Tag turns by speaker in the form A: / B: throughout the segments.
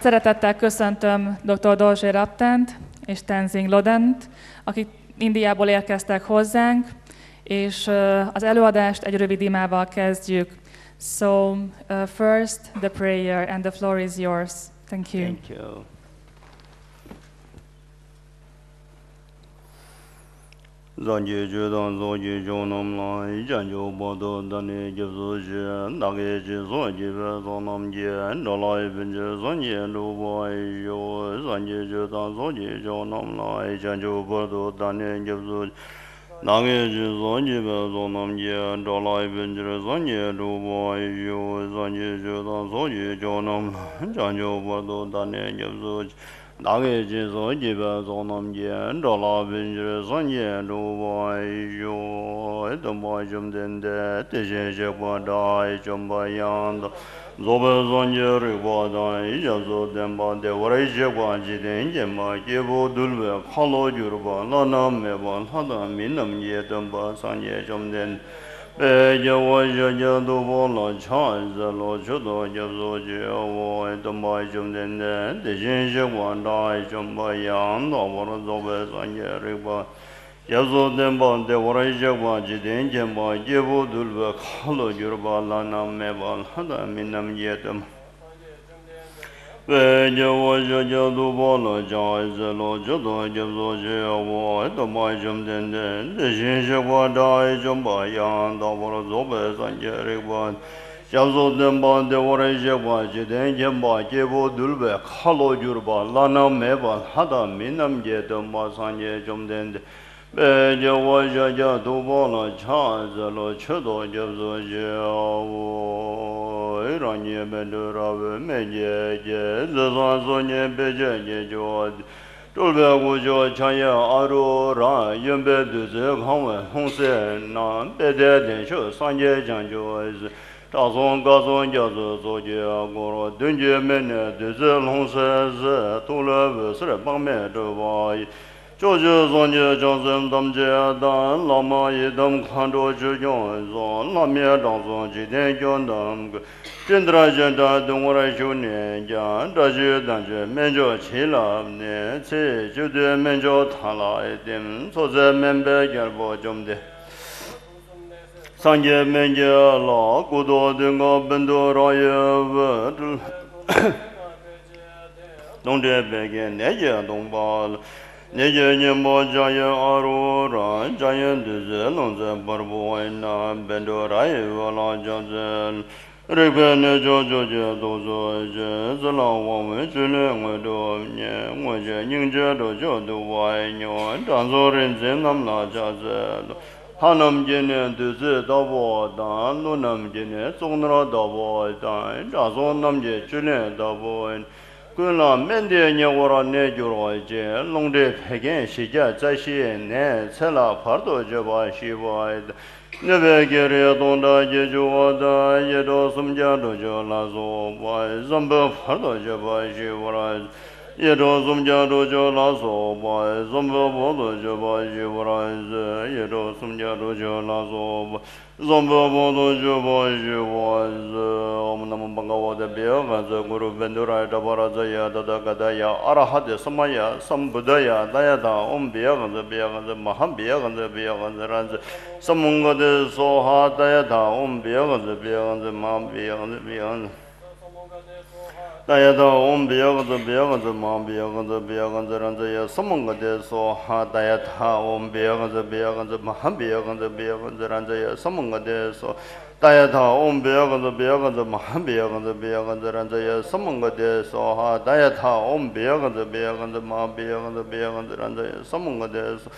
A: Szeretettel köszöntöm dr. Dorzsé Raptent és Tenzing Lodent, akik Indiából érkeztek hozzánk, és az előadást egy rövid imával kezdjük. So, first the prayer and the floor is yours. Thank you.
B: Thank you. Zanji judan zoji jonam lai janjo bodo dani jibzo je nage je zoji ve zonam je ndolai binje zonji ndo boy yo zanji judan zoji jonam lai janjo bodo dani jibzo nage je zoji ve zonam je ndolai binje zonji ndo boy yo zanji judan zoji jonam janjo bodo dani jibzo 나게 제소 집에 zonamje ndala binje zonje do boyo edo boyum dende teje bodai jombayand zobe zonje ribodai jazo demba de waraje gwaji denje ma gebo dulbe khalo jurba nanam mebon hada minam ye demba sanje jomden Bejawaja do bola chaza lo chodo jabzo jewo edomba jumdende dejinje wandai jumbayang dawara zobe sanje riba jabzo demba de waraja waji denje ma jebo dulbe khalo jurba lanam mebal hada minam yedam Bejawaja do bola chaza lo chodo jabzo jewo edomba jumdende dejinje wandai jumbayang dawara zobe sanje riba Jabzo demba de waraja waji denje ma jebo dulbe khalo jurba lanam mebal hada minam yedam sanje jumdende Bejawaja do bola chaza lo chodo jabzo jewo iranye mendurawe meje zazan zonye beje jod Tulbe gujo chaya arora yembe duze khawe hongse na bede den sho sanje janjo Tazon gazon jazo zoje agoro dunje mene duze hongse ze tulbe sre bangme dwai Jojo zonje jazem damje dan lama yedam khando jujon zon lamye dazon jiden jondam Jindra jenda dungora june jan daje danje menjo chilam ne che jude menjo thala edim soze membe gerbo jomde Sanje menje la kudo dinga bendo raye Dongde bege neje dongbal Neje nyembo jaya arora jaya duze lonze barbo ina bendo raye wala jazel Ribene jojo je dozo je zala wame chule ngwe do nye ngwe je nyingje do jo do wai nyo danzo rinze nam la jazel Hanam jene duze dabo dan lunam jene songra dabo dan dazo nam je chule dabo Kuna mende nye wara ne juro je longde pegen shija zashi ne cela pardo je ba shi ba Nebe gere donda je jo da ye do sumja do jo la zo ba zamba pardo je ba shi wara ye do sumja do jo la zo ba zamba bo do je ba shi wara ye do sumja do jo la zo ba zamba bo do je ba shi wara om nam bhagavate bhagavate guru bendura da baraza ya da gada ya arahate samaya sambuddhaya dayada om bhagavate maham bhagavate ranze samungade soha dayada om bhagavate maham bhagavate Dayada om bhagavate maham bhagavate ranze ya samungade soha dayada om bhagavate maham bhagavate ranze ya samungade so Dayata om bhagavate maham bhagavate ranze ya samungade soha dayata om bhagavate maham bhagavate ranze ya samungade so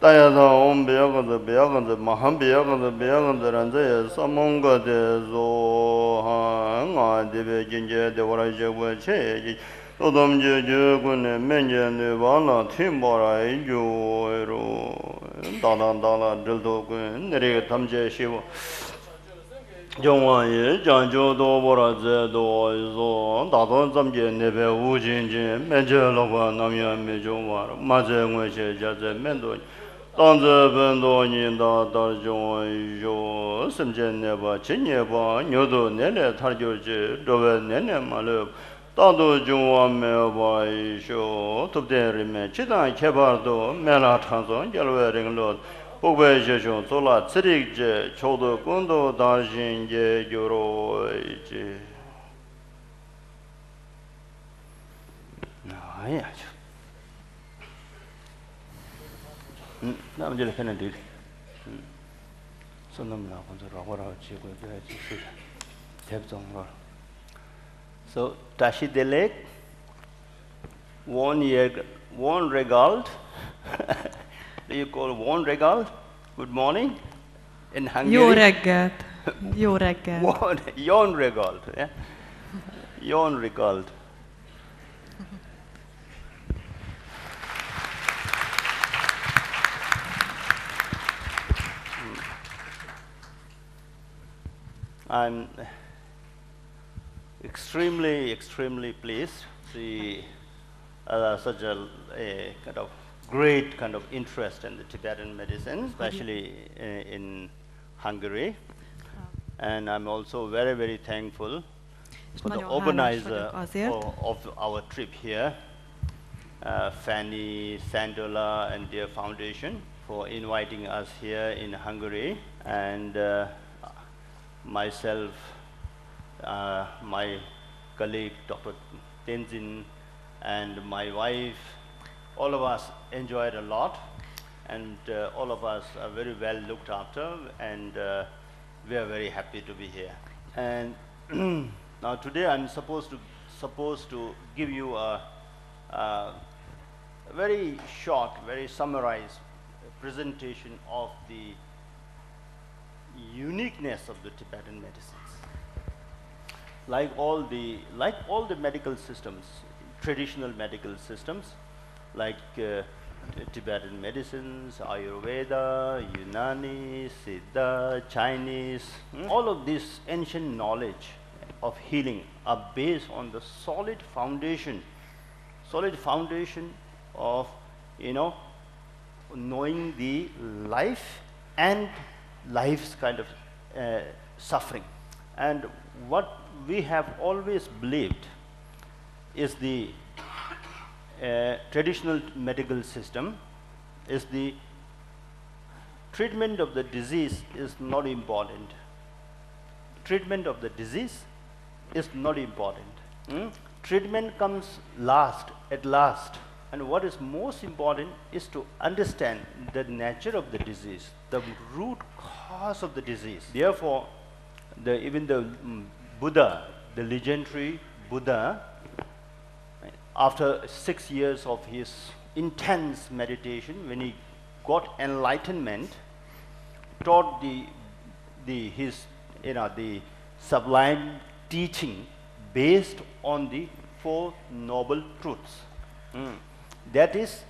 B: Dayata om bhagavate maham bhagavate ranze ya samungade soha nga debe jinje devara jewe che Todam je gune menje ne wala timbara jo ro dala dildo gun nere tamje shivo Jongwaye janjo do bora ze do zo dadon zamje nebe ujinje menje loba namya mejo war maje ngwe che jaze mendo danze bendo ni da dar jo yo semje neba chenye ba nyodo nene tarjo je dobe nene malo Tado Jungwa Mewa Sho, Tubde Rime, Chidan Kebardo, Mela Tanzo, Yelwering Lord, Bogwe Jesho, Sola, Tsirik Je, Chodo Kundo, Dajin Je, Yoro Je. Yeah. I'm just going to do so. So, Tashi Delek, 1 year, 1 regald. Do you call 1 regald? Good morning. In Hungary.
C: Jó reggelt. Jó reggelt.
B: Yon regald. Yeah? Yon regald. I'm extremely pleased to see such a kind of great kind of interest in the Tibetan medicine, especially in Hungary. And I'm also very thankful for the organizer of our trip here, Fanny, Sandola, and their foundation for inviting us here in Hungary. And myself, my colleague Dr. Tenzin, and my wife, all of us enjoyed a lot, and all of us are very well looked after, and we are very happy to be here. And now today I'm supposed to give you a very short, very summarized presentation of the uniqueness of the Tibetan medicines. Like all the medical systems, traditional medical systems, like Tibetan medicines, Ayurveda, Unani, Siddha, Chinese, all of this ancient knowledge of healing are based on the solid foundation of, knowing the life and life's kind of suffering. And what we have always believed is the traditional medical system is the treatment of the disease is not important. Treatment of the disease is not important. Treatment comes at last. And what is most important is to understand the nature of the disease, the root cause of the disease. Therefore, even the Buddha, the legendary Buddha, after 6 years of his intense meditation, when he got enlightenment, taught his sublime teaching based on the 4 noble truths. That is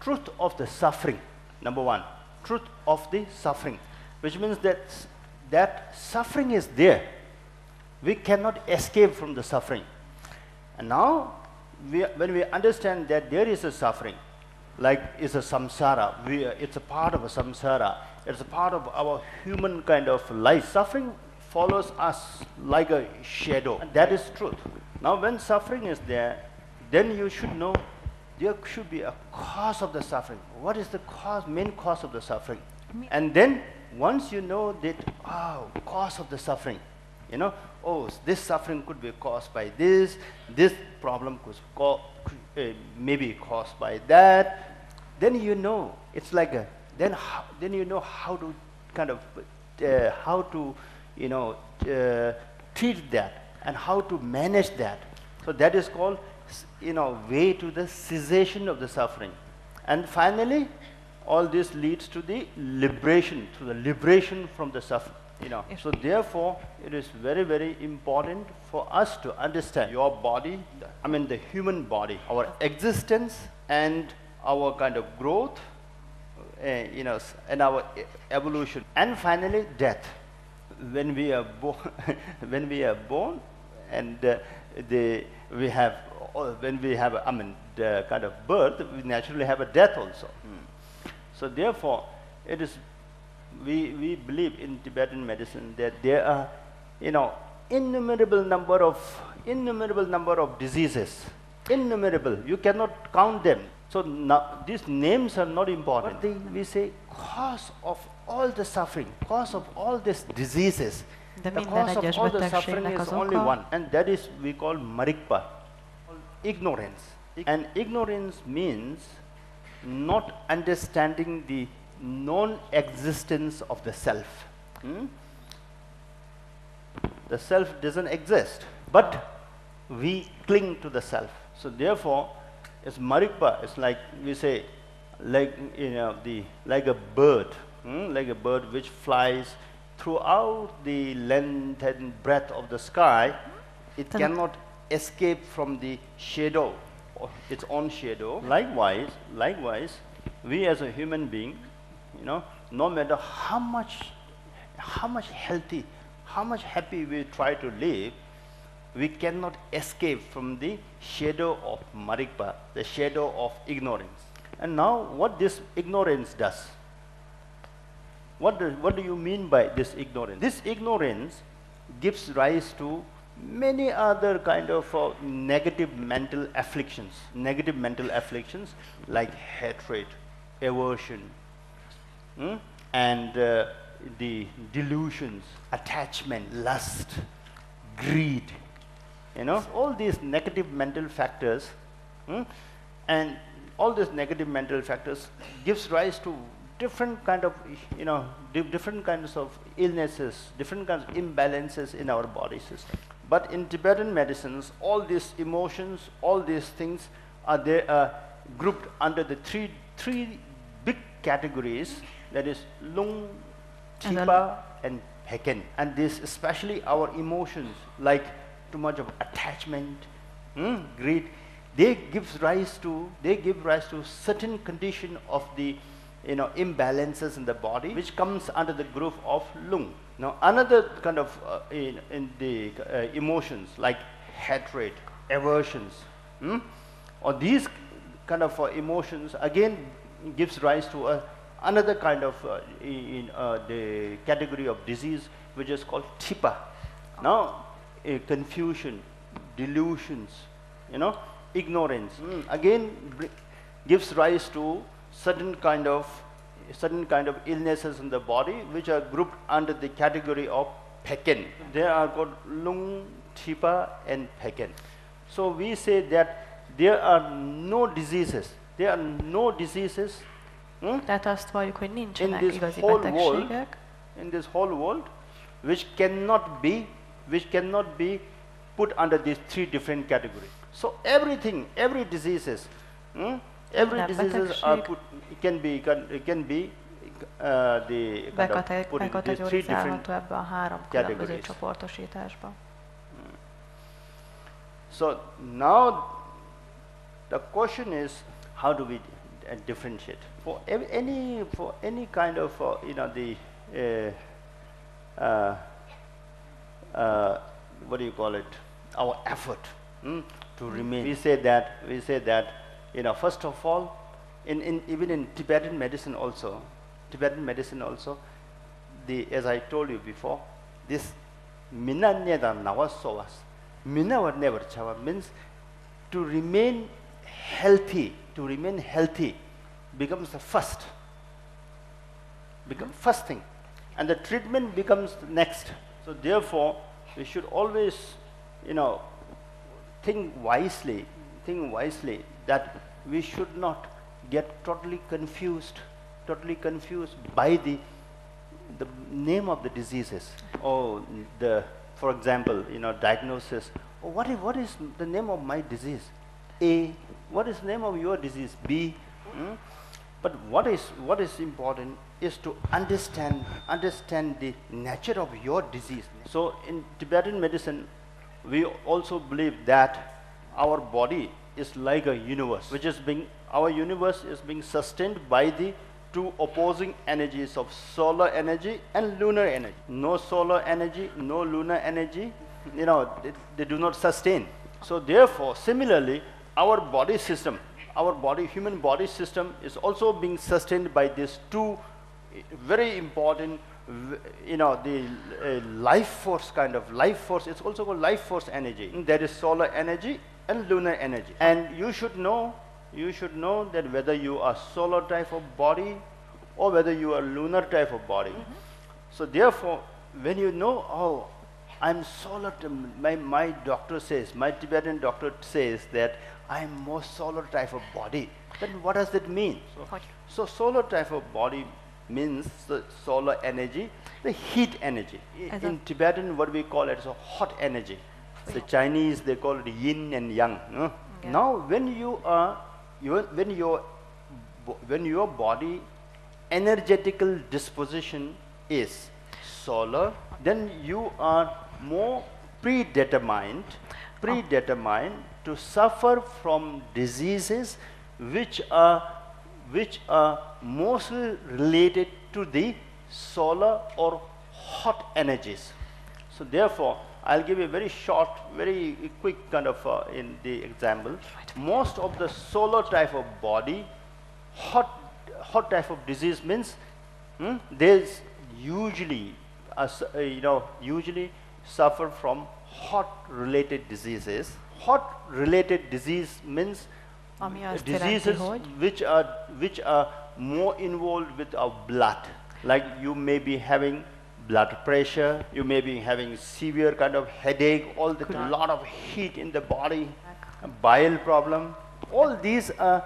B: truth of the suffering. Number 1, truth of the suffering, which means that suffering is there. We cannot escape from the suffering. And now, when we understand that there is a suffering, like it's a samsara, it's a part of a samsara, it's a part of our human kind of life. Suffering follows us like a shadow. And that is truth. Now, when suffering is there, then you should know there should be a cause of the suffering. What is the main cause of the suffering? And then once you know that, cause of the suffering, this suffering could be caused by this problem could maybe caused by that, then you know, it's like then you know how to kind of, treat that and how to manage that. So that is called, way to the cessation of the suffering. And finally, all this leads to the liberation, from the suffering. So therefore, it is very important for us to understand your body, the human body, our existence and our kind of growth, and our evolution. And finally, death. When we are born, and we have the kind of birth, we naturally have a death also. So therefore, it is we believe in Tibetan medicine that there are
D: innumerable number of diseases, innumerable. You cannot count them. So now these names are not important. But we say cause of all the suffering, cause of all these diseases.
C: De
D: The
C: minden
D: cause of
C: egyes
D: all the suffering
C: betegségnek
D: is
C: az
D: only
C: oka
D: one, and that is we call marikpa, ignorance. And ignorance means not understanding the non-existence of the self. The self doesn't exist, but we cling to the self. So therefore, it's marikpa. It's like we say, like like a bird, like a bird which flies throughout the length and breadth of the sky. It cannot escape from the shadow, or its own shadow. Likewise, we as a human being, no matter how much healthy, how much happy we try to live, we cannot escape from the shadow of marikpa, the shadow of ignorance. And now, what this ignorance does? What do you mean by this ignorance? This ignorance gives rise to many other kind of negative mental afflictions like hatred, aversion, and the delusions, attachment, lust, greed. All these negative mental factors, and all these negative mental factors gives rise to different kind of different kinds of illnesses, different kinds of imbalances in our body system. But in Tibetan medicines, all these emotions, all these things are grouped under the three big categories, that is lung, chipa, and peken. And this, especially our emotions, like too much of attachment, greed, they give rise to certain condition of the imbalances in the body, which comes under the group of lung. Now another kind of in the emotions like hatred, aversions, or these kind of emotions again gives rise to another kind of the category of disease, which is called chipa. Now confusion, delusions, ignorance, again gives rise to certain kind of illnesses in the body, which are grouped under the category of peken. They are called lung, chipa, and peken. So we say that there are no diseases.
C: Tehát azt valljuk, hogy
D: In
C: nincsenek
D: this
C: igazi
D: whole world,
C: betegségek,
D: which cannot be put under these three different categories. So everything, every diseases are put, can be put into these three different
C: bekategorizálható ebbe a három különböző
D: categories.
C: csoportosításba.
D: So now the question is, how do we differentiate? For any kind of what do you call it? Our effort to remain. We say that first of all, even in Tibetan medicine also, as I told you before, this minanyeda navasovas, minavar never chava, means to remain healthy becomes the first thing, and the treatment becomes the next. So therefore, we should always think wisely that we should not get totally confused by the name of the diseases, or for example, diagnosis. Oh, what is the name of my disease? A. What is the name of your disease? B. But what is important is to understand the nature of your disease. So in Tibetan medicine, we also believe that our body is like a universe, our universe is being sustained by the two opposing energies of solar energy and lunar energy. No solar energy, no lunar energy, they do not sustain. So therefore, similarly, our human body system is also being sustained by these two very important you know, the life force kind of life force. It's also called life force energy. There is solar energy and lunar energy, and you should know that whether you are solar type of body or whether you are lunar type of body. So therefore, when you know, oh, I'm solar, my doctor says, my Tibetan doctor says that I'm more solar type of body. Then what does that mean? So solar type of body means the solar energy, the heat energy. In Tibetan, what we call it is a hot energy. The Chinese, they call it yin and yang. No?
C: Yeah.
D: Now, when your body energetical disposition is solar, then you are more predetermined to suffer from diseases which are mostly related to the solar or hot energies. So therefore, I'll give you a very short, very quick kind of in the example. Most of the solar type of body, hot type of disease means there's usually usually suffer from hot related diseases. Hot related disease means diseases which are more involved with our blood. Like you may be having blood pressure, you may be having severe kind of headache, all the a lot of heat in the body, a bile problem. All these are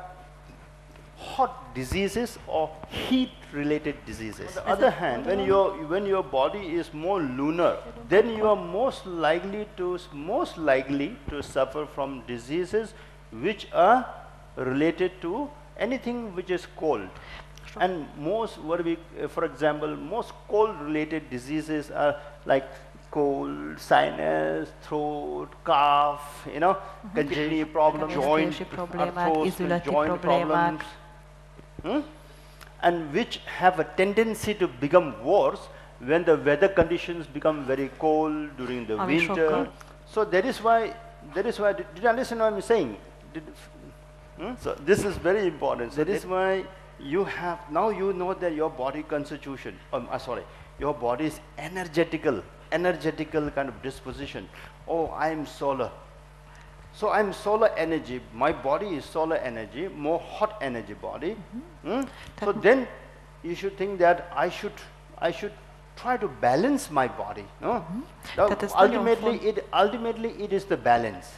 D: hot diseases or heat related diseases. On the other hand, when your body is more lunar, then you are most likely to suffer from diseases which are related to anything which is cold. And most, for example, most cold-related diseases are like cold, sinus, throat, cough, kidney problems, joint arthrosis, joint problems, and which have a tendency to become worse when the weather conditions become very cold during the winter. So that is why. Did you understand what I'm saying? So this is very important. So that is why. Now you know that your body constitution, your body is energetical kind of disposition. Oh, I am solar. So I am solar energy. My body is solar energy, more hot energy body. So then you should think that I should try to balance my body. No? Ultimately it is the balance.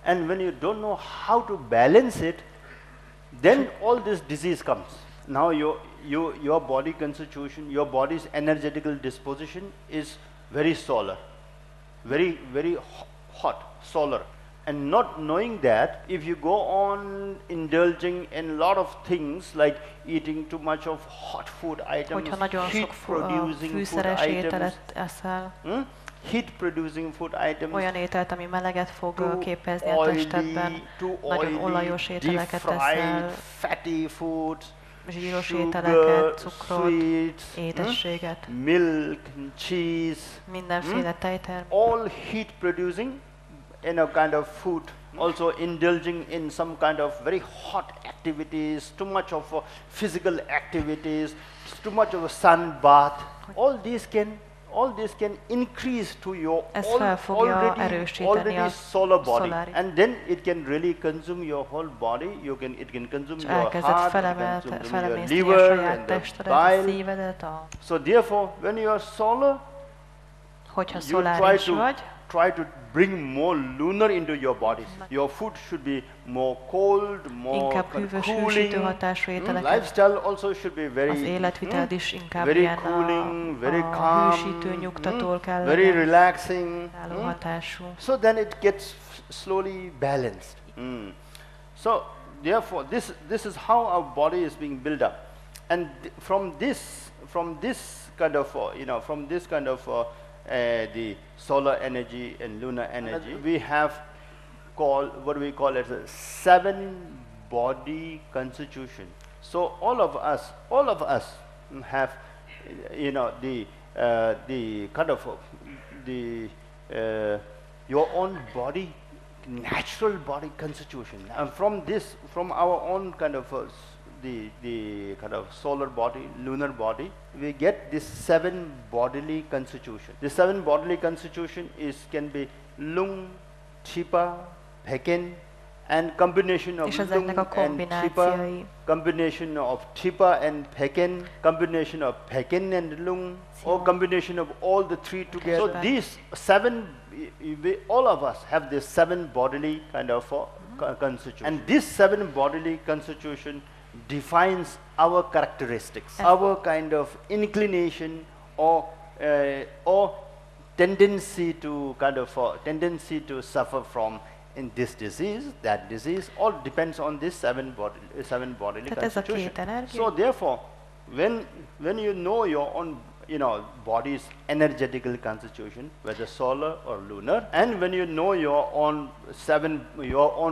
D: And when you don't know how to balance it, then all this disease comes. Now your body constitution, your body's energetical disposition is very solar, very hot, solar. And not knowing that, if you go on indulging in a lot of things like eating too much of hot food items, heat producing food items, heat producing food items,
C: olyan ételt, ami meleget fog képezni a testedben, nagyon olajos ételeket teszel,
D: fatty foods,
C: zsíros ételeket, cukrot, édességet,
D: milk, cheese,
C: mindenféle tejtermék.
D: All heat producing kind of food. Also indulging in some kind of very hot activities, too much of physical activities, too much of a sun bath. All these can increase to your already solar body, and then it can really consume your whole body. It can consume your heart, it can consume your liver and the bile. So therefore, when you are solar, you try to bring more lunar into your body. Your food should be more cold, more cooling. Lifestyle also should be very cooling, very calm, very relaxing. So then it gets slowly balanced. So therefore, this is how our body is being built up, and from this kind of the solar energy and lunar energy, we have what we call as a 7 body constitution. So all of us have the kind of your own body, natural body constitution. And from our own kind of the kind of solar body, lunar body, we get this 7 bodily constitution. The 7 bodily constitution can be lung, chipa, pekin, and combination of
C: És
D: lung
C: ezeknek a
D: and chipa,
C: kombinációi.
D: combination of chipa and pekin, combination of pekin and lung, or combination of all the 3 together. So these 7, all of us have this 7 bodily kind of constitution. And this 7 bodily constitution defines our characteristics, our kind of inclination or tendency to tendency to suffer from in this disease, that disease, all depends on this 7 bodily constitution. So therefore, when you know your own body's energetical constitution, whether solar or lunar, and when you know your own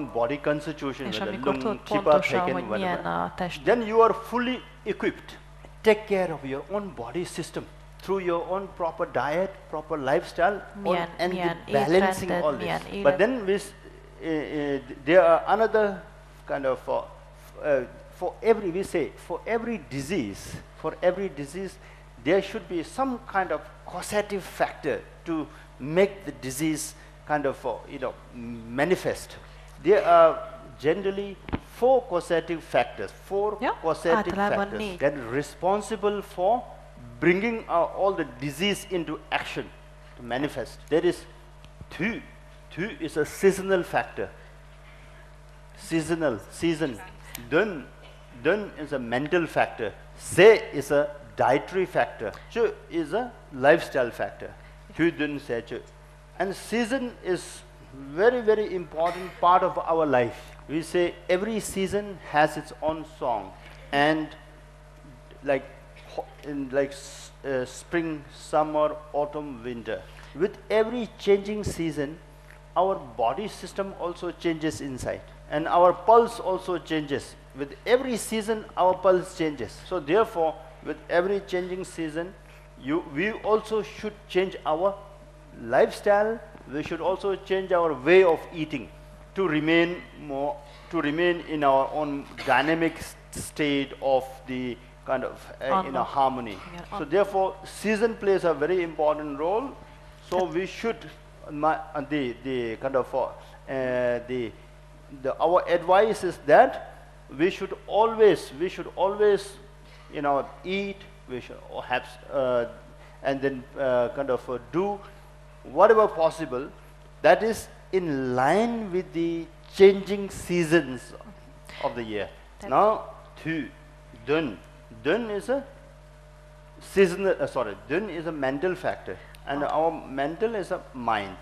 D: body constitution, whether lung, chipa, pekin, whatever, then you are fully equipped. Take care of your own body system through your own proper diet, proper lifestyle, and balancing all this. But then there are another kind of for every disease, there should be some kind of causative factor to make the disease kind of manifest. There are generally 4 causative factors, that are responsible for bringing all the disease into action to manifest. There is two is a seasonal factor. Season. Dun is a mental factor. Se is a dietary factor. Chu is a lifestyle factor. Chu dun se chu. And season is very, very important part of our life. We say every season has its own song, and like spring, summer, autumn, winter. With every changing season, our body system also changes inside, and our pulse also changes. With every season, our pulse changes. So therefore, with every changing season, we also should change our lifestyle. We should also change our way of eating to remain in our own dynamic state of the kind of harmony. So therefore, season plays a very important role. So we should our advice is that we should always eat. We should have and then do whatever possible that is in line with the changing seasons of the year. Now, dun is a seasonal. Dun is a mental factor, and our mental is a mind,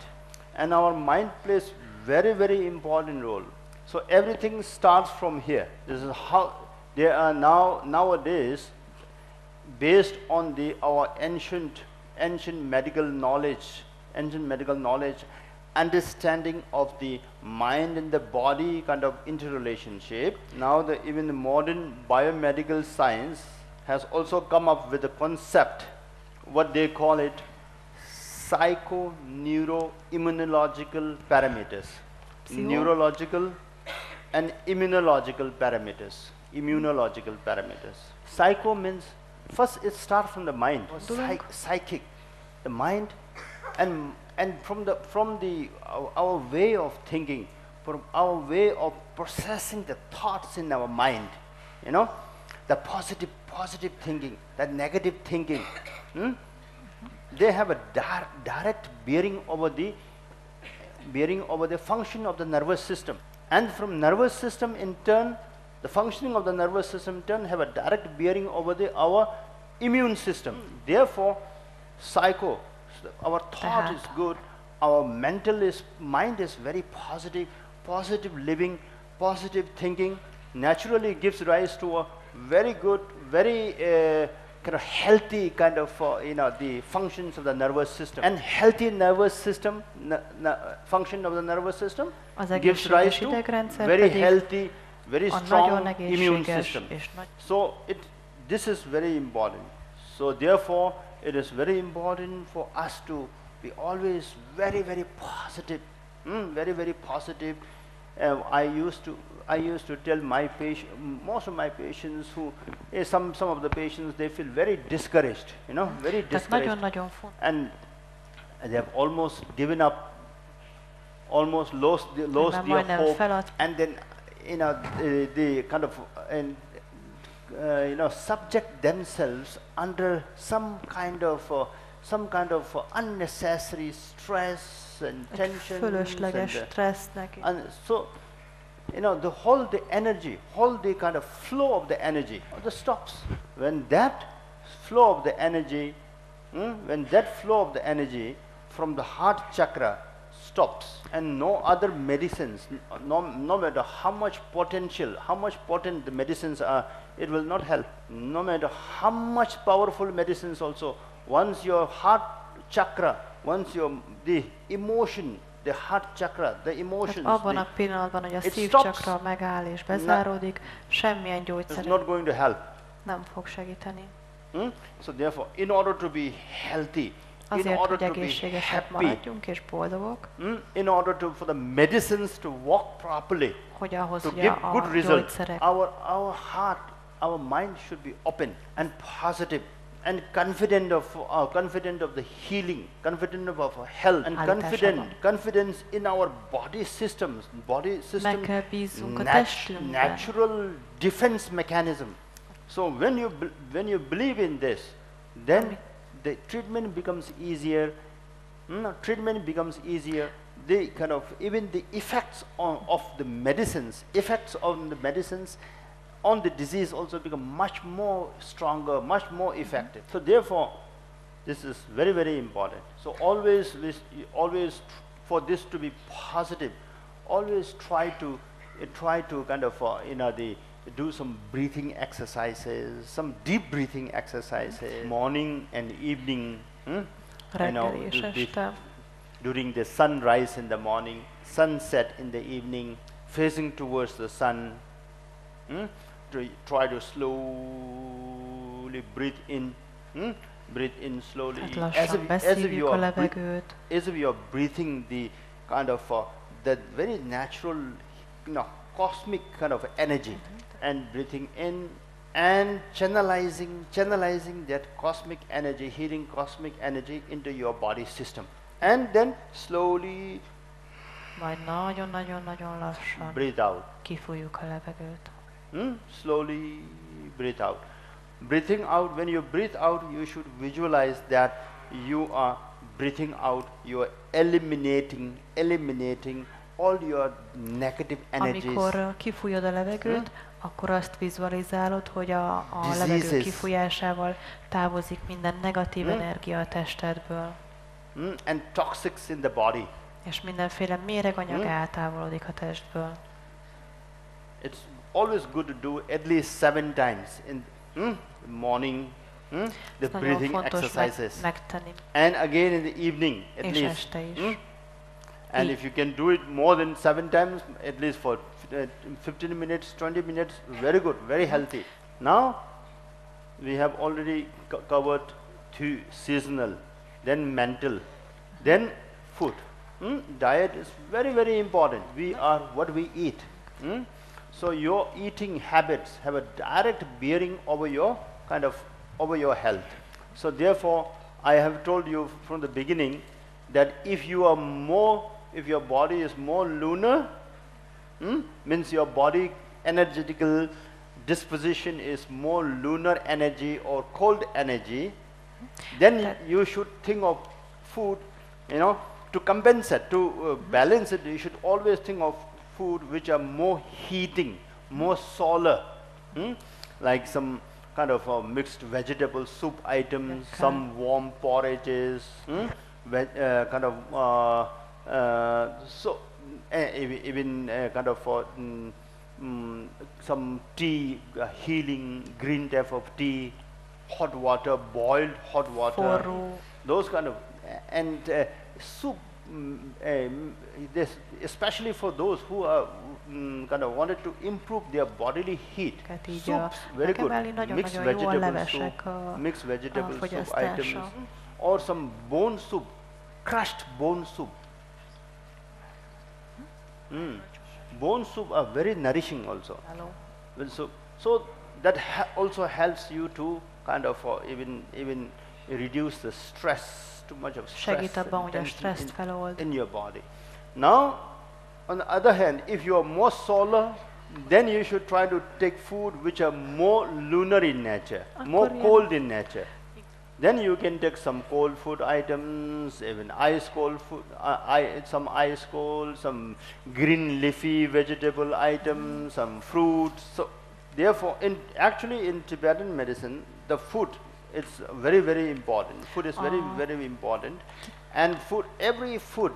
D: and our mind plays very, very important role. So everything starts from here. This is how they are nowadays, based on our ancient medical knowledge, understanding of the mind and the body kind of interrelationship. Now even the modern biomedical science has also come up with a concept, what they call it, psycho-neuro-immunological parameters. Neurological and immunological parameters. Psycho means, first it starts from the mind, psychic, the mind, and from our way of thinking, from our way of processing the thoughts in our mind, the positive thinking, the negative thinking, they have a direct bearing over the function of the nervous system. And from nervous system in turn, the functioning of the nervous system in turn have a direct bearing over our immune system. Therefore, psycho, our thought is good, our mind is very positive living, positive thinking, naturally gives rise to a very good, very kind of healthy kind of the functions of the nervous system. And healthy nervous system, function of the nervous system gives rise to very healthy, very strong immune system. So this is very important. So therefore, it is very important for us to be always very, very positive, I used to tell my most of my patients who, some of the patients, they feel very discouraged, you know, very discouraged. And they have almost given up, almost lost their hope, and then, you know, they kind of, you know, subject themselves under some kind of unnecessary stress and tension. And so, you know, the kind of flow of the energy stops. When that flow of the energy, from the heart chakra stops, and no other medicines, no matter how much potent the medicines are, it will not help. No matter how much powerful medicines also, once your heart chakra, the emotion, the heart chakra, the emotions,
C: abban a pillanatban, hogy a szívcsakra megáll és bezáródik, semmilyen gyógyszer
D: not going to help.
C: Nem fog segíteni.
D: So therefore, in order to be healthy,
C: azért, hogy egészségesek maradjunk és boldogok,
D: in order for the medicines to work properly,
C: hogy ahhoz,
D: to
C: hogy
D: give good
C: a
D: results,
C: gyógyszerek,
D: our heart, our mind should be open and positive and confident of the healing, confident of our health, and confidence in our body system,
C: meg kell bízzunk a testünkben.
D: Natural defense mechanism. So when you believe in this, then the treatment becomes easier. Treatment becomes easier. The kind of, even the effects of the medicines, on the disease also become much more stronger, much more effective. So therefore, this is very, very important. So always for this to be positive, always try to kind of you know, do some breathing exercises, some deep breathing exercises, morning and evening. You know, during the sunrise in the morning, sunset in the evening, facing towards the sun. Try to slowly breathe in. Breathe in slowly, as if you are breathing the kind of that very natural, you know, cosmic kind of energy, and breathing in and channelizing that cosmic energy, healing cosmic energy into your body system, and then slowly
C: majd nagyon lassan
D: breathe out.
C: Kifújjuk a levegőt.
D: Slowly breathe out. Breathing out, when you breathe out, you should visualize that you are breathing out, you are eliminating all your negative energies.
C: Amikor kifújod a levegőt, akkor azt vizualizálod, hogy a levegő kifújásával távozik minden negatív energia a testedből.
D: And toxics in the body.
C: És mindenféle méreganyag eltávolodik a testből.
D: It's always good to do at least 7 times in morning, the breathing exercises, and again in the evening at least. And if you can do it more than 7 times, at least for 15 minutes, 20 minutes, very good, very healthy. Now we have already covered 2: seasonal, then mental, then food. Diet is very, very important. We are what we eat. So your eating habits have a direct bearing over your health. So therefore, I have told you from the beginning that if your body is more lunar, means your body energetical disposition is more lunar energy or cold energy, then you should think of food, you know, to compensate, to balance it. You should always think of food which are more heating, more solar, like some kind of mixed vegetable soup items, some warm porridges, kind of even kind of some tea, healing green type of tea, hot water, boiled hot water, those kind of, and soup. This, especially for those who are kind of wanted to improve their bodily heat. Soups, very good. Mixed vegetable soup items, or some bone soup, crushed bone soup. bone soup are very nourishing also. So that also helps you to kind of even reduce the stress, too much of stress in your body. Now, on the other hand, if you are more solar, then you should try to take food which are more lunar in nature, more cold in nature. Then you can take some cold food items, even ice cold food, some ice cold, some green leafy vegetable items, some fruits. So therefore, actually in Tibetan medicine, the food is very, very important. Food is very, very important. And every food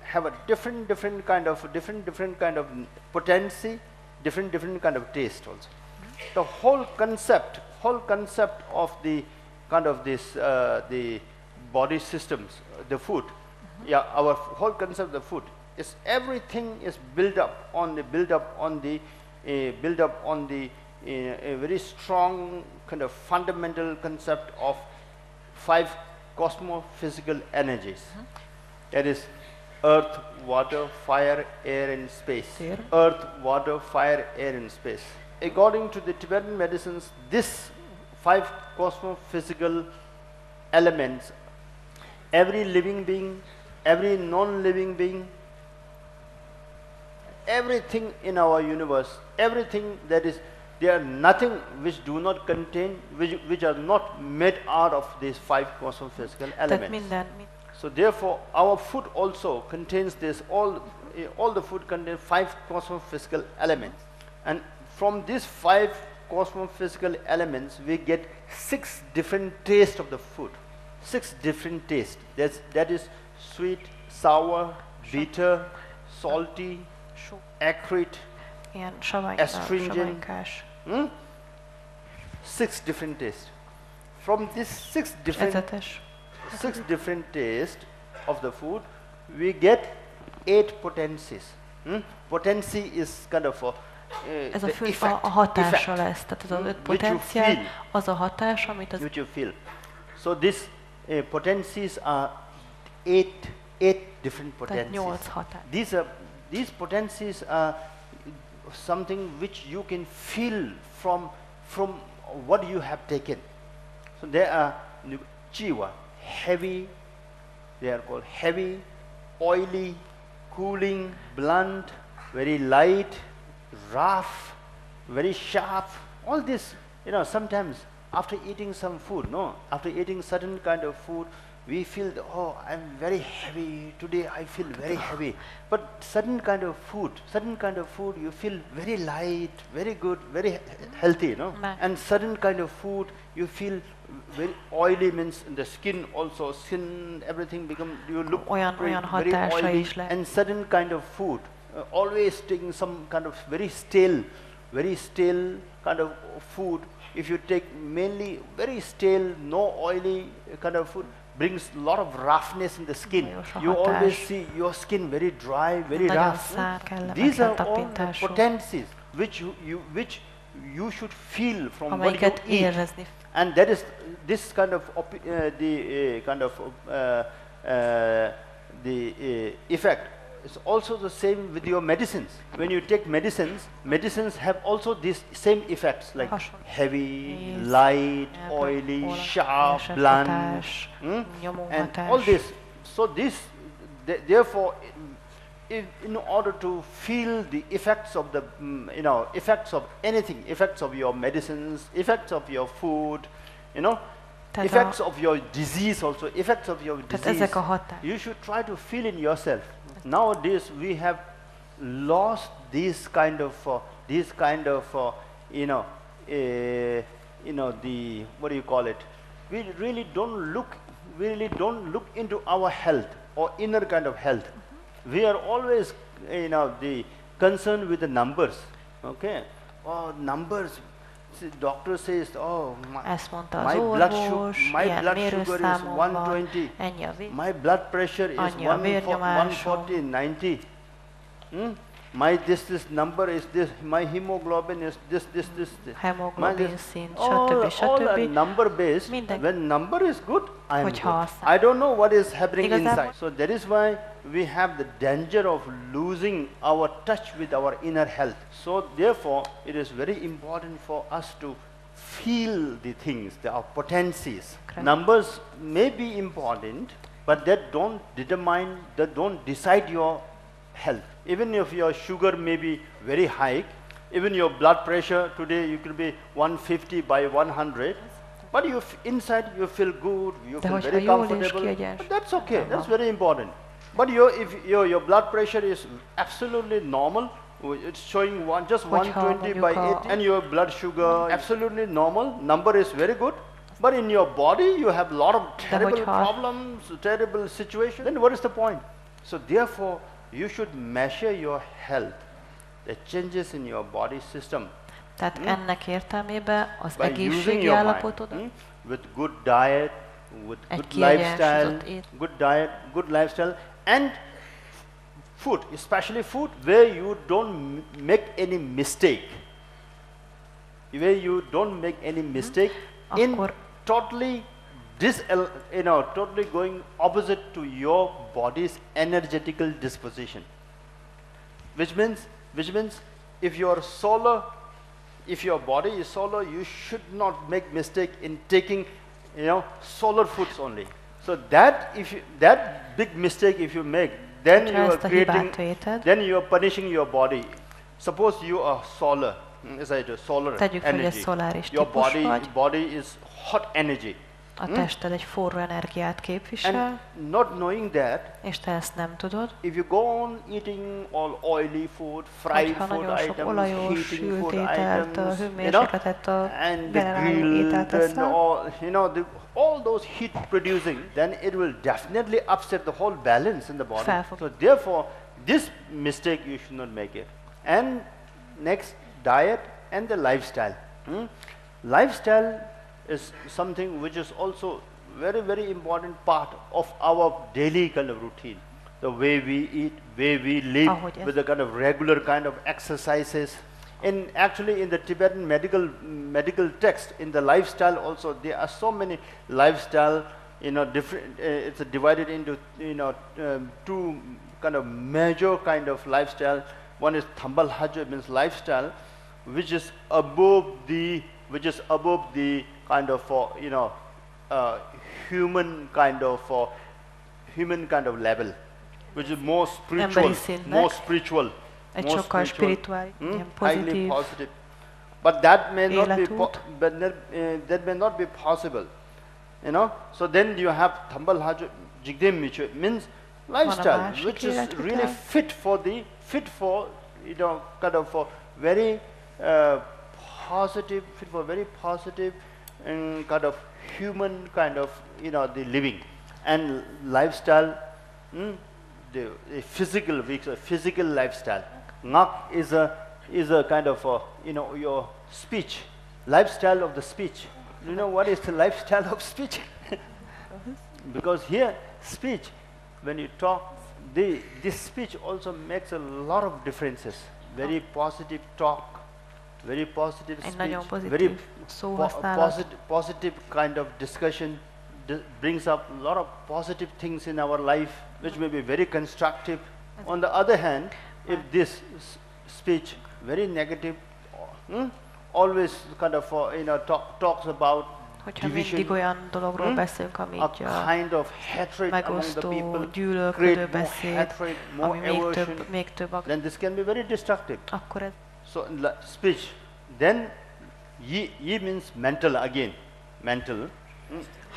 D: have a different kind of potency, different kind of taste also. The whole concept of the kind of this the body systems, the food, our whole concept of the food is everything is built up on the a very strong kind of fundamental concept of 5 cosmophysical energies. That is earth, water, fire, air and space. Earth, water, fire, air and space. According to the Tibetan medicines, this 5 cosmophysical elements, every living being, every non-living being, everything in our universe, everything that is, there are nothing which do not contain, which are not made out of these 5 cosmophysical elements. So therefore, our food also contains this, all the food contains 5 cosmophysical elements. And from these 5 cosmophysical elements, we get 6 different tastes of the food. 6 different tastes. That is sweet, sour, bitter, salty, acrid, astringent. 6 different tastes. From these 6 different tastes of the food, we get 8 potencies. Potency is kind of
C: ez a fő a hatása lesz, tehát az 5 potenciál, az a hatás, amit az...
D: Which you feel. So these potencies are 8 different potencies.
C: Tehát 8 hatás.
D: These potencies are something which you can feel from what you have taken. So there are jiva, heavy, they are called heavy, oily, cooling, blunt, very light, rough, very sharp. All this, sometimes after eating some food, after eating certain kind of food, we feel, oh, I'm very heavy, today I feel very heavy. But certain kind of food, you feel very light, very good, very healthy, And certain kind of food, you feel very oily, means in the skin also, everything become, you look very oily. And certain kind of food, always taking some kind of very stale kind of food. If you take mainly very stale, no oily kind of food, brings a lot of roughness in the skin. You always see your skin very dry, very rough. These are all the potencies which you should feel from what you eat. And that is this kind of the effect. It's also the same with your medicines. When you take medicines have also these same effects, like heavy, light, oily, sharp, blunt, and all this. So therefore, in order to feel the effects of the, effects of anything, effects of your medicines, effects of your food, effects of your disease also, effects of your disease, you should try to feel in yourself. Nowadays we have lost this kind of the what do you call it? We really don't look into our health or inner kind of health. We are always the concerned with the numbers. Okay, numbers. Doctor says, oh, my blood sugar is 120, my blood pressure is 140, 90. My this number is this, my hemoglobin is this.
C: Hemoglobin szint,
D: All
C: stb.
D: are number based.
C: Minden.
D: When number is good, I am
C: Hogyha
D: good.
C: a
D: I don't know what is happening
C: Igazából-
D: inside. So that is why we have the danger of losing our touch with our inner health. So therefore, it is very important for us to feel the things, our potencies.
C: Okay.
D: Numbers may be important, but that don't determine, that don't decide your health. Even if your sugar may be very high, even your blood pressure today you could be 150 by 100, but you inside you feel good, you
C: De
D: feel
C: hogyha
D: very
C: jól és
D: comfortable.
C: kiegyensúlyozott-
D: But that's okay,
C: Aha.
D: that's very important. But if your blood pressure is absolutely normal, it's showing just
C: Hogyha
D: 120 by
C: mondjuk a-
D: 80, and your blood sugar absolutely normal, number is very good, but in your body you have a lot of terrible
C: hogyha-
D: problems, terrible situations, then what is the point? So therefore, you should measure your health, the changes in your body system,
C: Tehát ennek értelmében az
D: by using
C: egészségi
D: your mind,
C: állapotodat
D: with good diet, with
C: Egy
D: good lifestyle,
C: kiegyensúlyozott
D: good diet, good lifestyle, and food, especially food where you don't make any mistake, where you don't make any mistake in
C: Akkor-
D: totally totally going opposite to your body's energetical disposition. Which means if you are solar, if your body is solar, you should not make mistake in taking, solar foods only. So that big mistake if you make, then you
C: Ha
D: are
C: ezt a hibát
D: creating,
C: véted,
D: then you are punishing your body. Suppose you are solar, as I do, solar
C: Tegyük fel, hogy egy
D: energy.
C: szoláris
D: Your
C: típus vagy.
D: body is hot energy.
C: a tested egy forró energiát képvisel,
D: And not knowing that,
C: és te ezt nem tudod,
D: if you go on eating all oily food, fried
C: hogyha
D: food
C: nagyon sok
D: items,
C: olajos,
D: heating
C: sült
D: food
C: ételt,
D: items,
C: hőmérsékletet, a
D: and the
C: generáló
D: grilled
C: ételt
D: and
C: eszel,
D: all those heat producing, then it will definitely upset the whole balance in the body.
C: Felfog.
D: So therefore, this mistake you should not make it. And next, diet and the lifestyle. Lifestyle is something which is also very, very important part of our daily kind of routine. The way we eat, way we live,
C: Ahogy ez-
D: with the kind of regular kind of exercises. Actually in the Tibetan medical text, in the lifestyle also, there are so many lifestyle, different, it's divided into, two kind of major kind of lifestyle. One is Thambal Hajj, means lifestyle, which is above the kind of, human kind of level, which is more spiritual,
C: Emberi szintnek.
D: more spiritual,
C: egy
D: more
C: sokkal
D: spiritual,
C: spirituális, ilyen
D: highly
C: pozitív
D: positive. But that may not be
C: életút.
D: that may not be possible, So then you have Thambal Hajj Jigdem Micho, means lifestyle,
C: másik
D: which is
C: életvitel.
D: really fit for kind of for very positive, fit for very positive and kind of human kind of the living and lifestyle. The physical lifestyle. Ngak is a kind of your speech, lifestyle of the speech. You know what is the lifestyle of speech? Because here speech, when you talk, this speech also makes a lot of differences. Very positive talk, very positive
C: Egy
D: speech,
C: nagyon pozitív
D: very
C: szóhasználat.
D: positive kind of discussion brings up a lot of positive things in our life, which may be very constructive. On the other hand, if this speech very negative, always kind of talks about
C: hogyha
D: division,
C: mindig olyan dologról beszélünk, ami
D: a
C: így
D: kind of hatred among the
C: megosztó,
D: people,
C: gyűlölködő
D: create more
C: beszéd,
D: hatred, more
C: ami még
D: aversion,
C: több,
D: then this can be very destructive.
C: akkor ez
D: So speech, then yi means mental again, mental.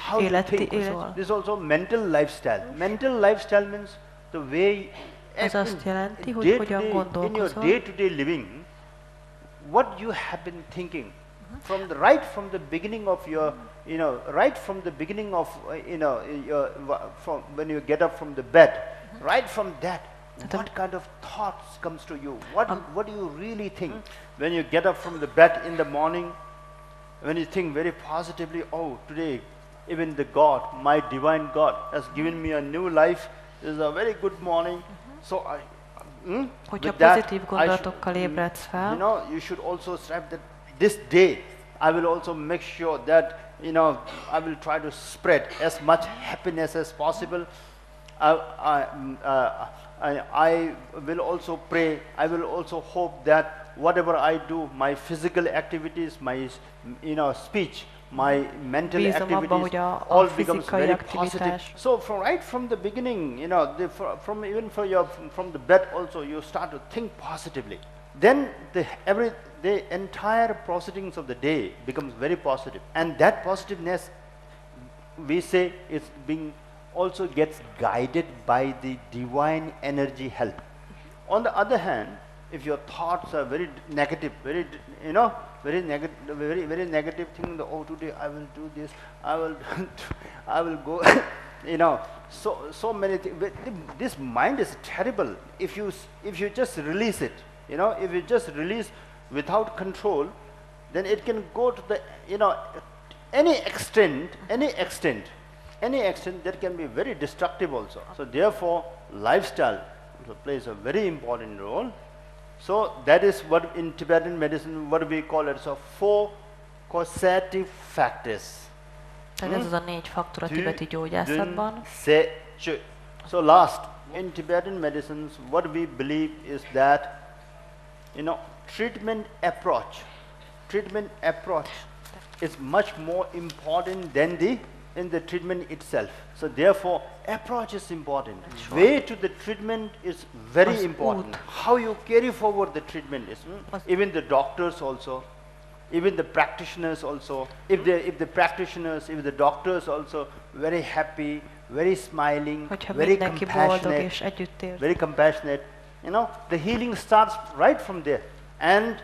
D: How to think. This is also mental lifestyle. Mental lifestyle means the way
C: ez azt jelenti, hogy
D: day
C: hogyan
D: in your
C: gondolkozol,
D: day-to-day living, what you have been thinking, right from the beginning of your, right from the beginning of, from when you get up from the bed, right from that, what kind of thoughts comes to you? What do you really think when you get up from the bed in the morning? When you think very positively, oh, today, even the God, my divine God, has given me a new life. This is a very good morning. So
C: Hogyha
D: with that,
C: pozitív gondolatokkal ébredsz fel,
D: you know, you should also strive that this day I will also make sure that, you know, I will try to spread as much happiness as possible. I will also pray, I will also hope that whatever I do, my physical activities, my, you know, speech, my mental
C: bízom abba,
D: activities,
C: hogy a
D: all becomes
C: fizikai
D: very positive.
C: aktivitás.
D: So right from the beginning, you know, from even from the bed also, you start to think positively. Then the entire proceedings of the day becomes very positive, and that positiveness, we say, is being also gets guided by the divine energy help. On the other hand, if your thoughts are very negative, very, you know, very negative thing, oh, today I will do this, I will go, you know, so many things. This mind is terrible. If you just release it, you know, if you just release without control, then it can go to the, you know, any extent that can be very destructive also. So therefore, lifestyle plays a very important role. So that is what in Tibetan medicine, what we call it, so 4 causative factors.
C: Tehát ez az a 4 faktor a tibeti gyógyászatban.
D: So last, in Tibetan medicines, what we believe is that, you know, treatment approach is much more important than the treatment itself. So therefore, approach is important. Way to the treatment is very important. How you carry forward the treatment is. Even the doctors also, even the practitioners also, if the doctors also very happy, very smiling, very compassionate, very compassionate, you know, the healing starts right from there. And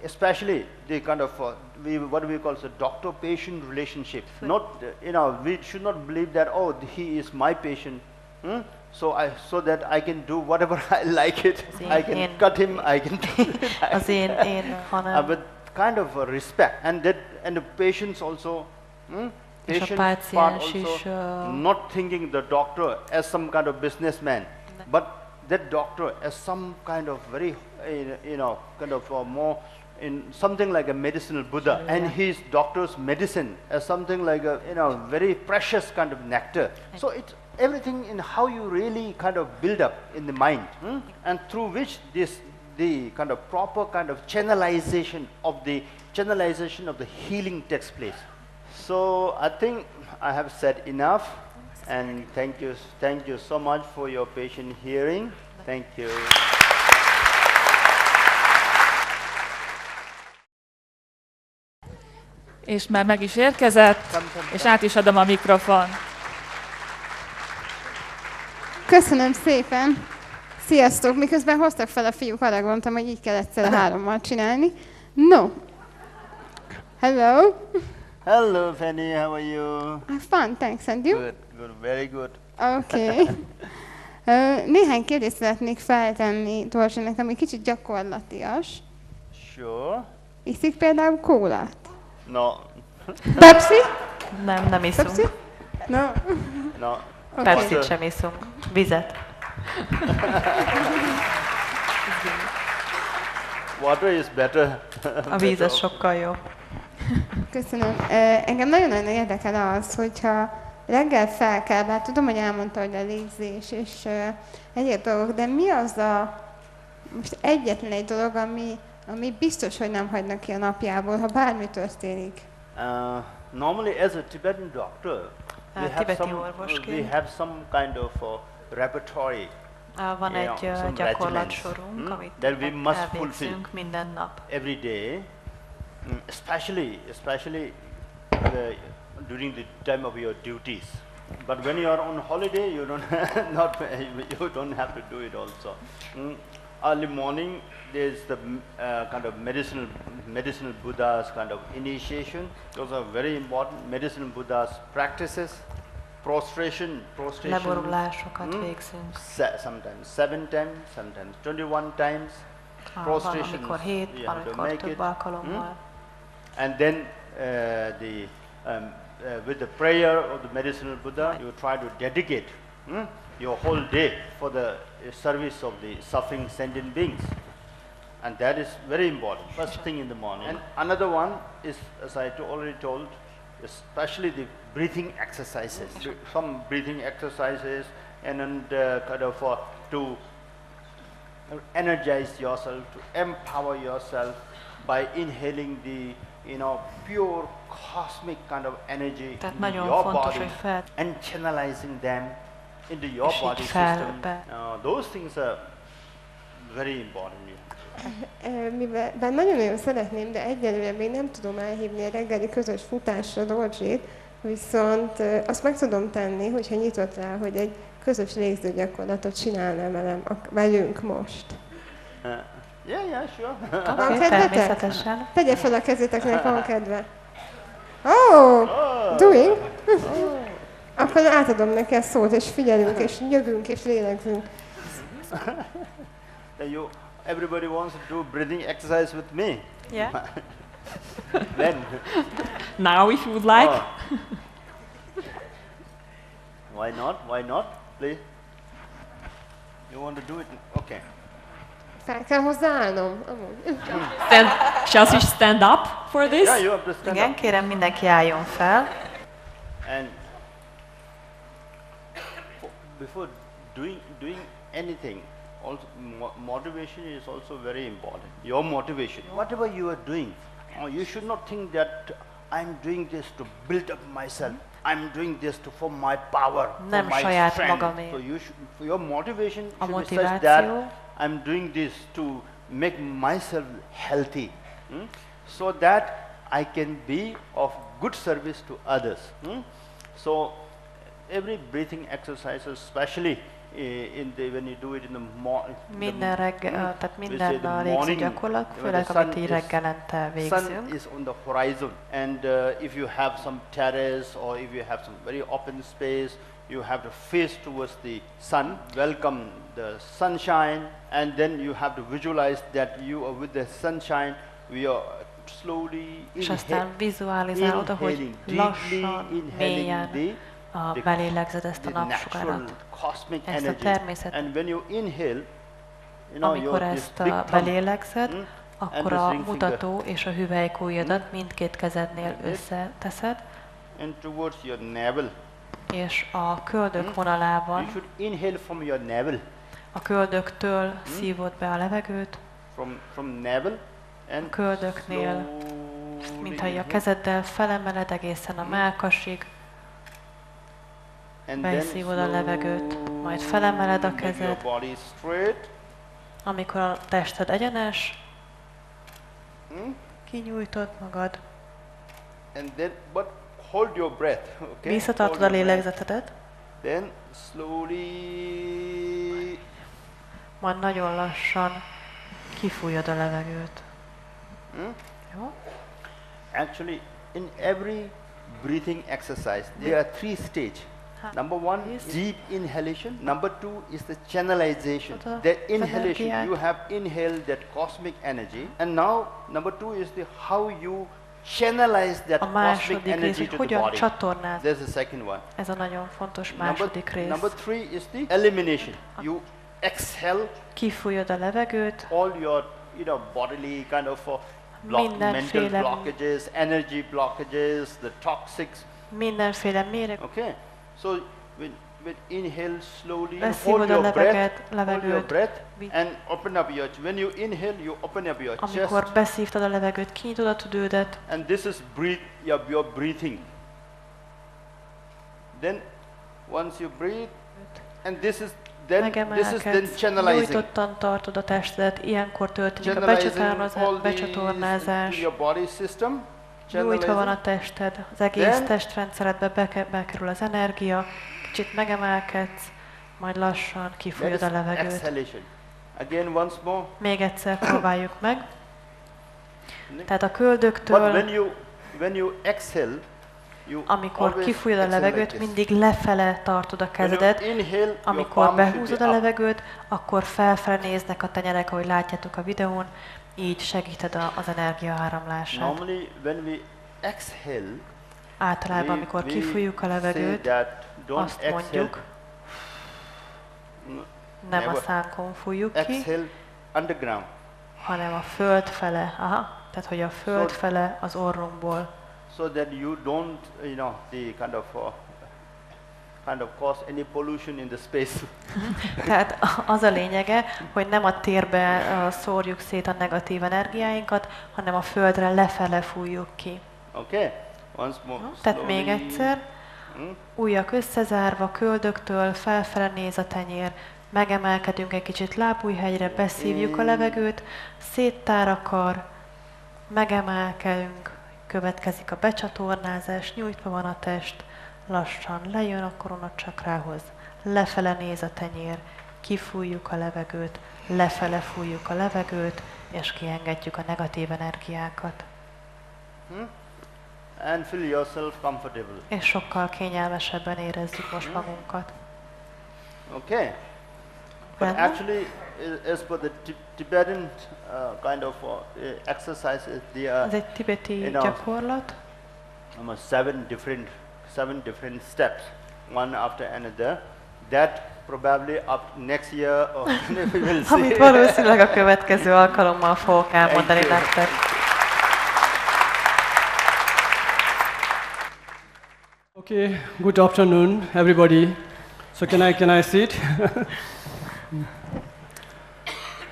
D: especially the kind of what we call the doctor-patient relationship. Not, you know, we should not believe that, oh, he is my patient, so that I can do whatever I like it. I can cut him, I can do it. With kind of respect, and the patients also, patient part also, not thinking the doctor as some kind of businessman, but that doctor as some kind of very, you know, kind of more in something like a medicinal Buddha, and his doctor's medicine as something like a, you know, very precious kind of nectar. So it's everything in how you really kind of build up in the mind, and through which the kind of proper kind of channelization of the healing takes place. So I think I have said enough, and thank you so much for your patient hearing. Thank you.
A: És már meg is érkezett, és át is adom a mikrofon.
E: Köszönöm szépen! Sziasztok! Miközben hoztak fel a fiúk, arra gondoltam, hogy így kell egyszer 3-mal csinálni. No! Hello!
D: Hello, Fanny, how are you?
E: I'm fine, thanks, and you?
D: Good, very good.
E: Okay. Néhány kérdést szeretnék feltenni Dorzsének, ami kicsit gyakorlatias.
D: Sure.
E: Iszik például kólát?
D: No.
E: Pepsi?
C: Nem iszunk.
E: Pepsi? No.
D: No.
E: Okay.
C: Pepsit sem iszunk. Vizet.
D: Water is better.
C: A víz az sokkal jobb.
E: Köszönöm. Engem nagyon-nagyon érdekel az, hogyha reggel fel kell, bár tudom, hogy elmondta, hogy a légzés és egyéb dolgok, de mi az a most egyetlen egy dolog, ami biztos, hogy nem hagynak ki a napjából, ha bármi történik?
D: Normally as a Tibetan doctor, we have some kind of repertory.
C: Van egy gyakorlatsorunk, amit elvégzünk minden nap.
D: Every day, especially during the time of your duties. But when you are on holiday, you don't have to do it also. Early morning, there is the kind of medicinal Buddha's kind of initiation. Those are very important. Medicinal Buddha's practices. Prostration.
C: Leborulásokat végzünk.
D: Sometimes 7 times, sometimes 21 times.
C: Prostration. Van, amikor 7, van, amikor több alkalommal.
D: And then with the prayer of the medicinal Buddha, you try to dedicate your whole day for the service of the suffering sentient beings. And that is very important, first thing in the morning. And another one is, as I already told, especially the breathing exercises. Some breathing exercises and kind of to energize yourself, to empower yourself by inhaling the pure cosmic kind of energy in your body and channelizing them into your body system. Those things are very important.
E: Mivel nagyon-nagyon szeretném, de egyelőre még nem tudom elhívni a reggeli közös futásra Dorzsit, viszont azt meg tudom tenni, hogyha nyitott rá, hogy egy közös légzőgyakorlatot csinálnám velünk most.
D: Yeah, sure.
E: Van kedvetek? Tegye fel a kezéteknek, van kedve. Oh, doing? Akkor átadom neki a szót, és figyelünk, és nyögünk, és lélegzünk.
D: Everybody wants to do breathing exercise with me.
C: Yeah.
D: When?
F: Now, if you would like.
D: Why not? Why not? Please. You want to do it? Okay.
E: Fel kell hozzáállnom.
F: Shall we stand up for this?
D: Yeah, you have to stand
C: Igen,
D: up.
C: kérem mindenki álljon fel.
D: And before doing anything, also motivation is also very important. Your motivation, whatever you are doing, you should not think that I'm doing this to build up myself. I'm doing this for my power, for my strength. So your motivation should be such that I'm doing this to make myself healthy, so that I can be of good service to others. So every breathing exercise, especially when you do it in the morning,
C: minden reggel, tehát minden a légzőgyakorlat, főleg amit így reggelente végzünk.
D: Sun is on the horizon, and if you have some terrace or if you have some very open space, you have to face towards the sun, welcome the sunshine, and then you have to visualize that you are with the sunshine. We are slowly
C: és aztán vizualizálod, hogy lassan, mélyen belélegzed ezt a napsugarat, ezt a természetet.
D: And when you inhale,
C: amikor ezt belélegzed, akkor a mutató és a hüvelykujjadat mindkét kezednél összeteszed,
D: and towards your navel.
C: És a köldök vonalában,
D: you should inhale from your navel.
C: A köldöktől szívod be a levegőt,
D: from navel, and
C: a köldöknél, mintha a kezeddel felemeled egészen a mellkasig, beszívod a levegőt, majd felemeled a kezed, amikor a tested egyenes, kinyújtod magad,
D: and then, but hold your breath, okay?
C: Visszatartod a lélegzetedet,
D: then slowly,
C: majd nagyon lassan kifújod a levegőt. Jó?
D: Actually, in every breathing exercise, there are three stages. Number one, deep inhalation. Number two is the channelization. That inhalation, you have inhaled that cosmic energy, and now number two is the how you channelize that cosmic energy to the body. There's the second one.
C: Ez a nagyon fontos második rész.
D: Number three is the elimination. You exhale.
C: Kifújod a levegőt.
D: All your bodily kind of mental blockages, energy blockages, the toxics.
C: Mindenféle méreg.
D: Okay. So when inhale slowly, hold your breath, and open up your chest. When you inhale, you open up your chest.
C: Amikor beszívtad a levegőt, kinyitod a tüdődet.
D: And this is your breathing. Then once you breathe, and this is then channelizing.
C: Nyújtottan tartod a testedet, ilyenkor történik a becsatornázás. Nyújtva van a tested, az egész testrendszeredbe bekerül az energia, kicsit megemelkedsz, majd lassan kifújod a levegőt.
D: Again, once more.
C: Még egyszer próbáljuk meg. Tehát a köldöktől,
D: when you exhale,
C: amikor kifújod a levegőt, mindig lefele tartod a kezedet. Amikor behúzod a levegőt, akkor felfele néznek a tenyerek, ahogy látjátok a videón. Így segíted az energia áramlását.
D: Normally, when we exhale,
C: általában, amikor kifújjuk a levegőt, azt mondjuk, nem a szánkon fújjuk ki,
D: exhale underground.
C: hanem a föld fele. Aha, tehát hogy a föld fele az orrunkból.
D: So that you don't, the kind of cause any pollution in the space.
C: Tehát az a lényege, hogy nem a térbe szórjuk szét a negatív energiáinkat, hanem a földre lefele fújjuk ki.
D: Okay, once more.
C: Tehát még egyszer, ujjak összezárva, köldöktől felfele néz a tenyér, megemelkedünk egy kicsit lábújhegyre, beszívjuk a levegőt, széttár a kar, megemelkedünk, következik a becsatornázás, nyújtva van a test, lassan lejön a koronacsakrához, lefele néz a tenyér, kifújjuk a levegőt, lefele fújjuk a levegőt, és kiengedjük a negatív energiákat.
D: And feel yourself comfortable.
C: És sokkal kényelmesebben érezzük most magunkat.
D: Okay. But actually, as per the Tibetan kind of exercises,
C: Ez egy tibeti gyakorlat.
D: Seven different steps, one after another. That probably up next year or we will see.
C: Amit valószínűleg a következő alkalommal fogok elmondani nektek.
G: Okay, good afternoon, everybody. So can I sit?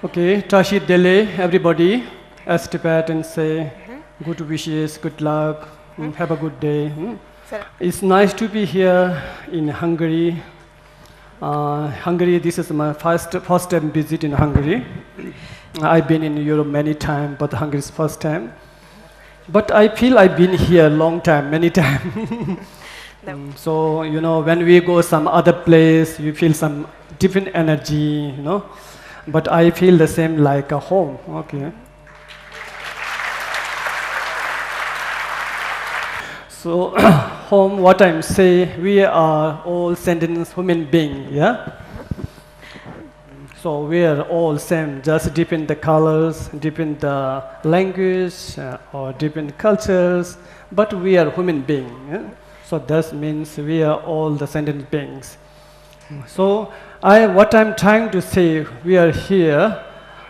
G: Okay, Tashi Dele, everybody. As Tibetans say, good wishes, good luck, have a good day. It's nice to be here in Hungary. Hungary, this is my first time visit in Hungary. I've been in Europe many times, but Hungary is first time. But I feel I've been here a long time, many times. So, when we go some other place, you feel some different energy, But I feel the same like a home, okay. So, home, what I'm saying, we are all sentient human beings, yeah? So we are all same, just different the colors, different the language, or different cultures, but we are human beings. Yeah? So that means we are all the sentient beings. So what I'm trying to say, we are here.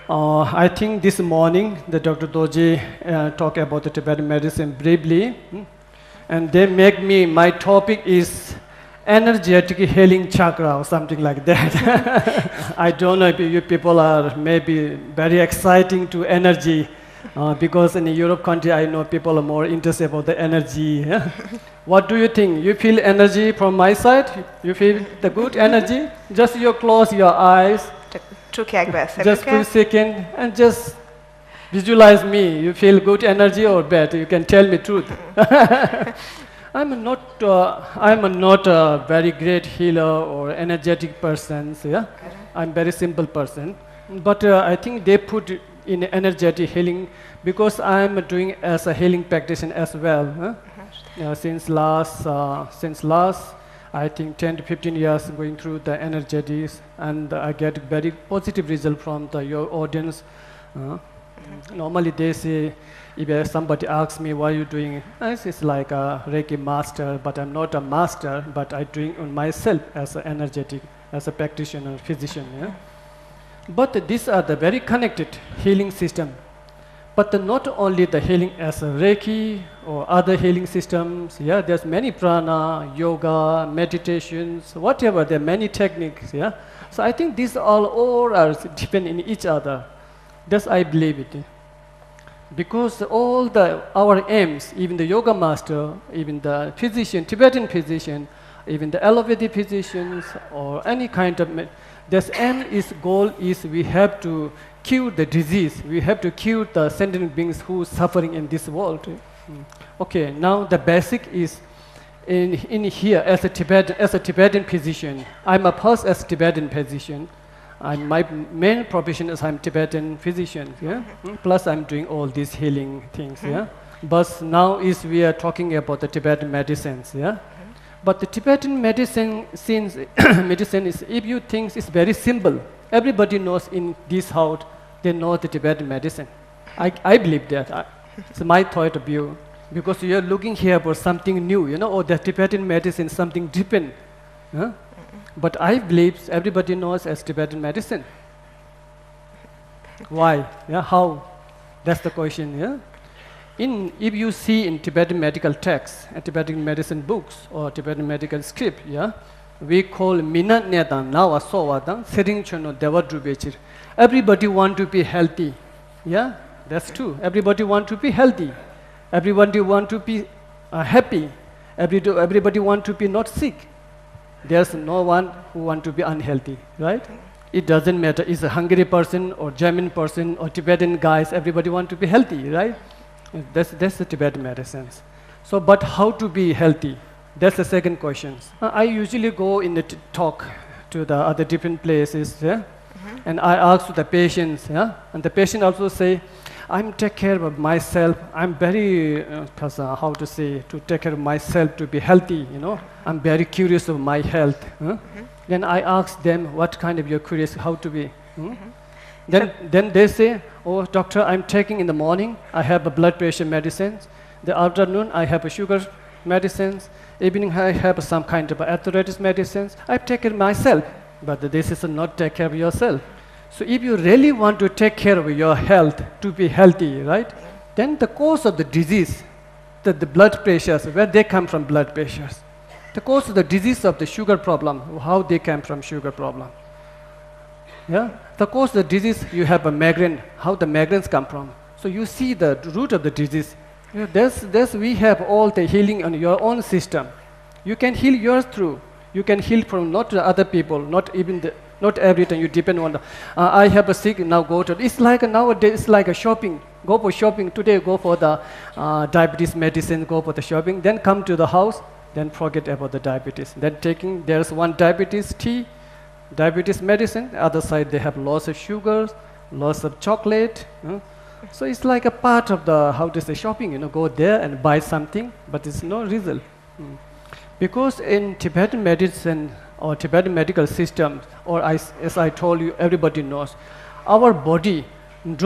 G: I think this morning the Dr. Doji talked about the Tibetan medicine briefly, and they make me, my topic is energetic healing chakra or something like that. I don't know if you people are maybe very exciting to energy, because in the Europe country I know people are more interested about the energy. Yeah? What do you think? You feel energy from my side? You feel the good energy? Just you close your eyes. Just for a second and just visualize me. You feel good energy or bad? You can tell me truth. I'm not a very great healer or energetic person. Yeah? I'm very simple person. But I think they put in energetic healing because I'm doing as a healing practitioner as well. Huh? Since last, I think 10 to 15 years going through the energetics, and I get very positive result from your audience. Normally they say, if somebody asks me, what are you doing? It's like a Reiki master, but I'm not a master, but I doing on myself as an energetic, as a practitioner, physician. Yeah? But these are the very connected healing system. But not only the healing as a Reiki or other healing systems, yeah, there's many prana, yoga, meditations, whatever, there are many techniques, yeah. So I think these all are depend in each other. That's I believe it. Because all our aims, even the yoga master, even the physician, Tibetan physician, even the Ayurvedic physicians or any kind of, this goal is we have to cure the disease. We have to cure the sentient beings who are suffering in this world. Okay, now the basic is in here as a Tibetan physician. I'm a first as Tibetan physician. My main profession is I'm Tibetan physician. Yeah. Plus I'm doing all these healing things. Yeah. But now we are talking about the Tibetan medicines. Yeah. But the Tibetan medicine, medicine is, if you think it's very simple, everybody knows in this house, they know the Tibetan medicine. I believe that. It's my thought of view. Because you're looking here for something new, or the Tibetan medicine, something different. Huh? but I believe everybody knows as Tibetan medicine. Why? Yeah, how? That's the question. Yeah. If you see in Tibetan medical texts, Tibetan medicine books or Tibetan medical script, yeah, we call minat nedan now asowadan sering chono devadrubechir. Everybody want to be healthy. Yeah, that's true. Everybody want to be healthy. Everybody want to be happy. Everybody want to be not sick. There's no one who want to be unhealthy, right? It doesn't matter. It's a Hungary person or German person or Tibetan guys. Everybody want to be healthy, right? That's the Tibetan medicines. So, but how to be healthy? That's the second question. I usually go in the talk to the other different places, yeah? And I ask the patients, yeah? And the patient also say, I'm take care of myself. I'm very, how to say, to take care of myself to be healthy, you know. I'm very curious of my health. Then I ask them, what kind of you're curious, how to be? Then they say, oh, doctor, I'm taking in the morning, I have a blood pressure medicines. The afternoon, I have a sugar medicines. Evening, I have some kind of arthritis medicines. I take care of myself, but this is not take care of yourself. So if you really want to take care of your health, to be healthy, right? Then the cause of the disease, the blood pressures, where they come from blood pressures. The cause of the disease of the sugar problem, how they come from sugar problem. Yeah? The cause of the disease, you have a migraine, how the migraines come from. So you see the root of the disease. You know, we have all the healing on your own system. You can heal yours through. You can heal from not the other people, not every time you depend on the, I have a sick, now go to, it's like nowadays, it's like a shopping. Go for shopping, today go for the diabetes medicine, go for the shopping, then come to the house, then forget about the diabetes. Then there's one diabetes tea, diabetes medicine, other side they have lots of sugars, lots of chocolate. So it's like a part of the, how to say, shopping, you know, go there and buy something, but it's no result. Because in Tibetan medicine or Tibetan medical system, or as I told you, everybody knows, our body, means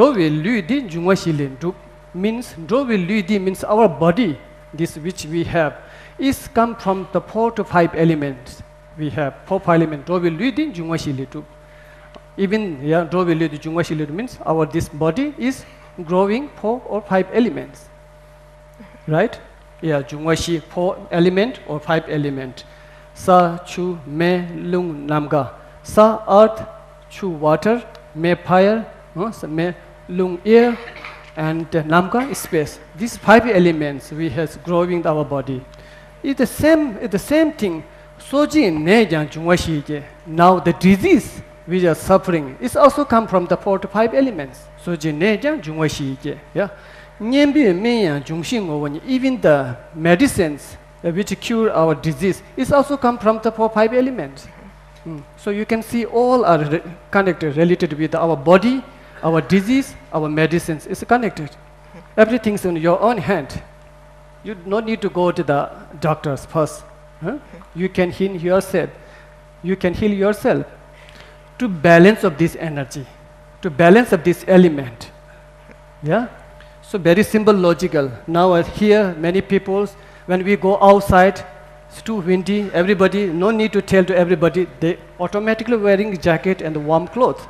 G: our body, this which we have, is come from the 4 to 5 elements. We have 4 elements. Even means our this body is growing 4 or 5 elements, right? Yeah, 4 element or 5 element. Sa, chu, me, lung, namga. Sa, earth, chu, water, me, fire, me, lung, air, and namga, space. These 5 elements we have growing our body. It's the same thing. Now the disease we are suffering is also come from the 4 to 5 elements. Yeah. Even the medicines which cure our disease is also come from the 4 5 elements. So you can see all are connected, related with our body, our disease, our medicines is connected. Everything's in your own hand. You don't need to go to the doctors first. You can heal yourself. You can heal yourself to balance of this energy, to balance of this element. Yeah. So very simple, logical. Now here, many people, when we go outside, it's too windy. Everybody, no need to tell to everybody. They automatically wearing jacket and warm clothes.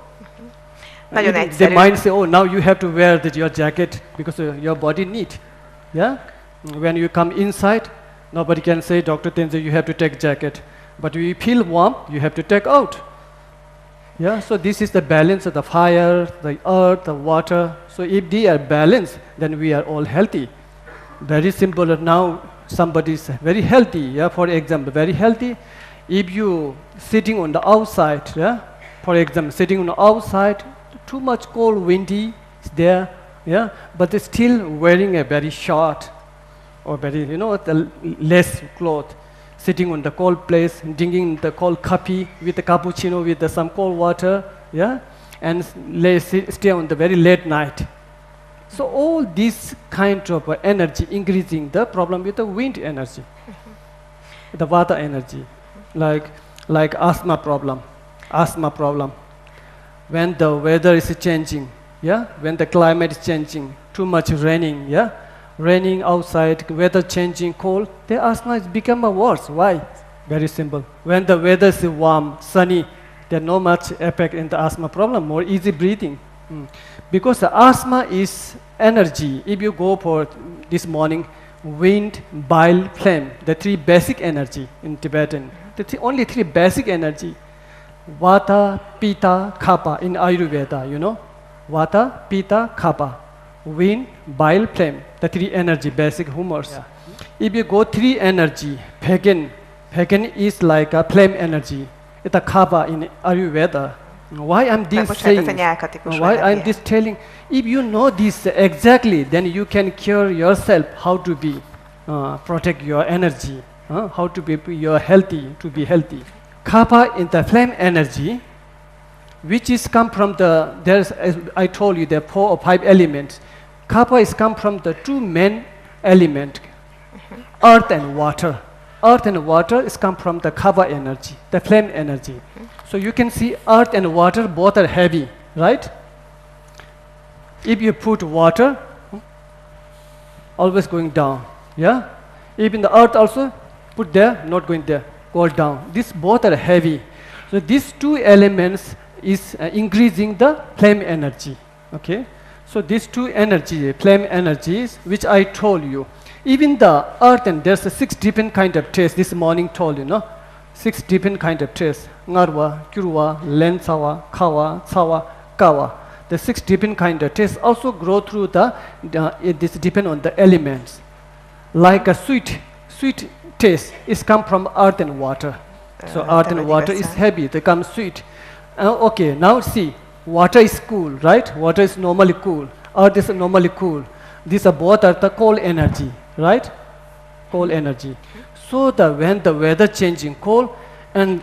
G: They might say, oh, now you have to wear your jacket because your body need. Yeah. When you come inside, nobody can say, Dr. Tenzo, you have to take jacket. But when you feel warm, you have to take out. Yeah, so this is the balance of the fire, the earth, the water. So if they are balanced, then we are all healthy. Very simple. Now somebody is very healthy. Yeah, for example, very healthy. If you sitting on the outside, yeah, for example, sitting on the outside, too much cold, windy is there, yeah, but they're still wearing a very short or very, the less cloth. Sitting on the cold place, drinking the cold coffee with the cappuccino with some cold water, yeah, and stay on the very late night. So all this kind of energy increasing the problem with the wind energy, the water energy, like asthma problem. When the weather is changing, yeah, when the climate is changing, too much raining, yeah. Raining outside, weather changing, cold, the asthma is become worse. Why? Very simple. When the weather is warm, sunny, there's no much effect in the asthma problem, more easy breathing. Because the asthma is energy. If you go for this morning, wind, bile, flame, the three basic energy in Tibetan. Only three basic energy. Vata, Pitta, Kapha in Ayurveda, you know. Vata, Pitta, Kapha. Wind, bile, flame. The three energy, basic humors. Yeah. If you go three energy, pagan is like a flame energy. It's a Kapha in Ayurveda. Why I'm this saying? Why I'm this telling? If you know this exactly, then you can cure yourself how to be protect your energy, how to be healthy, to be healthy. Kapha in the flame energy, which is come from the as I told you, there are 4 or 5 elements. Kapha is come from the 2 main elements, earth and water. Earth and water is come from the Kapha energy, the flame energy. So you can see earth and water both are heavy, right? If you put water, always going down, yeah? Even the earth also, put there, not going there, go down. These both are heavy. So these 2 elements is increasing the flame energy, okay? So these 2 energy, flame energies, which I told you. Even the earth, and there's 6 different kind of taste. This morning told you, no? 6 different kind of taste. Ngarwa, Kyurwa, Lensawa, Kawa, Tsawa, Kawa. The 6 different kind of taste also grow through this depend on the elements. Like a sweet taste is come from earth and water. So earth and water is heavy, they come sweet. Okay, now see, water is cool, right? Water is normally cool. Earth is normally cool. These are both are the cold energy, right? Cold energy. So when the weather changing cold, and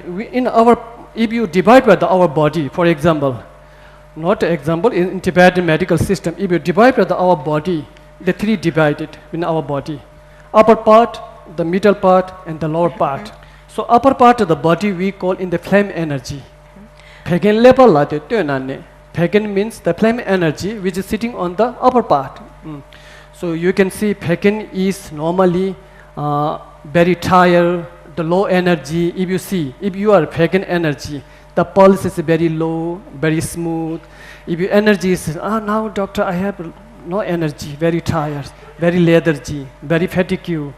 G: if you divide by our body, for example, not example, in Tibetan medical system, if you divide by our body, the 3 divided in our body. Upper part, the middle part, and the lower part. So upper part of the body we call in the flame energy. Pagan level, pagan means the flame energy which is sitting on the upper part. So you can see pagan is normally very tired, the low energy. If you are pagan energy, the pulse is very low, very smooth. If your energy is, now doctor, I have no energy, very tired, very lethargy, very fatigue.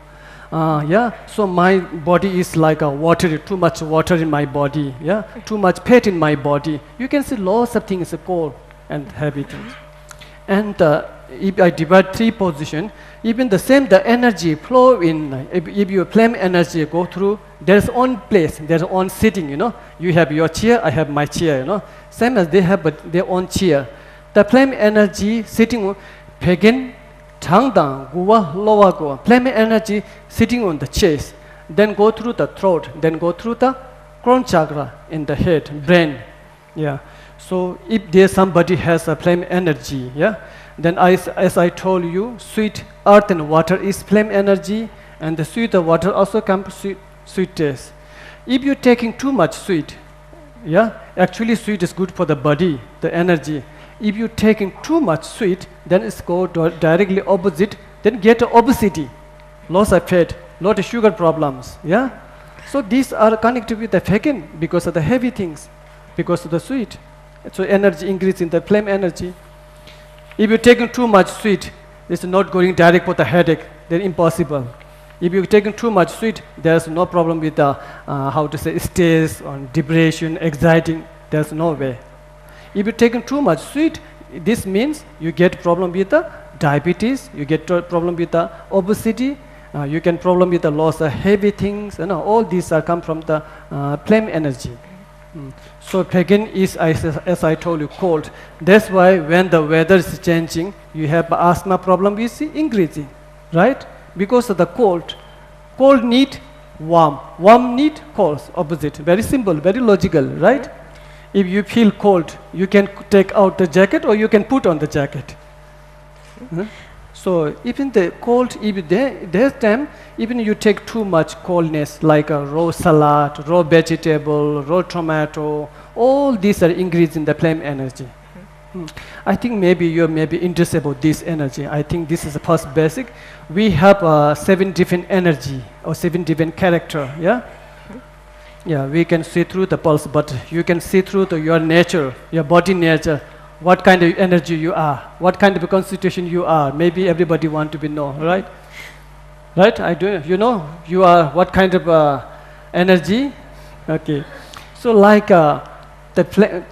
G: So my body is like a water, too much water in my body, too much fat in my body. You can see lots of things, cold and heavy things. And if I divide 3 positions, even the same, the energy flow in, if your flame energy go through, there's one place, there's one sitting, you know. You have your chair, I have my chair, you know. Same as they have their own chair. The flame energy sitting, pagan, Changdang, Guwa, Lowa Guwa, flame energy sitting on the chest, then go through the throat, then go through the crown chakra in the head, brain. So if there's somebody has a flame energy, then as I told you, sweet earth and water is flame energy, and the sweet water also comes sweet taste. If you're taking too much sweet, actually sweet is good for the body, the energy. If you're taking too much sweet, then it's go directly opposite, then get obesity, loss of fat, lot of sugar problems, So these are connected with the pagan because of the heavy things, because of the sweet. So energy increase in the flame energy. If you're taking too much sweet, it's not going direct for the headache, then impossible. If you're taking too much sweet, there's no problem with the, stress or depression, anxiety, there's no way. If you're taking too much sweet, this means you get problem with the diabetes, you get problem with the obesity, you can problem with the loss of heavy things, all these are come from the flame energy. So pagan is, as I told you, cold. That's why when the weather is changing, you have asthma problem is increasing, right? Because of the cold. Cold need warm, warm need cold, opposite. Very simple, very logical, right? If you feel cold, you can take out the jacket or you can put on the jacket. So even the cold, if there's time, even you take too much coldness, like a raw salad, raw vegetable, raw tomato, all these are increasing the flame energy. I think maybe you may be interested about this energy. I think this is the first basic. We have 7 different energy or 7 different character, Yeah, we can see through the pulse, but you can see through your nature, your body nature, what kind of energy you are, what kind of a constitution you are. Maybe everybody want to be know, right? Right? I do. You know, you are what kind of energy? Okay. So like the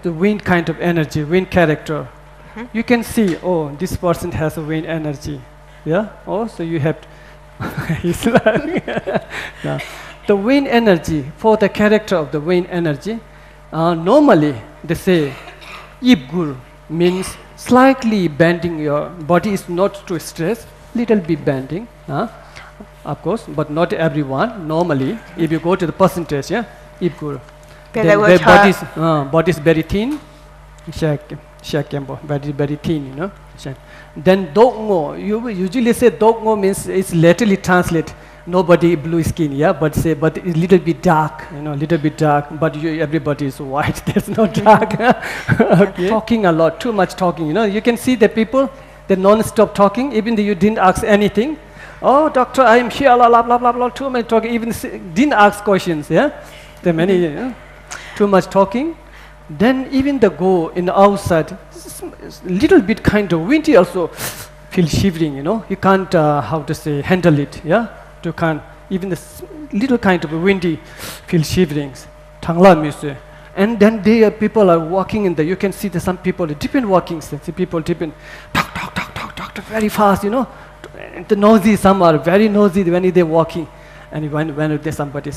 G: wind kind of energy, wind character. You can see, oh, this person has a wind energy. Yeah. Oh, so you have. He's laughing. Yeah. The wind energy, for the character of the wind energy, normally they say, Ibgur means slightly bending your body is not too stressed, little bit bending, of course, but not everyone. Normally, if you go to the percentage, yeah, Ibgur, their body is very thin, very thin, you know. Then dogmo, you usually say dogmo means it's literally translate. Nobody blue skin, yeah, but it's little bit dark, you know, little bit dark, but everybody is white, there's no dark. Okay. Talking a lot, too much talking, you know, you can see the people, they non-stop talking, even though you didn't ask anything. Oh, doctor, I am here, blah, blah, blah, blah, too much talking, even didn't ask questions, yeah. There are many, too much talking. Then even the go in the outside, little bit kind of windy also, feel shivering, you know, you can't, how to say, handle it, yeah. To can even the little kind of windy feel shiverings, and then people are walking in there. You can see that some people different walking. See people different, talk very fast. You know, the nosy. Some are very nosy when they're walking, and when there's somebody,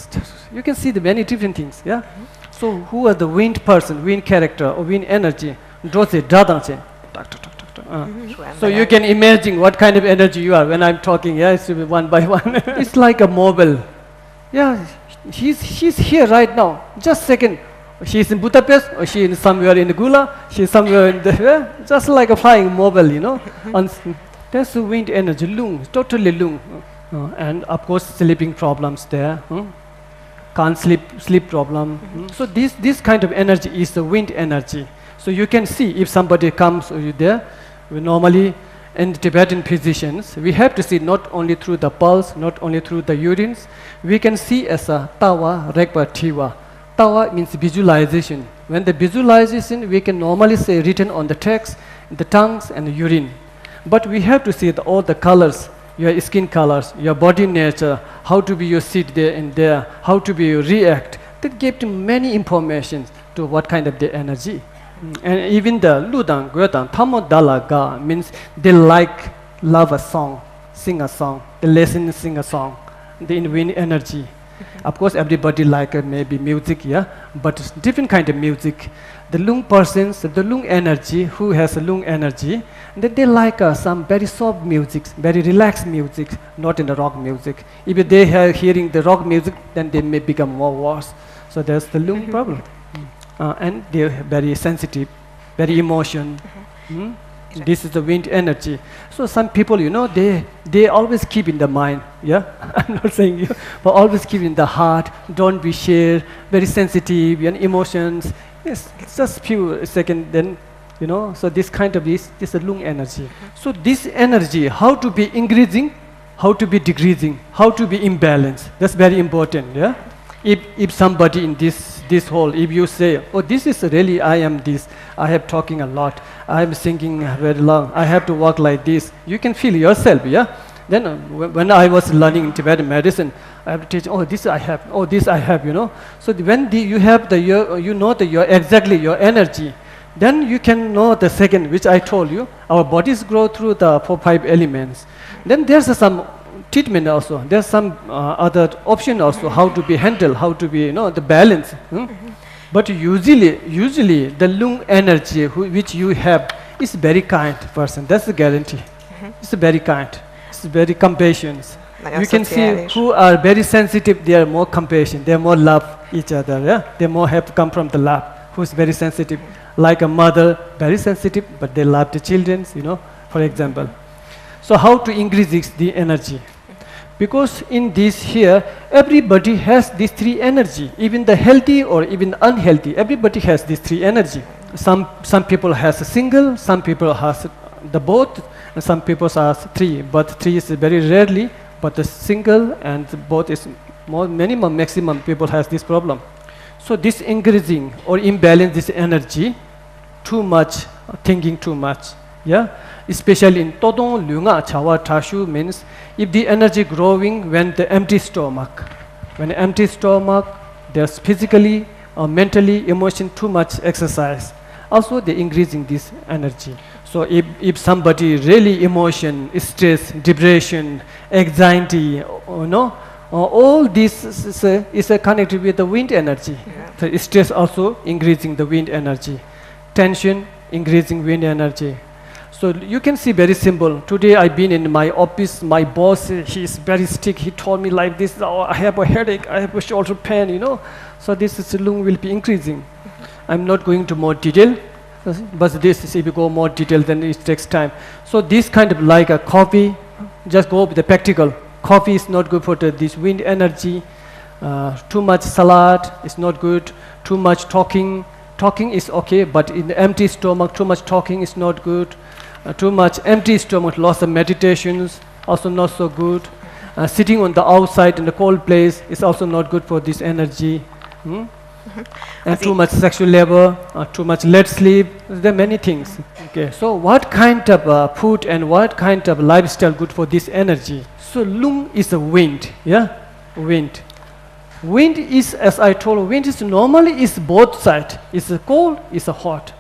G: you can see the many different things. Yeah. So who are the wind person, wind character, or wind energy? So you can imagine what kind of energy you are when I'm talking. Yeah, it's one by one. It's like a mobile. Yeah, she's here right now. Just second, she's in Budapest or she's somewhere in Gula. She's somewhere in the just like a flying mobile, you know. That's the wind energy, lung, totally lung, and of course sleeping problems there. Can't sleep problem. So this kind of energy is the wind energy. So you can see if somebody comes there. We normally, in Tibetan physicians, we have to see not only through the pulse, not only through the urines, we can see as a tawa, rekpa, tiva. Tawa means visualization. When the visualization, we can normally say written on the text, the tongues and the urine. But we have to see all the colors, your skin colors, your body nature, how to be you sit there and there, how to be you react. That gave many information to what kind of the energy. And even the ludang, guedang, tamodalaga means they love a song, sing a song, they listen, sing a song, they win energy. Of course, everybody like maybe music, yeah, but it's different kind of music. The lung persons, the lung energy, who has a lung energy, they like some very soft music, very relaxed music, not in the rock music. If they are hearing the rock music, then they may become more worse. So that's the lung problem. And they're very sensitive, very emotion. This is the wind energy. So some people, you know, they always keep in the mind. Yeah, I'm not saying you, but always keep in the heart. Don't be shared. Very sensitive and emotions. Yes, just few seconds. Then, you know. So this kind of this is the lung energy. So this energy, how to be increasing, how to be decreasing, how to be imbalanced. That's very important. Yeah. If somebody in this hall, if you say, oh, this is really, I am this, I have talking a lot, I am singing very long, I have to walk like this, you can feel yourself, yeah? Then when I was learning Tibetan medicine, I have to teach, oh, this I have, you know? So when you have you know exactly your energy, then you can know the second, which I told you, our bodies grow through the 4-5 elements. Then there's some treatment also. There's some other option also, how to be handled, how to be, you know, the balance. But usually the lung energy which you have is very kind person. That's the guarantee. It's very kind. It's very compassionate. You can see who are very sensitive, they are more compassion, they are more love each other. Yeah? They more have come from the love. Who's very sensitive, like a mother, very sensitive, but they love the children, you know, for example. So how to increase the energy? Because in this here, everybody has these 3 energy. Even the healthy or even unhealthy, everybody has these 3 energy. Some people has a single, some people has the both, and some people has 3. But 3 is very rarely, but the single and both is more minimum, maximum people has this problem. So this increasing or imbalance this energy, too much thinking too much, yeah. Especially in todong lunga chawa tashu means if the energy growing when the empty stomach, there's physically or mentally emotion too much exercise. Also they increasing this energy. So if somebody really emotion, stress, depression, anxiety, all this is connected with the wind energy. Yeah. So stress also increasing the wind energy. Tension increasing wind energy. So you can see very simple. Today I've been in my office, my boss, he is very strict. He told me like this, oh, I have a headache, I have a shoulder pain, So this is lung will be increasing. I'm not going to more detail, but this is if you go more detail then it takes time. So this kind of like a coffee, just go with the practical. Coffee is not good for this wind energy. Too much salad is not good. Too much talking is okay, but in the empty stomach, too much talking is not good. Too much empty stomach, lots of meditations, also not so good. Sitting on the outside in the cold place is also not good for this energy. And too much sexual labor, too much late sleep, there are many things. Okay, so what kind of food and what kind of lifestyle good for this energy? So lung is a wind, yeah, wind. Wind is, as I told, wind is normally is both sides. It's a cold, it's a hot.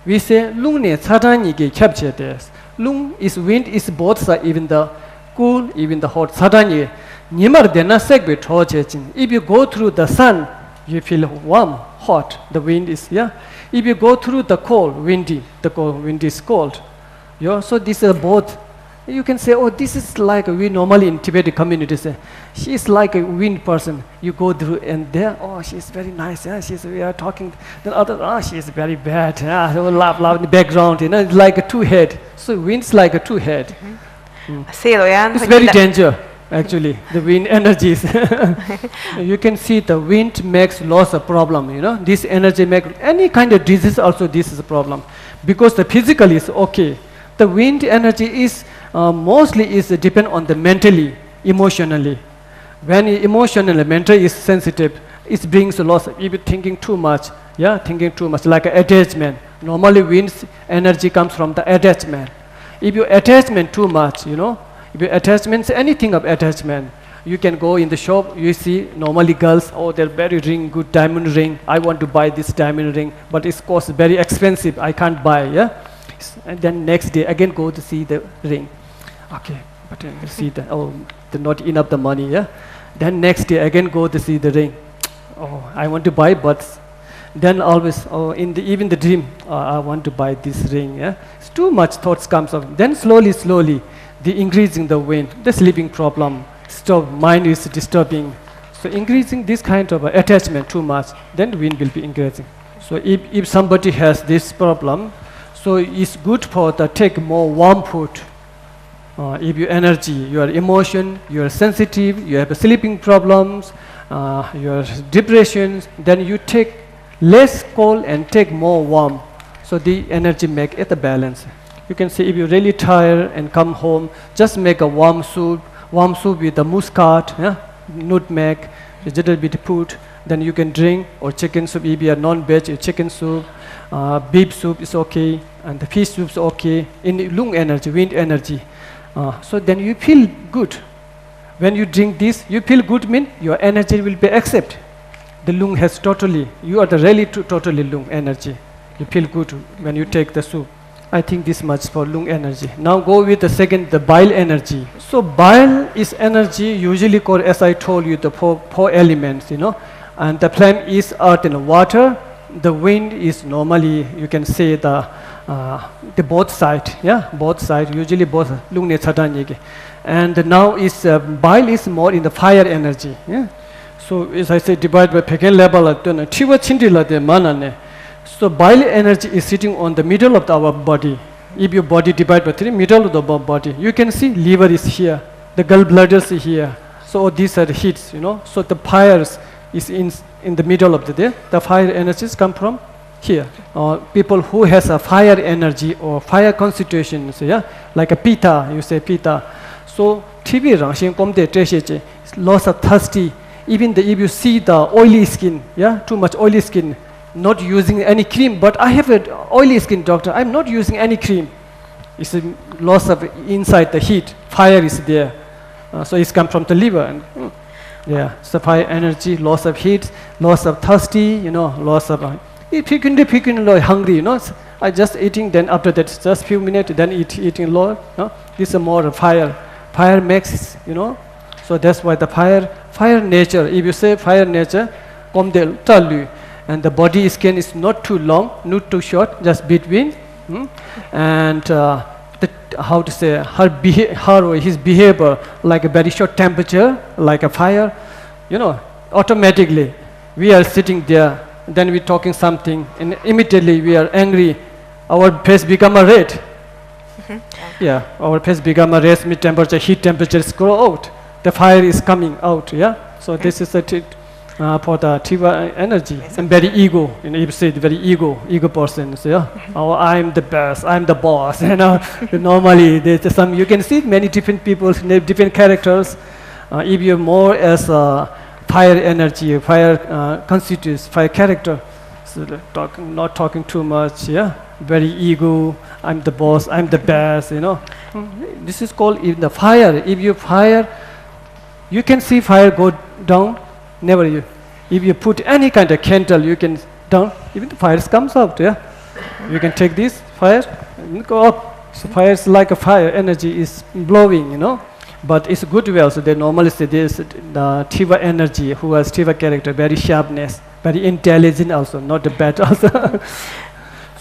G: We say lung ne sadani ge capture this. Lung is wind is both sides, even the cool, even the hot. Sadani nimar dena segbe thojechin. If you go through the sun, you feel warm, hot. The wind is If you go through the cold, windy, the cold wind is cold. Yeah. So these are both. You can say, oh, this is like we normally in Tibeti community say, she is like a wind person. You go through and there, oh, she's very nice. Yeah, we are talking. Then others, oh, she is very bad. Yeah, laugh in the background. It's like a two-head. So wind's like a two-head. It's very danger. Actually, the wind energies. You can see the wind makes lots of problem. This energy makes any kind of disease. Also, this is a problem because the physical is okay. The wind energy is mostly is depend on the mentally, emotionally. When emotionally, mentally is sensitive, it brings a loss. If you're thinking too much, thinking too much, like attachment. Normally, wind's energy comes from the attachment. If you attachment too much, if you attachments, anything of attachment, you can go in the shop, you see normally girls, oh, they're very good diamond ring. I want to buy this diamond ring, but it costs very expensive. I can't buy, And then next day, again go to see the ring. Okay, but then you see that, oh, they're not enough the money, Then next day, again go to see the ring. Oh, I want to buy, but then always, oh, even the dream, I want to buy this ring, It's too much thoughts comes up. Then slowly, the increasing the wind, the sleeping problem, mind is disturbing. So increasing this kind of attachment too much, then the wind will be increasing. So if somebody has this problem, so it's good for the take more warm food. If your energy, your emotion, you are sensitive, you have sleeping problems, your depressions, then you take less cold and take more warm. So the energy make it a balance. You can see if you're really tired and come home, just make a warm soup with the muscat, nutmeg, a little bit food, then you can drink, or chicken soup if you are non-veg, chicken soup, beef soup is okay, and the fish soup is okay, in lung energy, wind energy. So then you feel good. When you drink this, you feel good means your energy will be accept. The lung has totally, you are the really totally lung energy. You feel good when you take the soup. I think this much for lung energy. Now go with the second, the bile energy. So bile is energy usually called, as I told you, the four elements, and the flame is earth and water. The wind is normally, you can say the both side, both side, usually both lung ne chadanyege. And now is bile is more in the fire energy. So as I say, divide by second level, chiwa chindila de manane. So bile energy is sitting on the middle of our body. If your body divide by 3, middle of the body, you can see liver is here, the gallbladders is here. So these are the heats, So the fires is in the middle of the day. The fire energies come from here. People who has a fire energy or fire constitution, like a pitta, you say pitta. So TB rangshin komde tresheche, lots of thirsty Even if you see the oily skin, yeah, too much oily skin, not using any cream, but I have an oily skin, doctor, I'm not using any cream. It's a loss of inside the heat, fire is there. So it's come from the liver. And, yeah, so fire energy, loss of heat, loss of thirsty, loss of hungry, I just eating, then after that, just few minutes, then eating low. This is more fire. Fire makes, so that's why the fire nature, if you say fire nature, and the body skin is not too long, not too short, just between. And how to say, her or his behavior, like a very short temperature, like a fire, automatically we are sitting there, then we're talking something, and immediately we are angry, our face become a red. Yeah, our face become a red, heat temperatures go out, the fire is coming out, yeah. So this is a for the Tiva energy, and very ego, you say very ego person, so yeah, I'm the best, I'm the boss, normally there's some, you can see many different people, different characters, if you're more as fire energy, fire constitutes, fire character, so not talking too much, yeah, very ego, I'm the boss, I'm the best, this is called in the fire. If you fire, you can see fire go down. Never you. If you put any kind of candle, you can down, even the fire comes out, yeah. You can take this fire and go up. So fire is like a fire, energy is blowing, But it's good well, so they normally say this, the Tiva energy, who has Tiva character, very sharpness, very intelligent also, not the bad also.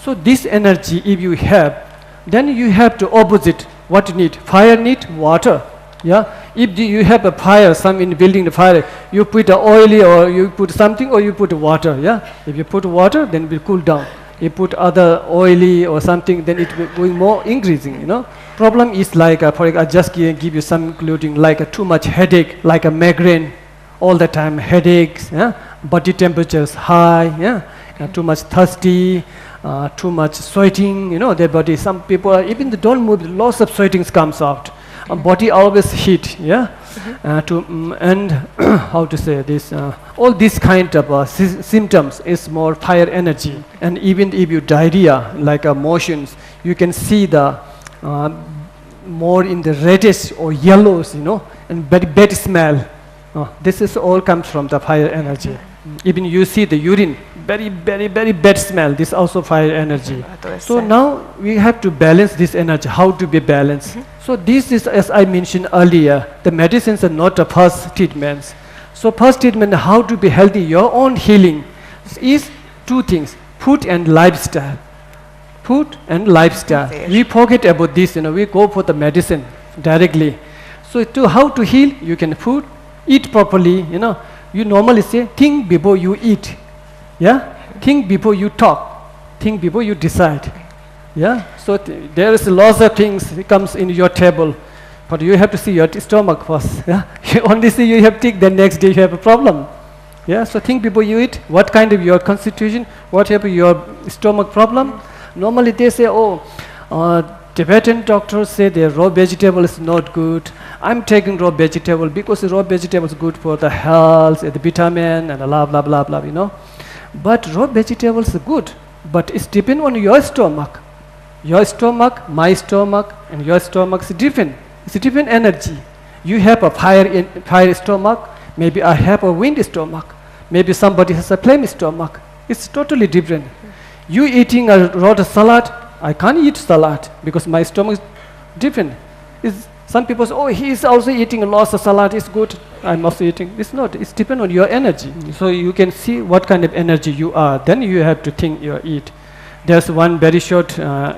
G: So this energy, if you have, then you have to opposite what you need. Fire need water. Yeah, if you have a fire, some in building the fire, you put the oily or you put something or you put water. Yeah, if you put water, then it will cool down. You put other oily or something, then it will going more increasing. Problem is like I just give you some including like too much headache, like a migraine, all the time headaches. Yeah, body temperatures high. Yeah, too much thirsty. Too much sweating. Their body. Some people even they don't move. Lots of sweating comes out. Body always heat, yeah. And how to say this? All these kind of symptoms is more fire energy. And even if you diarrhea, like motions, you can see the more in the reddish or yellows, and very bad smell. This is all comes from the fire energy. Even you see the urine, very, very, very bad smell. This also fire energy. So now we have to balance this energy. How to be balanced? So this is, as I mentioned earlier, the medicines are not the first treatments. So first treatment, how to be healthy, your own healing, is two things: food and lifestyle. Food and lifestyle. We forget about this. We go for the medicine directly. So to how to heal, you can food, eat properly. You normally say, think before you eat. Yeah? Think before you talk. Think before you decide. Yeah? So there is lots of things that comes in your table. But you have to see your stomach first. Yeah? You only see you have tick, then next day you have a problem. Yeah? So think before you eat, what kind of your constitution, what have your stomach problem. Normally they say, Tibetan doctors say the raw vegetable is not good. I'm taking raw vegetable because the raw vegetable is good for the health, the vitamin, and blah, blah, blah, blah, But raw vegetables are good, but it's depend on your stomach. Your stomach, my stomach, and your stomach is different. It's a different energy. You have a fire stomach, maybe I have a wind stomach. Maybe somebody has a flame stomach. It's totally different. You eating a raw salad, I can't eat salad because my stomach is different. Some people say, he is also eating a lot of salad, it's good. I'm also eating. It's not. It's depend on your energy. So you can see what kind of energy you are. Then you have to think you eat. There's one very short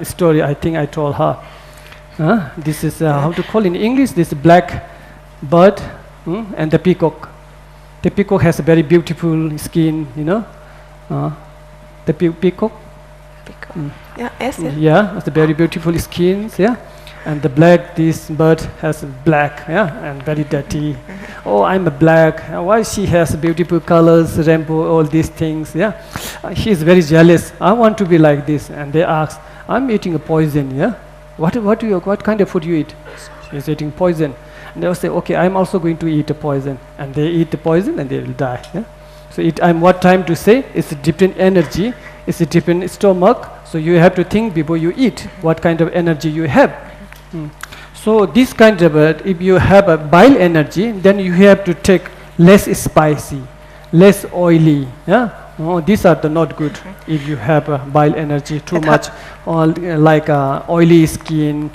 G: story I think I told her. This is how to call in English, this black bird and the peacock. The peacock has a very beautiful skin, the peacock.
C: Yeah, yes, yes.
G: Yeah, it's a very beautiful skins, yeah. And the black, this bird has black, yeah, and very dirty. I'm a black. Why she has beautiful colors, rainbow, all these things, yeah. She is very jealous. I want to be like this. And they ask, I'm eating a poison, yeah. What kind of food you eat? She's eating poison. they will say, okay, I'm also going to eat a poison. And they eat the poison and they will die. Yeah? So I'm what time to say, it's a different energy, it's a different stomach. So you have to think before you eat, what kind of energy you have. So this kind of, if you have a bile energy, then you have to take less spicy, less oily. Yeah? No, these are not good if you have a bile energy too much, like oily skin,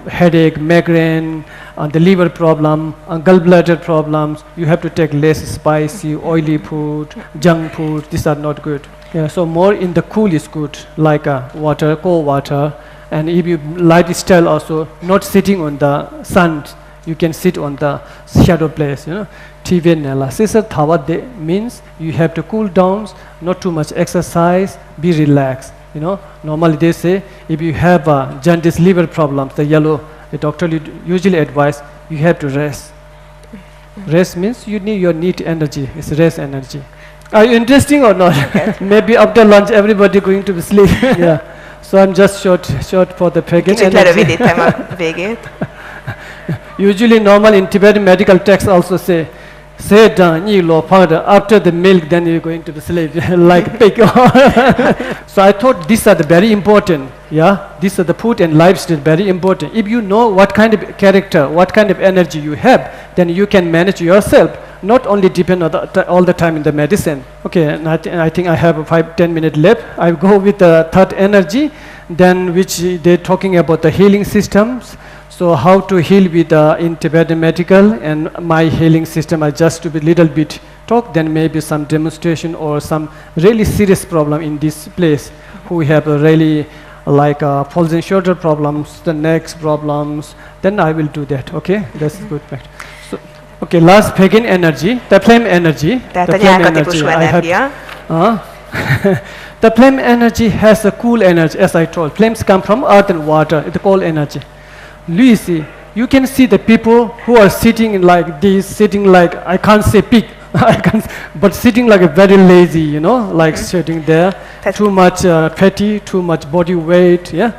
G: headache, migraine, the liver problem, gallbladder problems. You have to take less spicy, oily food, junk food. These are not good. Yeah, so more in the cool is good, like water, cold water. And if you lifestyle also, not sitting on the sun, you can sit on the shadow place, you know. Means you have to cool down, not too much exercise, be relaxed, you know. Normally they say, if you have jaundice liver problems, the yellow, the doctor usually advise, you have to rest. Rest means you need energy, it's rest energy. Are you interesting or not? Maybe after lunch everybody going to sleep. Yeah. So I'm just short for the pagan energy. Usually normal in Tibetan medical texts also say, sit down, after the milk then you're going to sleep, like pig. So I thought these are the very important. Yeah, these are the food and lifestyle very important. If you know what kind of character, what kind of energy you have, then you can manage yourself. Not only depend on all the time in the medicine. Okay, and I think I have 5-10 minutes left. I go with the third energy, then which they're talking about the healing systems. So how to heal with in Tibetan medical and my healing system. I just to be little bit talk, then maybe some demonstration or some really serious problem in this place who have a really like falls and shoulder problems, the neck problems. Then I will do that. Okay, that's good. So, okay, last pagan energy, the flame energy. The flame energy. The flame energy has a cool energy, as I told. Flames come from earth and water. It's a cold energy. Lucy, you can see the people who are sitting like this, sitting like, I can't say pig, but sitting like a very lazy, you know, like sitting there, too much fatty, too much body weight, yeah.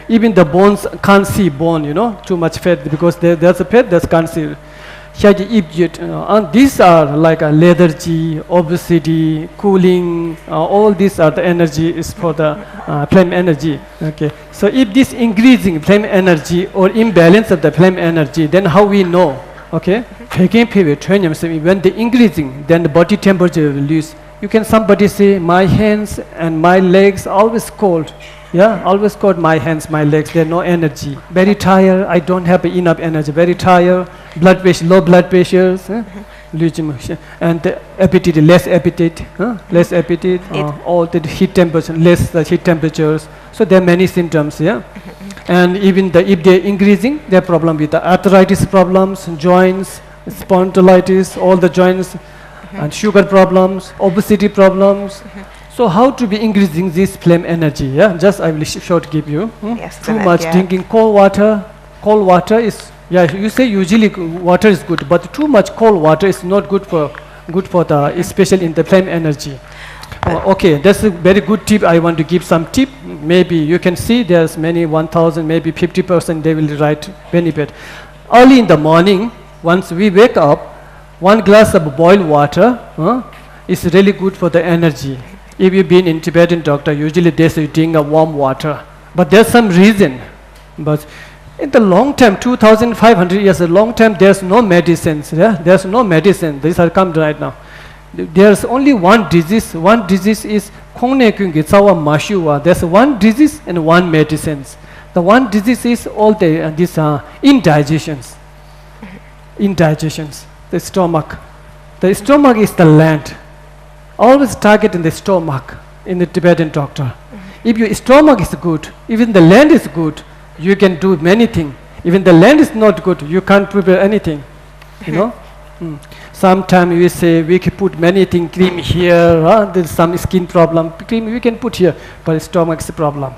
G: Even the bones can't see bone, you know, too much fat, because there's a fat that can't see. And these are like a lethargy, obesity, cooling, all these are the energy is for the flame energy. Okay, so if this increasing flame energy or imbalance of the flame energy, then how we know? Okay, when they increasing, then the body temperature will lose. You can somebody say, my hands and my legs always cold. Yeah, always cold, my hands, my legs, there's no energy. Very tired, I don't have enough energy, very tired, blood pressure, low blood pressure, and the appetite, less appetite, all the heat temperature, less the heat temperatures. So there are many symptoms, yeah. And even if they're increasing, there are problem with the arthritis problems, joints, spondylitis, all the joints, and sugar problems, obesity problems. So how to be increasing this flame energy? Yeah, just I will short give you.
C: Yes,
G: too much drinking cold water. Cold water is, yeah, you say usually water is good, but too much cold water is not good for the, especially in the flame energy. Okay, that's a very good tip. I want to give some tip. Maybe you can see there's many 1,000, maybe 50% they will write benefit. Early in the morning, once we wake up, 1 glass of boiled water is really good for the energy. If you've been in Tibetan doctor, usually they say drink a warm water. But there's some reason. But in the long time, 2,500 years, a long time, there's no medicines. Yeah? There's no medicine. These are come right now. There's only one disease. One disease is there's one disease and one medicines. The one disease is all these indigestions. Indigestions, the stomach. The stomach is the land. Always target in the stomach in the Tibetan doctor. If your stomach is good, even the land is good, you can do many things. Even the land is not good, you can't prepare anything. You know? Sometimes we say we can put many things, cream here, there's some skin problem, cream we can put here, but stomach is a problem.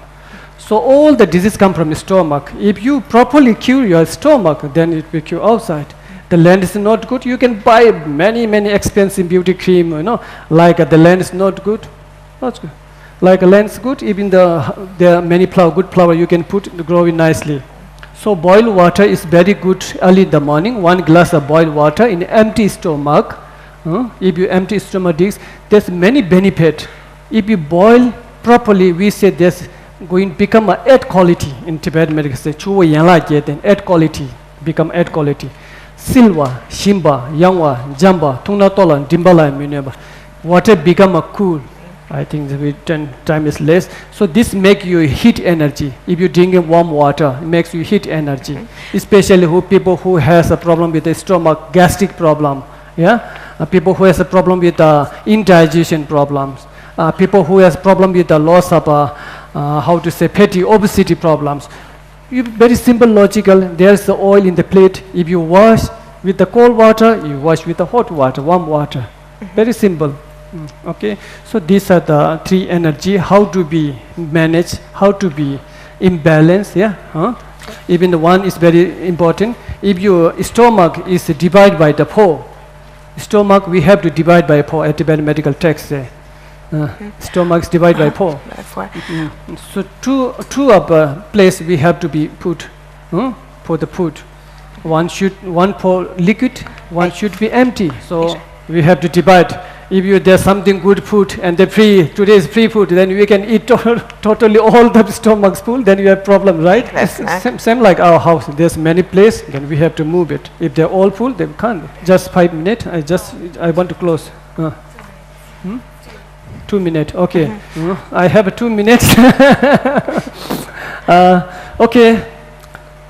G: So all the disease come from the stomach. If you properly cure your stomach, then it will cure outside. The land is not good, you can buy many expensive beauty cream, you know, like the land is not good, that's good. Like a land is good, even there are many good flower you can put growing nicely. So boiled water is very good early in the morning. 1 glass of boiled water in empty stomach. If you empty stomach, there's many benefit. If you boil properly, we say there's going to become a 8 quality in Tibetan medical say. Chuwa yanla then 8 quality become 8 quality. Silva, Shimba, Yangwa, Jamba, Tungna Tola, Dimbala, Muneba. Water become a cool. I think the time is less. So this make you heat energy. If you drink warm water, it makes you heat energy. Especially people who has a problem with the stomach, gastric problem. Yeah, people who has a problem with indigestion problems. People who has problem with the loss of fatty obesity problems. Very simple, logical. There's the oil in the plate. If you wash with the cold water, you wash with the hot water, warm water. Very simple. Okay, so these are the 3 energy. How to be managed, how to be imbalanced. Yeah, even the one is very important. If your stomach is divided by the 4, stomach we have to divide by 4 at Tibetan medical text. Stomach is divided by 4. So two of place we have to be put for the food. One for liquid, one should be empty. So we have to divide. If there's something good food and today is free food, then we can eat totally all the stomachs full, then you have problem, right? Same like our house. There's many places, then we have to move it. If they're all full, they can't. Just 5 minutes. I want to close. 2 minutes. Okay. I have 2 minutes. Okay.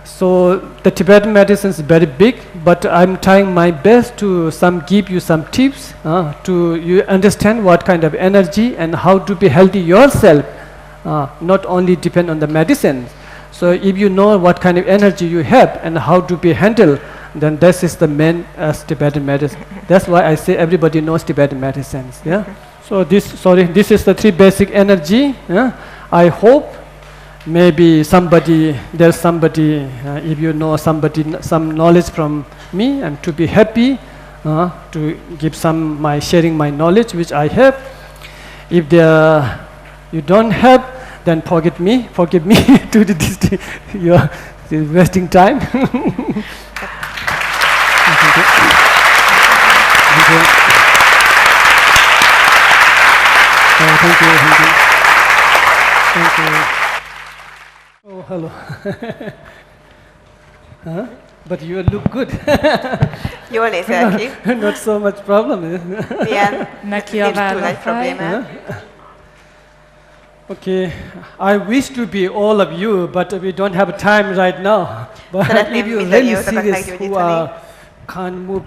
G: So the Tibetan medicine is very big, but I'm trying my best to give you some tips to you understand what kind of energy and how to be healthy yourself. Not only depend on the medicine. So if you know what kind of energy you have and how to be handled, then this is the main Tibetan medicine. That's why I say everybody knows Tibetan medicines. Yeah. So this is the 3 basic energy. Yeah? I hope maybe if you know some knowledge from me, and to be happy to give sharing my knowledge which I have. If you don't have, then forgive me to this you're wasting time. Thank you. Oh, hello. But you look good.
H: Jól nézel ki.
G: Not so much problem.
H: Milyen?
A: Neki a
H: Nincs túl nagy probléma.
G: Okay, I wish to be all of you, but we don't have time right now. But if you really serious who can't move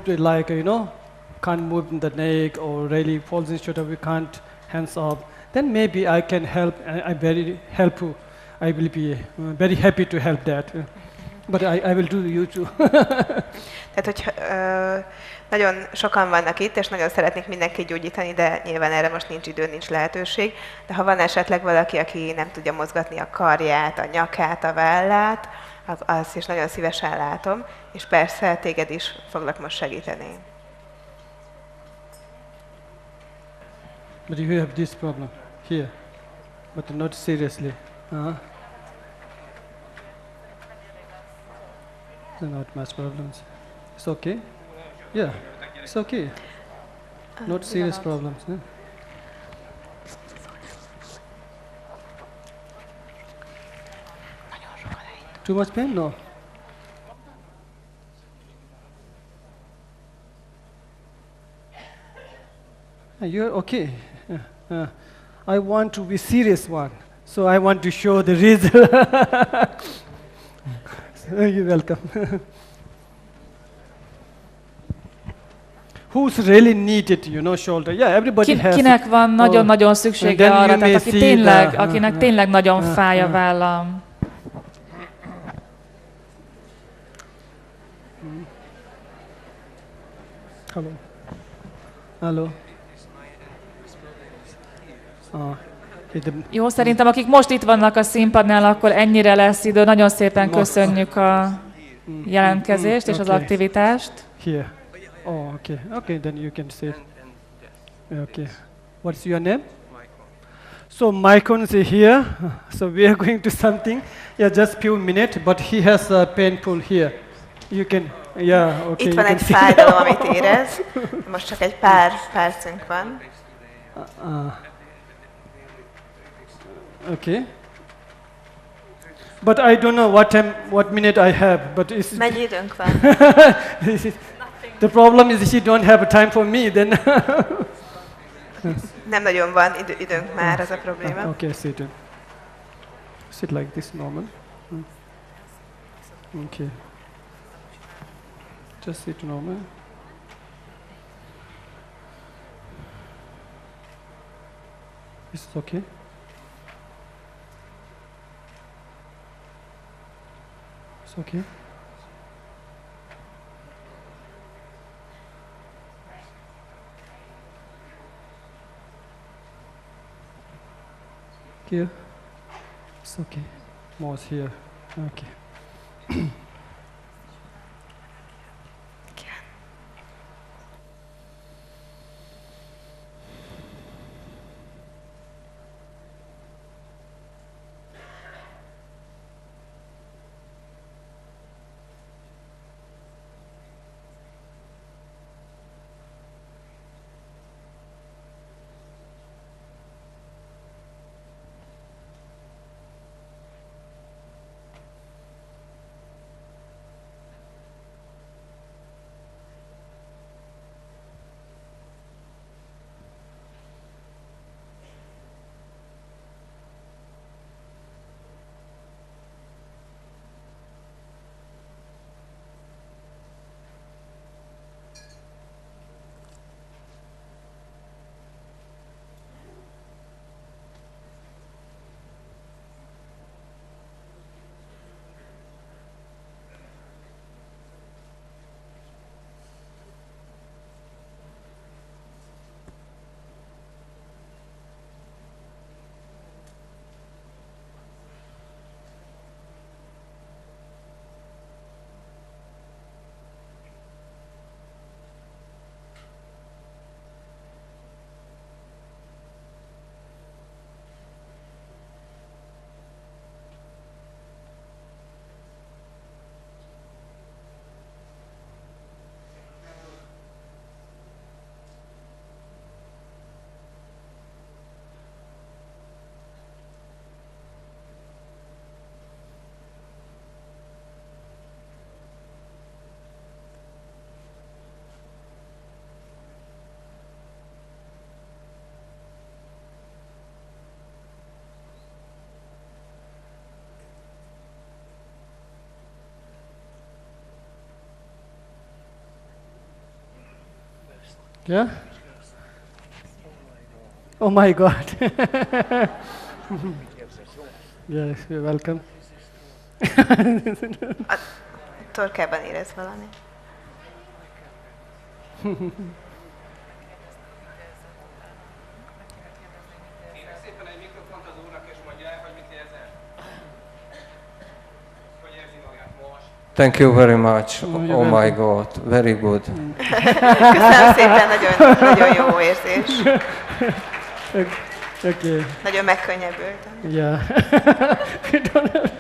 G: can't move the neck or really falls in shoulder, we can't hands off, then maybe I can help. I'm very helpful. I will be very happy to help that. But I will do you too.
H: Tehát, hogy nagyon sokan vannak itt, és nagyon szeretnék mindenkit gyógyítani, de nyilván erre most nincs idő, nincs lehetőség. De ha van esetleg valaki, aki nem tudja mozgatni a karját, a nyakát, a vállát, azt is nagyon szívesen látom, és persze téged is foglak most segíteni.
G: But you have this problem here, but not seriously. Not much problems. It's okay? Yeah, it's okay. Not serious problems. Too much pain? No. You're okay. I want to be serious one. So I want to show the result. You're welcome. Who's really needed, shoulder? Yeah, everybody has.
A: Kinek van nagyon-nagyon szüksége arra, tehát akinek tényleg nagyon fáj a vállam.
G: Hello.
A: Jó, szerintem akik most itt vannak a színpadnál, akkor ennyire lesz idő. Nagyon szépen köszönjük a jelentkezést és az aktivitást.
G: Here. Oh, okay, then you can say. Okay. What's your name? So Mycons is here. So we are going to something. Yeah, just few minutes, but he has a painful here. You can, yeah, okay.
H: Itt van egy fájdalom, amit érez. Most csak egy pár percünk van.
G: Okay. But I don't know what minute I have. But it's
H: Mennyi időnk van?
G: the problem is if you don't have time for me, then.
H: Nem nagyon van időnk már, ez a probléma.
G: Okay, sit. Sit like this, normal. Okay. Just sit normal. Is it okay? It's okay. Here. It's okay. More's here. Okay. Yeah? Oh my God. Yes, you're welcome.
H: A torkában érez valami.
I: Thank you very much. Oh my God, very good.
H: Köszönöm szépen, nagyon, nagyon jó érzés.
G: Okay.
H: Nagyon megkönnyebbültem.
G: Yeah. We don't have...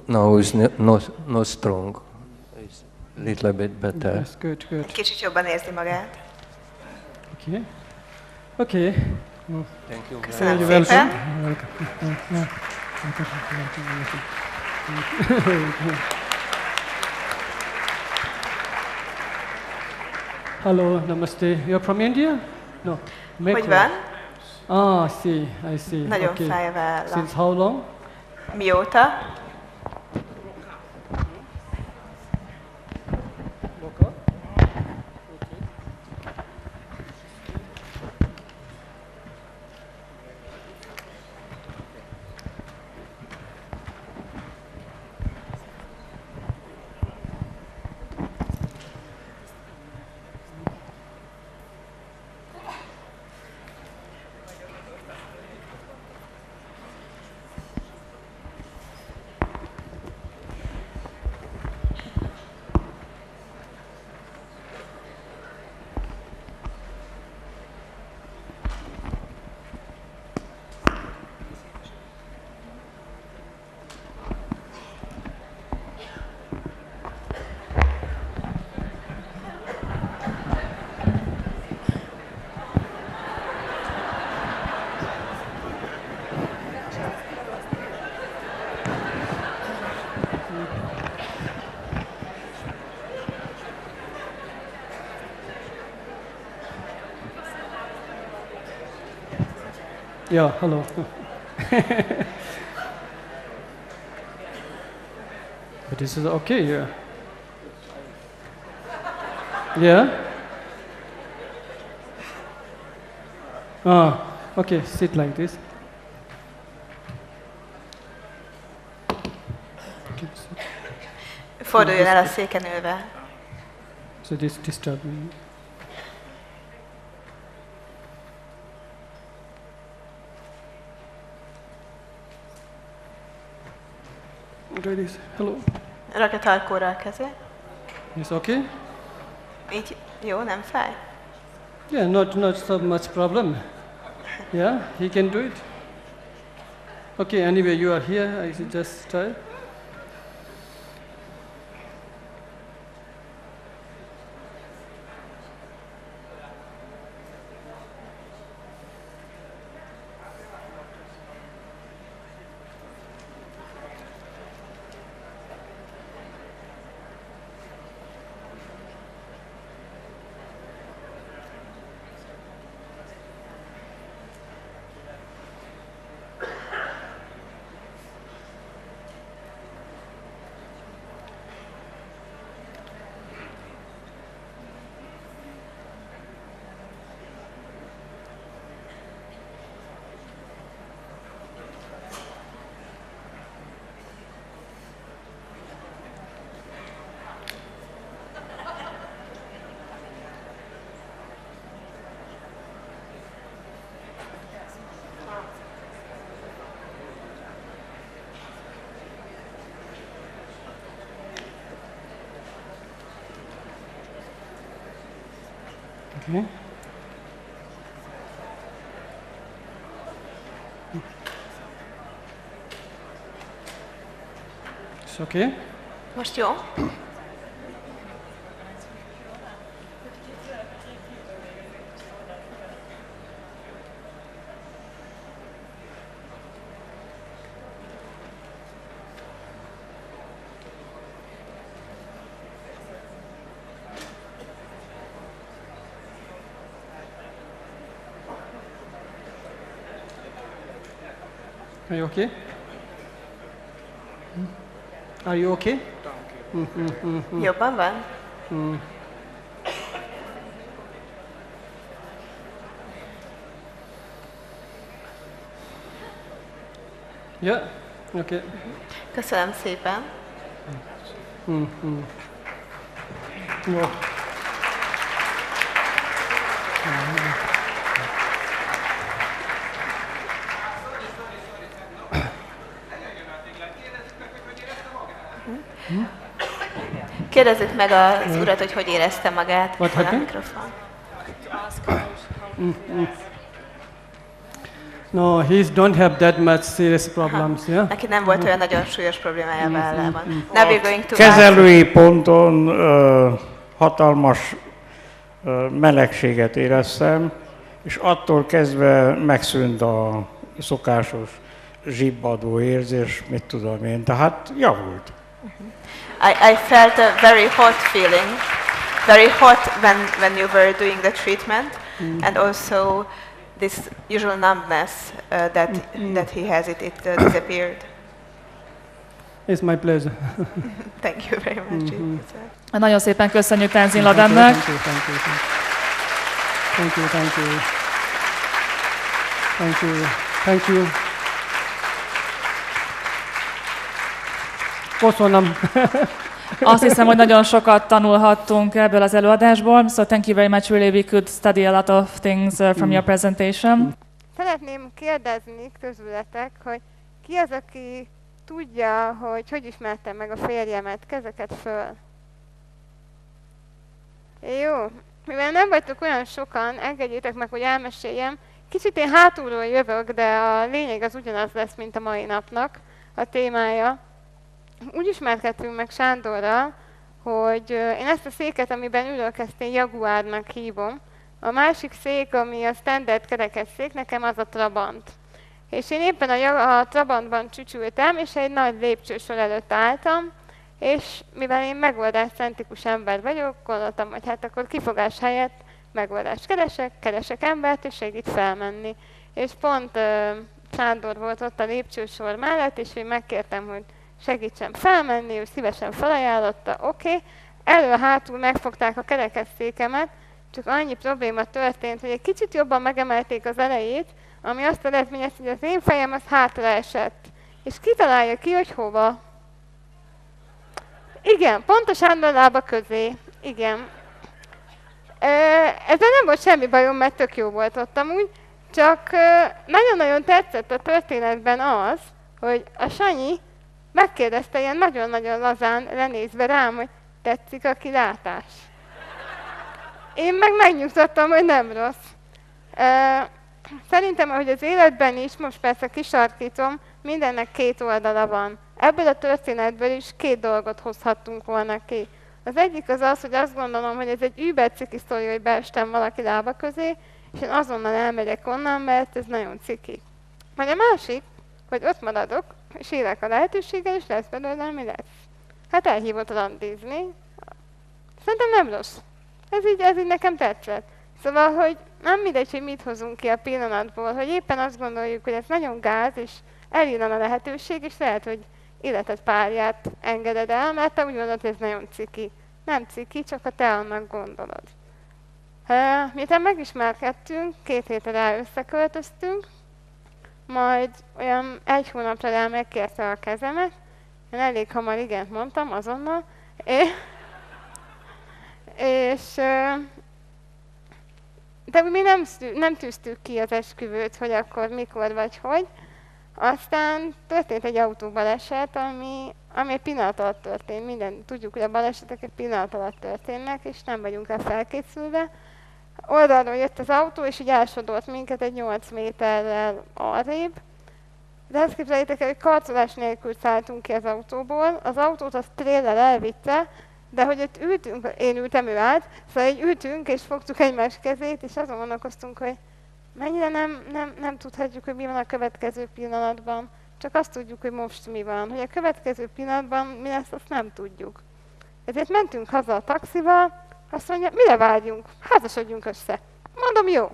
I: Now is not strong. It's a little bit better.
G: Yes, good, good.
H: Kicsit jobban érzi magát.
G: Okay. Okay.
I: Thank you.
H: Köszönöm
G: You're
H: szépen.
G: welcome. Hello, namaste. You're from India? No.
H: Hogy van?
G: Ah, I see.
H: Nagyon
G: Okay.
H: fáj a válla.
G: Since how long?
H: Mióta?
G: Yeah, hello. But this is okay, yeah. Yeah? Ah, okay, sit like this. Okay, sit.
H: Forduljon el a széken ülve.
G: So this disturb me. Do this. Hello.
H: Rakja tarkóra a kezét.
G: It's okay?
H: Így jó, nem fáj?
G: Yeah, not so much problem. Yeah, he can do it. Okay, anyway, you are here. I should just try. Okay. It's okay?
H: Most jó?
G: Are you okay? Are you okay?
H: Jobban van?
G: Yeah, okay.
H: Köszönöm szépen.
G: Jó.
H: Kérdezzük meg az urat, hogy hogy érezte magát.
G: What
H: Van a
G: happened?
H: mikrofon.
G: No, he don't have that much serious problems, yeah?
H: Neki nem volt olyan nagyon súlyos problémája a vállában. Now we're going to
J: Kezelői ponton hatalmas melegséget éreztem, és attól kezdve megszűnt a szokásos zsibbadó érzés, mit tudom én, tehát javult.
H: I felt a very hot feeling, very hot when you were doing the treatment, and also this usual numbness that he has, it disappeared.
G: It's my pleasure.
H: Thank you very much.
A: Nagyon szépen köszönjük Tenzin Lodennek.
G: Thank you. Köszönöm.
A: Azt hiszem, hogy nagyon sokat tanulhattunk ebből az előadásból. So thank you very much. Really, we could study a lot of things from your presentation.
E: Szeretném kérdezni közületek, hogy ki az, aki tudja, hogy ismertem meg a férjemet, kezeket föl. Jó, mivel nem vagytok olyan sokan, engedjétek meg, hogy elmeséljem. Kicsit én hátulról jövök, de a lényeg az ugyanaz lesz, mint a mai napnak a témája. Úgy ismerkedtünk meg Sándorral, hogy én ezt a széket, amiben ülök, ezt én Jaguárnak hívom. A másik szék, ami a standard kerekesszék, nekem az a Trabant. És én éppen a Trabantban csücsültem, és egy nagy lépcsősor előtt álltam, és mivel én megoldáscentrikus ember vagyok, gondoltam, hogy hát akkor kifogás helyett megoldást keresek embert, és segít felmenni. És pont Sándor volt ott a lépcsősor mellett, és én megkértem, hogy segítsen felmenni, ő szívesen felajánlotta, oké. Elő-hátul megfogták a kerekesszékemet, csak annyi probléma történt, hogy egy kicsit jobban megemelték az elejét, ami azt eredményezte, hogy az én fejem az hátra esett. És kitalálja ki, hogy hova. Igen, pont a Sándor lába közé. Igen. Ezzel nem volt semmi bajom, mert tök jó volt ott amúgy, csak nagyon-nagyon tetszett a történetben az, hogy a Sanyi megkérdezte ilyen nagyon-nagyon lazán lenézve rám, hogy tetszik a kilátás. Én meg megnyugtattam, hogy nem rossz. Szerintem, ahogy az életben is, most persze kisarkítom, mindennek két oldala van. Ebből a történetből is két dolgot hozhattunk volna ki. Az egyik az az, hogy azt gondolom, hogy ez egy überciki sztori, hogy beestem valaki lába közé, és én azonnal elmegyek onnan, mert ez nagyon ciki. Vagy a másik, hogy ott maradok, és élek a lehetőséggel, és lesz belőle, ami lesz. Hát elhívott randizni. Szerintem nem rossz. Ez így nekem tetszett. Szóval, hogy nem mindegy, hogy mit hozunk ki a pillanatból, hogy éppen azt gondoljuk, hogy ez nagyon gáz, és elillan a lehetőség, és lehet, hogy életed párját engeded el, mert te úgy gondolod, hogy ez nagyon ciki. Nem ciki, csak a te annak gondolod. Miután megismerkedtünk, 2 hétre rá összeköltöztünk, majd olyan 1 hónapra rá megkérte a kezemet, én elég hamar igent mondtam, azonnal, de mi nem tűztük ki az esküvőt, hogy akkor mikor vagy hogy. Aztán történt egy autóbaleset, ami egy pillanat alatt történt. Tudjuk, hogy a balesetek egy pillanat alatt történnek, és nem vagyunk rá felkészülve. Oldalról jött az autó, és így elsodolt minket egy 8 méterrel arrébb. De azt képzeljétek el, hogy karcolás nélkül szálltunk ki az autóból. Az autót az tréler elvitte, de hogy ott ültünk, én ültem, ő állt, szóval így ültünk, és fogtuk egymás kezét, és azon gondolkoztunk, hogy mennyire nem tudhatjuk, hogy mi van a következő pillanatban. Csak azt tudjuk, hogy most mi van. Hogy a következő pillanatban mi lesz, azt nem tudjuk. Ezért mentünk haza a taxival, azt mondja, mire várjunk? Házasodjunk össze. Mondom, jó.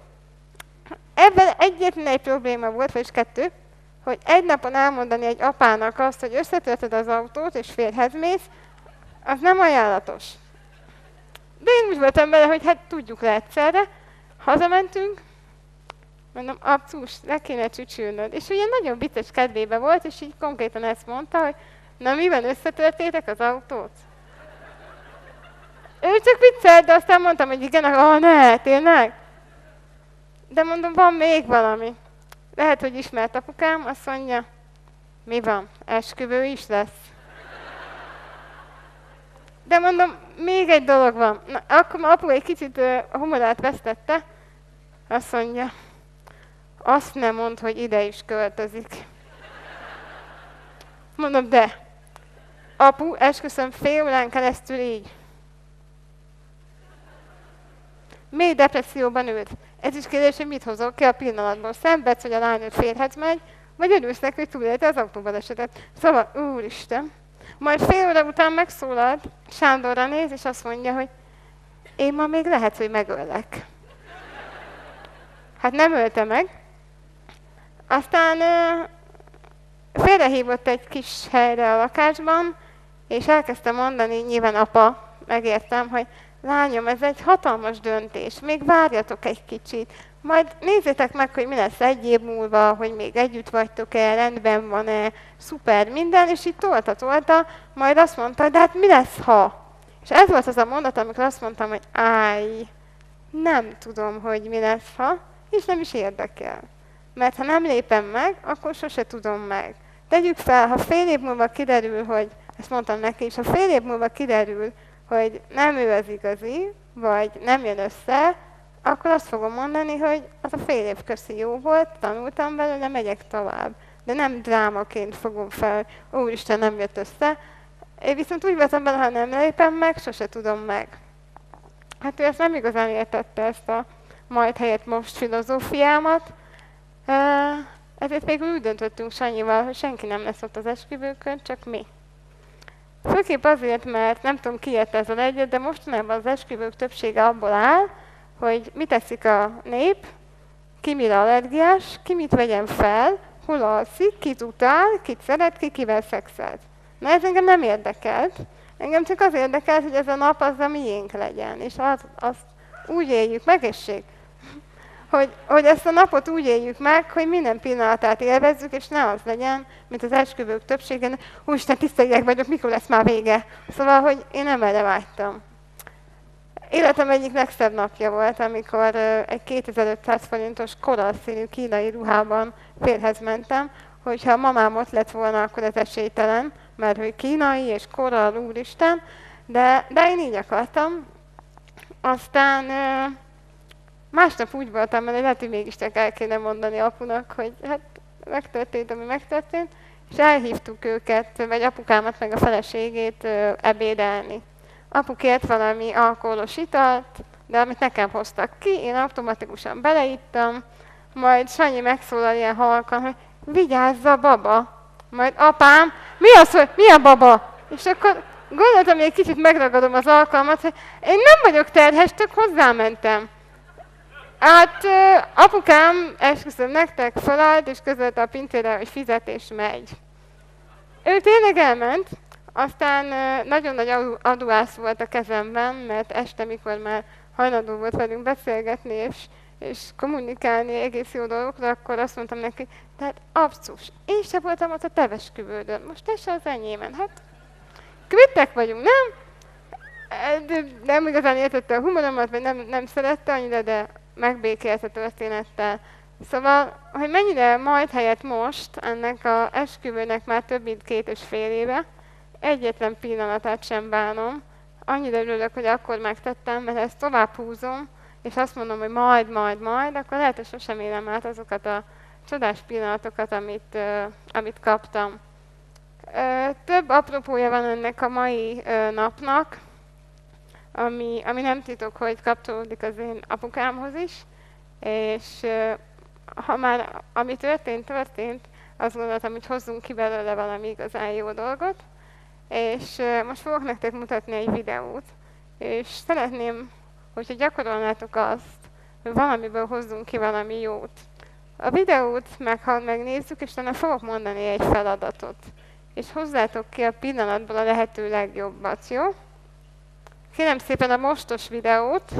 E: Ebben egyetlen egy probléma volt, vagyis 2, hogy egy napon elmondani egy apának azt, hogy összetöltöd az autót, és férjhez mész, az nem ajánlatos. De én úgy voltam vele, hogy hát tudjuk le egyszerre. Hazamentünk, mondom, abszús, le kéne csücsülnöd. És ugye nagyon vicces kedvébe volt, és így konkrétan ezt mondta, hogy na miben összetörtétek az autót? Ő csak viccelt, de aztán mondtam, hogy igen, ne, tényleg? De mondom, van még valami. Lehet, hogy ismert apukám, azt mondja, mi van, esküvő is lesz. De mondom, még egy dolog van. Na, akkor apu egy kicsit a humorát vesztette. Azt mondja, azt nem mondd, hogy ide is költözik. Mondom, de. Apu, esküszöm, fél órán keresztül így. Mély depresszióban ült. Ez is kérdés, hogy mit hozol ki a pillanatból. Szenvedsz, hogy a lányod férhez megy, vagy örülsz neki, hogy túlélte az autóbalesetet. Szóval, úristen. Majd fél óra után megszólalt, Sándorra néz, és azt mondja, hogy én ma még lehet, hogy megöllek. Hát nem ölte meg. Aztán félrehívott egy kis helyre a lakásban, és elkezdtem mondani, nyilván apa, megértem, hogy lányom, ez egy hatalmas döntés, még várjatok egy kicsit, majd nézzétek meg, hogy mi lesz egy év múlva, hogy még együtt vagytok-e, rendben van-e, szuper, minden, és így tolta, majd azt mondta, de hát mi lesz, ha? És ez volt az a mondat, amikor azt mondtam, hogy állj, nem tudom, hogy mi lesz, ha, és nem is érdekel. Mert ha nem lépem meg, akkor sose tudom meg. Tegyük fel, ha fél év múlva kiderül, hogy, ezt mondtam neki is, ha fél év múlva kiderül, hogy nem ő az igazi, vagy nem jön össze, akkor azt fogom mondani, hogy az a fél év köszi jó volt, tanultam belőle, megyek tovább. De nem drámaként fogom fel, úristen, nem jött össze. Én viszont úgy voltam bele, ha nem lépem meg, sose tudom meg. Hát ő ezt nem igazán értette, ezt a majd helyett most filozófiámat. Ezért végül úgy döntöttünk Sanyival, hogy senki nem lesz ott az esküvőkön, csak mi. Főképp azért, mert nem tudom, ki ért ezzel egyet, de mostanában az esküvők többsége abból áll, hogy mit teszik a nép, ki mire allergiás, ki mit vegyen fel, hol alszik, kit utál, kit szeret, ki kivel szexelt. Na ez engem nem érdekelt. Engem csak az érdekelt, hogy ez a nap az a miénk legyen, és azt úgy éljük, egészség, hogy ezt a napot úgy éljük meg, hogy minden pillanatát élvezzük, és ne az legyen, mint az esküvők többségen, úristen, tiszta ideg vagyok, mikor lesz már vége. Szóval, hogy én nem erre vágytam. Életem egyik legszebb napja volt, amikor egy 2500 forintos koralszínű kínai ruhában férhez mentem, hogyha a mamám ott lett volna, akkor ez esélytelen, mert hogy kínai és korall, úristen, de én így akartam. Aztán másnap úgy voltam, mert lehet, hogy mégis csak el kéne mondani apunak, hogy hát megtörtént, ami megtörtént, és elhívtuk őket, vagy apukámat meg a feleségét ebédelni. Apu kért valami alkoholos italt, de amit nekem hoztak ki, én automatikusan beleittam, majd Sanyi megszólal ilyen halkan, hogy vigyázz a baba. Majd apám, mi az, hogy mi a baba? És akkor gondoltam, hogy egy kicsit megragadom az alkalmat, hogy én nem vagyok terhes, csak hozzámentem. Hát apukám, esküszöm nektek, felállt, és közölte a pincére, hogy fizet és megy. Ő tényleg elment, aztán nagyon nagy aduász volt a kezemben, mert este, mikor már hajlandó volt velünk beszélgetni, és kommunikálni egész jó dolgokra, akkor azt mondtam neki, tehát abszus, én sem voltam ott a te esküvődön, most te se az enyémen, hát kvittek vagyunk, nem? Nem igazán értette a humoromat, vagy nem szerette annyira, de megbékélt a történettel. Szóval, hogy mennyire majd helyett most, ennek az esküvőnek már több mint 2,5 éve, egyetlen pillanatát sem bánom. Annyira örülök, hogy akkor megtettem, mert ezt tovább húzom, és azt mondom, hogy majd, akkor lehet, hogy sosem élem át azokat a csodás pillanatokat, amit kaptam. Több apropója van ennek a mai napnak, ami nem titok, hogy kapcsolódik az én apukámhoz is, és ha már ami történt, azt gondoltam, hogy hozzunk ki belőle valami igazán jó dolgot, és most fogok nektek mutatni egy videót, és szeretném, hogyha gyakorolnátok azt, hogy valamiből hozzunk ki valami jót. A videót megnézzük, és utána fogok mondani egy feladatot, és hozzátok ki a pillanatból a lehető legjobbat, jó? Kérem szépen a mostos videót.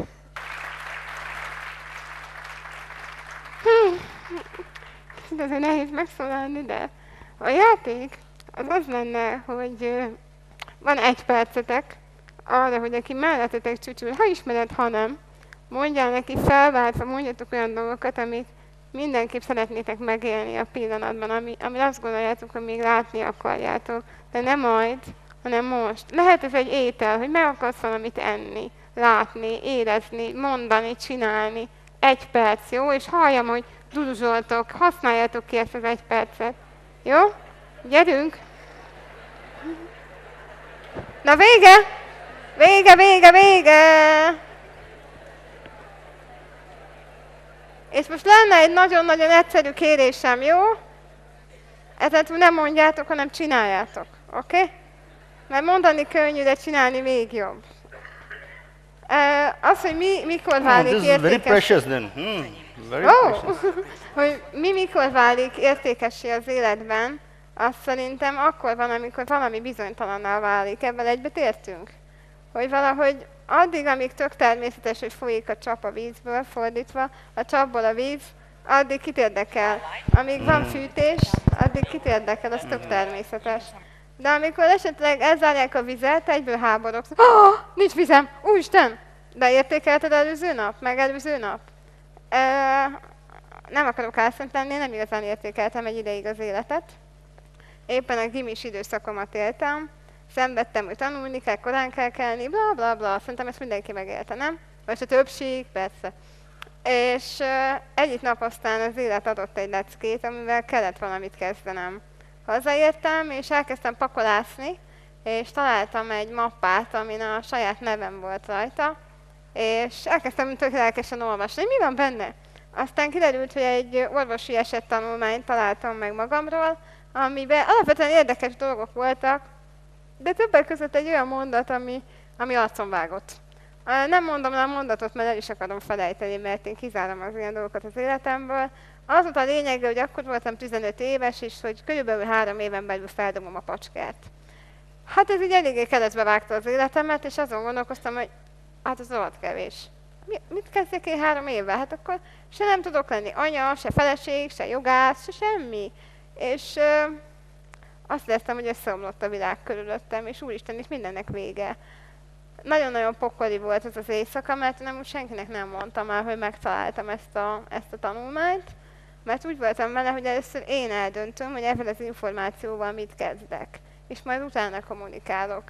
E: De azért nehéz megszólalni, de a játék az lenne, hogy van 1 percetek arra, hogy aki mellettetek csücsül, ha ismered, ha nem, mondjál neki felváltva, mondjatok olyan dolgokat, amit mindenképp szeretnétek megélni a pillanatban, ami azt gondoljátok, hogy még látni akarjátok, de nem majd, hanem most. Lehet ez egy étel, hogy meg akarsz valamit enni, látni, érezni, mondani, csinálni. 1 perc, jó? És halljam, hogy duduzsoltok, használjátok ki ezt az 1 percet. Jó? Gyerünk! Na vége! Vége! És most lenne egy nagyon-nagyon egyszerű kérésem, jó? Ezen túl nem mondjátok, hanem csináljátok. Oké? Okay? Mert mondani könnyű, de csinálni még jobb. Az, hogy mikor válik értékes... hogy mikor válik értékessé az életben, azt szerintem akkor van, amikor valami bizonytalannal válik. Ebben egyetértünk? Hogy valahogy addig, amíg tök természetes, hogy folyik a csap a vízből, fordítva, a csapból a víz, addig kit érdekel. Amíg van fűtés, addig kit érdekel, az tök természetes. De amikor esetleg elzárják a vizet, egyből háborogsz. Nincs vizem! Úristen! De értékelted előző nap? Megelőző nap? Nem akarok álszent lenni, nem igazán értékeltem egy ideig az életet. Éppen a gimis időszakomat éltem. Szenvedtem, hogy tanulni kell, korán kell kelni, bla bla bla. Szerintem ezt mindenki megélte, nem? Vagy a többség, persze. És egyik nap aztán az élet adott egy leckét, amivel kellett valamit kezdenem. Hazaértem, és elkezdtem pakolászni, és találtam egy mappát, amin a saját nevem volt rajta, és elkezdtem tök lelkesen olvasni, mi van benne? Aztán kiderült, hogy egy orvosi esettanulmányt találtam meg magamról, amiben alapvetően érdekes dolgok voltak, de többek között egy olyan mondat, ami arcon vágott. Nem mondom le a mondatot, mert el is akarom felejteni, mert én kizárom az ilyen dolgokat az életemből. Az volt a lényege, hogy akkor voltam 15 éves, és hogy körülbelül 3 éven belül feldobom a pacskát. Hát ez így eléggé keresztbe vágta az életemet, és azon gondolkoztam, hogy hát az rohadt kevés. Mit kezdjek én 3 évvel? Hát akkor se nem tudok lenni anya, se feleség, se jogász, se semmi. És azt éreztem, hogy összeomlott a világ körülöttem, és úristen, és mindennek vége. Nagyon-nagyon pokoli volt ez az éjszaka, mert nem úgy senkinek nem mondtam el, hogy megtaláltam ezt a tanulmányt, mert úgy voltam vele, hogy először én eldöntöm, hogy ezzel az információval mit kezdek, és majd utána kommunikálok.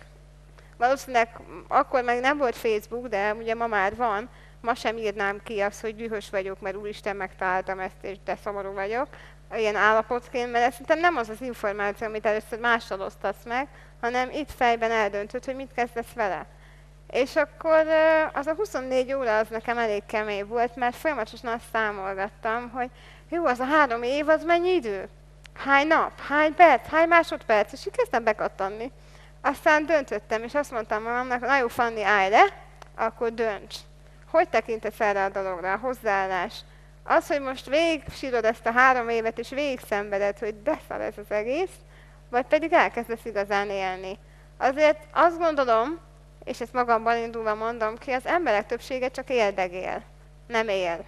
E: Valószínűleg akkor meg nem volt Facebook, de ugye ma már van, ma sem írnám ki azt, hogy dühös vagyok, mert úristen megtaláltam ezt, és de szomorú vagyok, ilyen állapotként, mert szerintem nem az az információ, amit először mással osztasz meg, hanem itt fejben eldöntöd, hogy mit kezdesz vele. És akkor az a 24 óra az nekem elég kemény volt, mert folyamatosan azt számolgattam, hogy jó, az a 3 év, az mennyi idő? Hány nap? Hány perc? Hány másodperc? És így kezdtem bekattanni. Aztán döntöttem, és azt mondtam magamnak, na jó, Fanni, állj le, akkor dönts. Hogy tekintesz erre a dologra, a hozzáállás? Az, hogy most végig sírod ezt a 3 évet, és végig szenveded, hogy de szar ez az egész, vagy pedig elkezdesz igazán élni. Azért azt gondolom, és ezt magamban indulva mondom ki, az emberek többsége csak éldegél, nem él.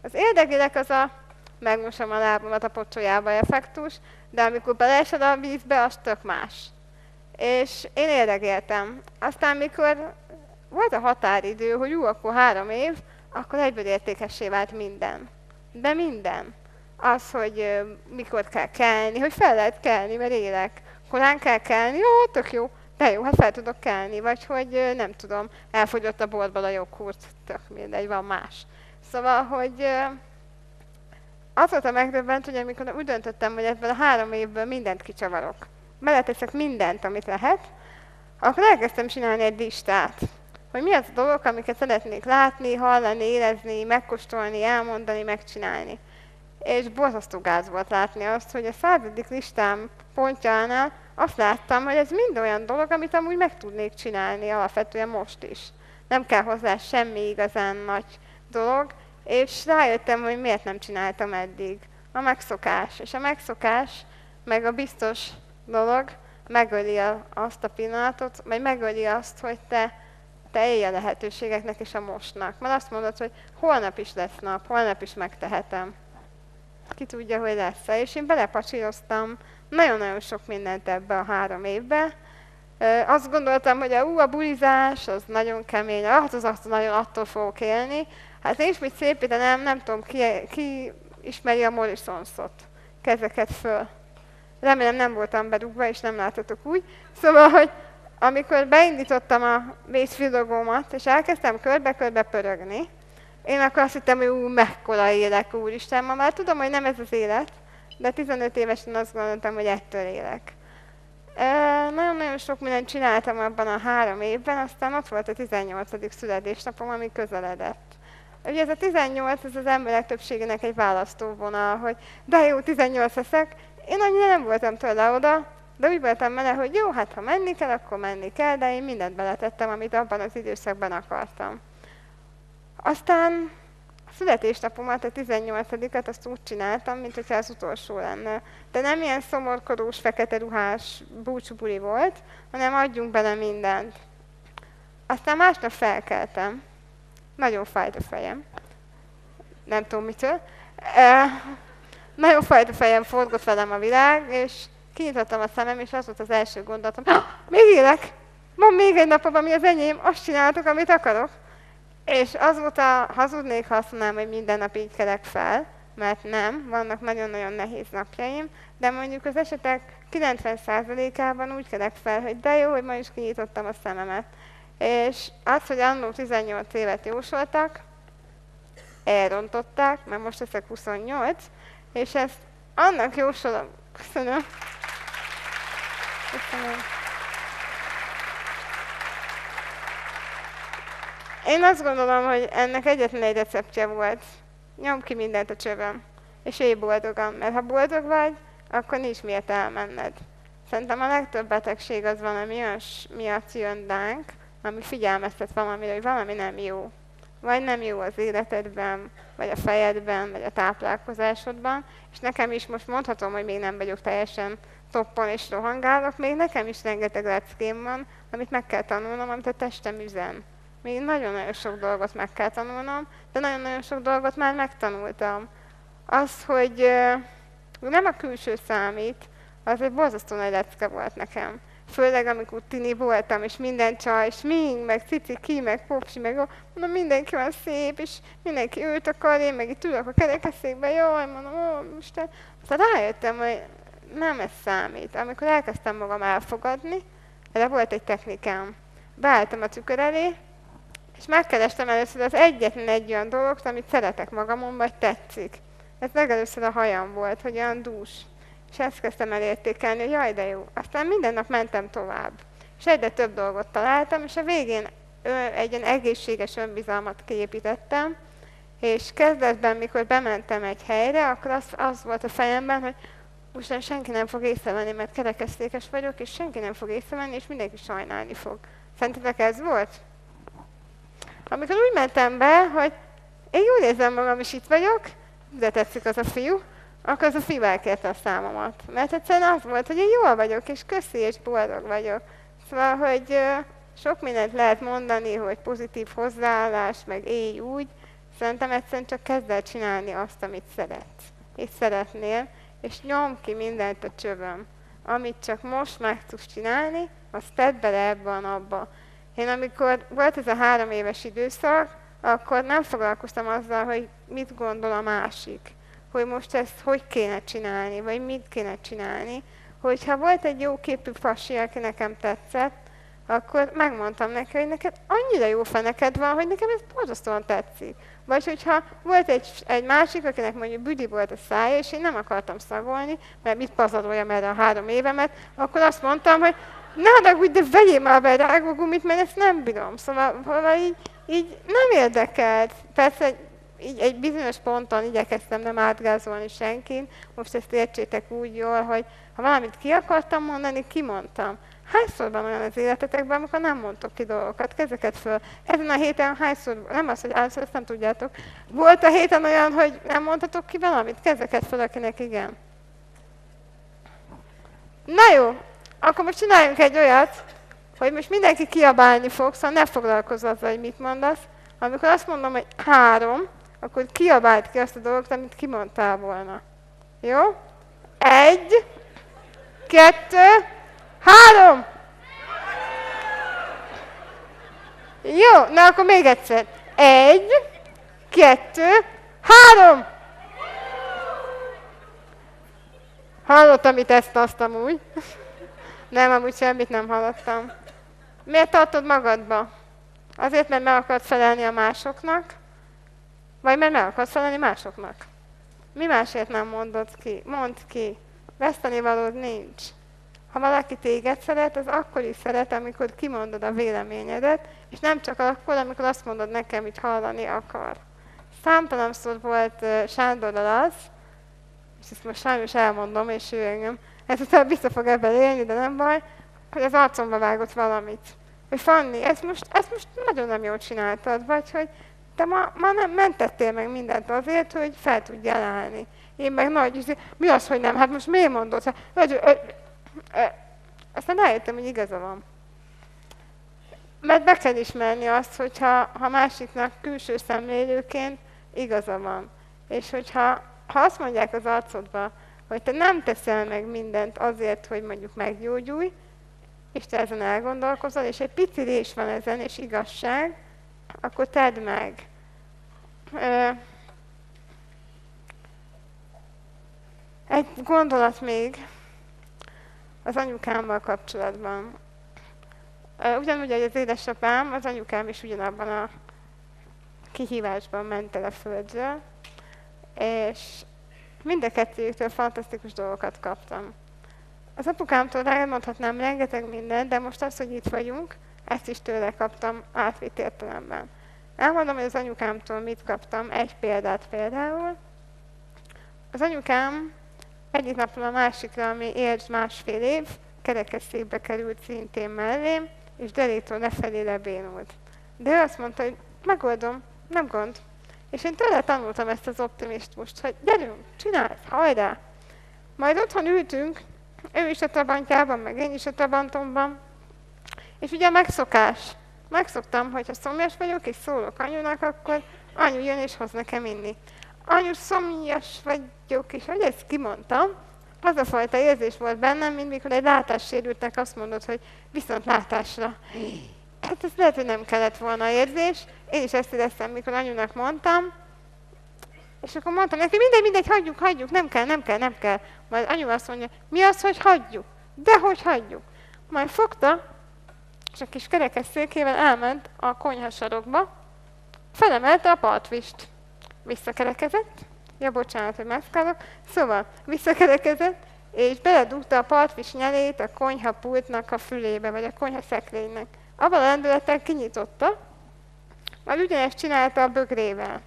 E: Az éldegélek az a megmosom a lábamat a pocsolyába effektus, de amikor beleesed a vízbe, az tök más. És én éldegéltem. Aztán mikor volt a határidő, hogy akkor 3 év, akkor egyből értékessé vált minden. De minden. Az, hogy mikor kell kelni, hogy fel lehet kelni, mert élek. Korán kell kelni, jó, tök jó. De jó, hát fel tudok kelni, vagy hogy nem tudom, elfogyott a boltból a joghurt, tök mindegy, van más. Szóval, hogy az volt a megdöbbent, hogy amikor úgy döntöttem, hogy ebből a 3 évből mindent kicsavarok, beleteszek mindent, amit lehet, akkor elkezdtem csinálni egy listát, hogy mi az a dolgok, amiket szeretnék látni, hallani, érezni, megkóstolni, elmondani, megcsinálni. És borzasztó gáz volt látni azt, hogy a 100. listám pontjánál azt láttam, hogy ez mind olyan dolog, amit amúgy meg tudnék csinálni alapvetően most is. Nem kell hozzá semmi igazán nagy dolog, és rájöttem, hogy miért nem csináltam eddig. A megszokás. És a megszokás, meg a biztos dolog megöli azt a pillanatot, vagy megöli azt, hogy te élj a lehetőségeknek és a mostnak. Mert azt mondod, hogy holnap is lesz nap, holnap is megtehetem. Ki tudja, hogy lesz. És én belepacsíroztam nagyon-nagyon sok mindent ebbe a 3 évbe. Azt gondoltam, hogy a bulizás, az nagyon kemény, az nagyon attól fogok élni. Hát nincs mit szépítenem, nem tudom, ki ismeri a Morrisonszot. Kezeket föl. Remélem nem voltam bedugva, és nem láttatok úgy. Szóval, hogy amikor beindítottam a vészvillogómat, és elkezdtem körbe-körbe pörögni, én akkor azt hittem, hogy mekkora élek, úristen, ma már tudom, hogy nem ez az élet, de 15 évesen azt gondoltam, hogy ettől élek. Nagyon-nagyon sok mindent csináltam abban a 3 évben, aztán ott volt a 18. születésnapom, ami közeledett. Ugye ez a 18, ez az emberek többségének egy választóvonal, hogy de jó, 18 leszek, én annyira nem voltam tőle oda, de úgy voltam vele, hogy jó, hát ha menni kell, akkor menni kell, de én mindent beletettem, amit abban az időszakban akartam. Aztán a születésnapomat, a 18-at azt úgy csináltam, mint hogyha az utolsó lenne. De nem ilyen szomorkodós, fekete ruhás búcsúbuli volt, hanem adjunk bele mindent. Aztán másnap felkeltem. Nagyon fájt a fejem. Nem tudom mitől. Nagyon fájt a fejem, forgott velem a világ, és kinyitottam a szemem, és az volt az első gondolatom. Még élek! Van még egy napom, ami az enyém, azt csináltok, amit akarok. És azóta hazudnék, ha azt mondanám, hogy minden nap így kelek fel, mert nem, vannak nagyon-nagyon nehéz napjaim, de mondjuk az esetek 90%-ában úgy kelek fel, hogy de jó, hogy ma is kinyitottam a szememet. És az, hogy annó 18 évet jósoltak, elrontották, mert most leszek 28, és ezt annak jósolom. Köszönöm. Köszönöm. Én azt gondolom, hogy ennek egyetlen egy receptje volt. Nyomd ki mindent a csövön, és élj boldogan, mert ha boldog vagy, akkor nincs miért elmenned. Szerintem a legtöbb betegség az valami olyan miatt jön ránk, ami figyelmeztet valamire, hogy valami nem jó. Vagy nem jó az életedben, vagy a fejedben, vagy a táplálkozásodban. És nekem is most mondhatom, hogy még nem vagyok teljesen toppon és rohangálok, még nekem is rengeteg leckém van, amit meg kell tanulnom, amit a testem üzen. Még nagyon-nagyon sok dolgot meg kell tanulnom, de nagyon-nagyon sok dolgot már megtanultam. Az, hogy nem a külső számít, az egy borzasztó nagy lecke volt nekem. Főleg, amikor tini voltam, és minden csaj, smink, meg ciciki, meg popsi, meg mondom, mindenki van szép, és mindenki őt akar, én meg itt ülök a kerekesszékben, jaj, mondom, ó, Isten. Aztán rájöttem, hogy nem ez számít. Amikor elkezdtem magam elfogadni, erre volt egy technikám. Beálltam a tükör elé, és megkerestem először az egyetlen egy olyan dolgot, amit szeretek magamon, vagy tetszik. Ez legelőször a hajam volt, hogy olyan dús. És ezt kezdtem el értékelni, hogy jaj, de jó. Aztán minden nap mentem tovább. És egyre több dolgot találtam, és a végén egy ilyen egészséges önbizalmat kiépítettem, és kezdetben, mikor bementem egy helyre, akkor az volt a fejemben, hogy most senki nem fog észrevenni, mert kerekesszékes vagyok, és senki nem fog észrevenni, és mindenki sajnálni fog. Szerintetek ez volt? Amikor úgy mentem be, hogy én jól érzem magam, és itt vagyok, de tetszik az a fiú, akkor az a fiú elkérte a számomat. Mert egyszerűen az volt, hogy én jól vagyok, és köszi, és boldog vagyok. Szóval, hogy sok mindent lehet mondani, hogy pozitív hozzáállás, meg élj úgy, szerintem egyszerűen csak kezd el csinálni azt, amit szeretsz. És szeretnél, és nyomd ki mindent a csövön. Amit csak most meg tudsz csinálni, azt tedd bele ebben abba. Én amikor volt ez a 3 éves időszak, akkor nem foglalkoztam azzal, hogy mit gondol a másik. Hogy most ezt hogy kéne csinálni, vagy mit kéne csinálni. Hogyha volt egy jó képű pasi, aki nekem tetszett, akkor megmondtam neki, hogy neked annyira jó feneked van, hogy nekem ez borzasztóan tetszik. Vagy hogyha volt egy másik, akinek mondjuk büdi volt a szája, és én nem akartam szagolni, mert mit pazaroljam erre a 3 évemet, akkor azt mondtam, hogy ne haragudj, de vegyél már be egy rágógumit, mert ezt nem bírom. Szóval így nem érdekelt. Persze így egy bizonyos ponton igyekeztem nem átgázolni senkin. Most ezt értsétek úgy jól, hogy ha valamit ki akartam mondani, kimondtam. Hányszor van olyan az életetekben, amikor nem mondtok ki dolgokat, kezeket föl. Ezen a héten hányszor, nem az, hogy először ezt nem tudjátok. Volt a héten olyan, hogy nem mondhatok ki valamit, kezeket föl, akinek igen. Na jó, akkor most csináljunk egy olyat, hogy most mindenki kiabálni fog, szóval ne foglalkozz azzal, hogy mit mondasz. Amikor azt mondom, hogy 3, akkor kiabáld ki azt a dolgot, amit kimondtál volna. Jó? 1, 2, 3! Jó, na akkor még egyszer. 1, 2, 3! Hallottam itt ezt-azt amúgy. Nem, amúgy semmit nem hallottam. Miért tartod magadba? Azért, mert meg akarod felelni a másoknak? Vagy mert meg akarod felelni másoknak? Mi másért nem mondod ki? Mondd ki. Vesztenivalód nincs. Ha valaki téged szeret, az akkor is szeret, amikor kimondod a véleményedet, és nem csak akkor, amikor azt mondod nekem, hogy hallani akar. Számtalanszor volt Sándorral az, és ezt most sajnos elmondom, és ő engem ezután vissza fog ebben élni, de nem baj, hogy az arcomba vágott valamit. Hogy Fanni, ezt most nagyon nem jól csináltad, vagy hogy te ma nem mentettél meg mindent azért, hogy fel tudjál állni. Én meg nagy, mi az, hogy nem? Hát most miért mondod? Aztán rájöttem, hogy igaza van. Mert be kell ismerni azt, hogyha másiknak külső szemlélőként igaza van. És hogyha azt mondják az arcodba, hogy te nem teszel meg mindent azért, hogy mondjuk meggyógyulj, és te ezen elgondolkozol, és egy pici rés van ezen, és igazság, akkor tedd meg. Egy gondolat még az anyukámmal kapcsolatban. Ugyanúgy, hogy az édesapám, az anyukám is ugyanabban a kihívásban ment el a földről, és mind a kettőjüktől fantasztikus dolgokat kaptam. Az apukámtól elmondhatnám rengeteg mindent, de most az, hogy itt vagyunk, ezt is tőle kaptam átvitt értelemben. Elmondom, hogy az anyukámtól mit kaptam, egy példát például. Az anyukám egyik napról a másikra, ami élt 1,5 év, kerekesszékbe került szintén mellém, és deréktől lefelé lebénult. De ő azt mondta, hogy megoldom, nem gond. És én tőle tanultam ezt az optimistust, hogy gyerünk, csinálj, hajrá! Majd otthon ültünk, ő is a trabantjában, meg én is a trabantomban, és ugye megszokás. Megszoktam, hogyha szomjas vagyok, és szólok anyunak, akkor anyu jön és hoz nekem inni. Anyu, szomjas vagyok, és hogy ezt kimondtam, az a fajta érzés volt bennem, mint mikor egy látássérültnek azt mondod, hogy viszontlátásra. Hát ez lehet, hogy nem kellett volna érzés. Én is ezt éreztem, mikor anyunak mondtam. És akkor mondtam neki, mindegy, hagyjuk, nem kell. Majd anyu azt mondja, mi az, hogy hagyjuk? Dehogy hagyjuk. Majd fogta, és a kis kerekes székével elment a konyhasarokba, felemelte a partvist. Visszakerekezett, ja bocsánat, hogy mászkálok, szóval visszakerekezett, és beledugta a partvis nyelét a konyhapultnak a fülébe, vagy a konyhaszekrénynek. Abban a lendülettel kinyitotta, majd ugyanezt csinálta a bögrével.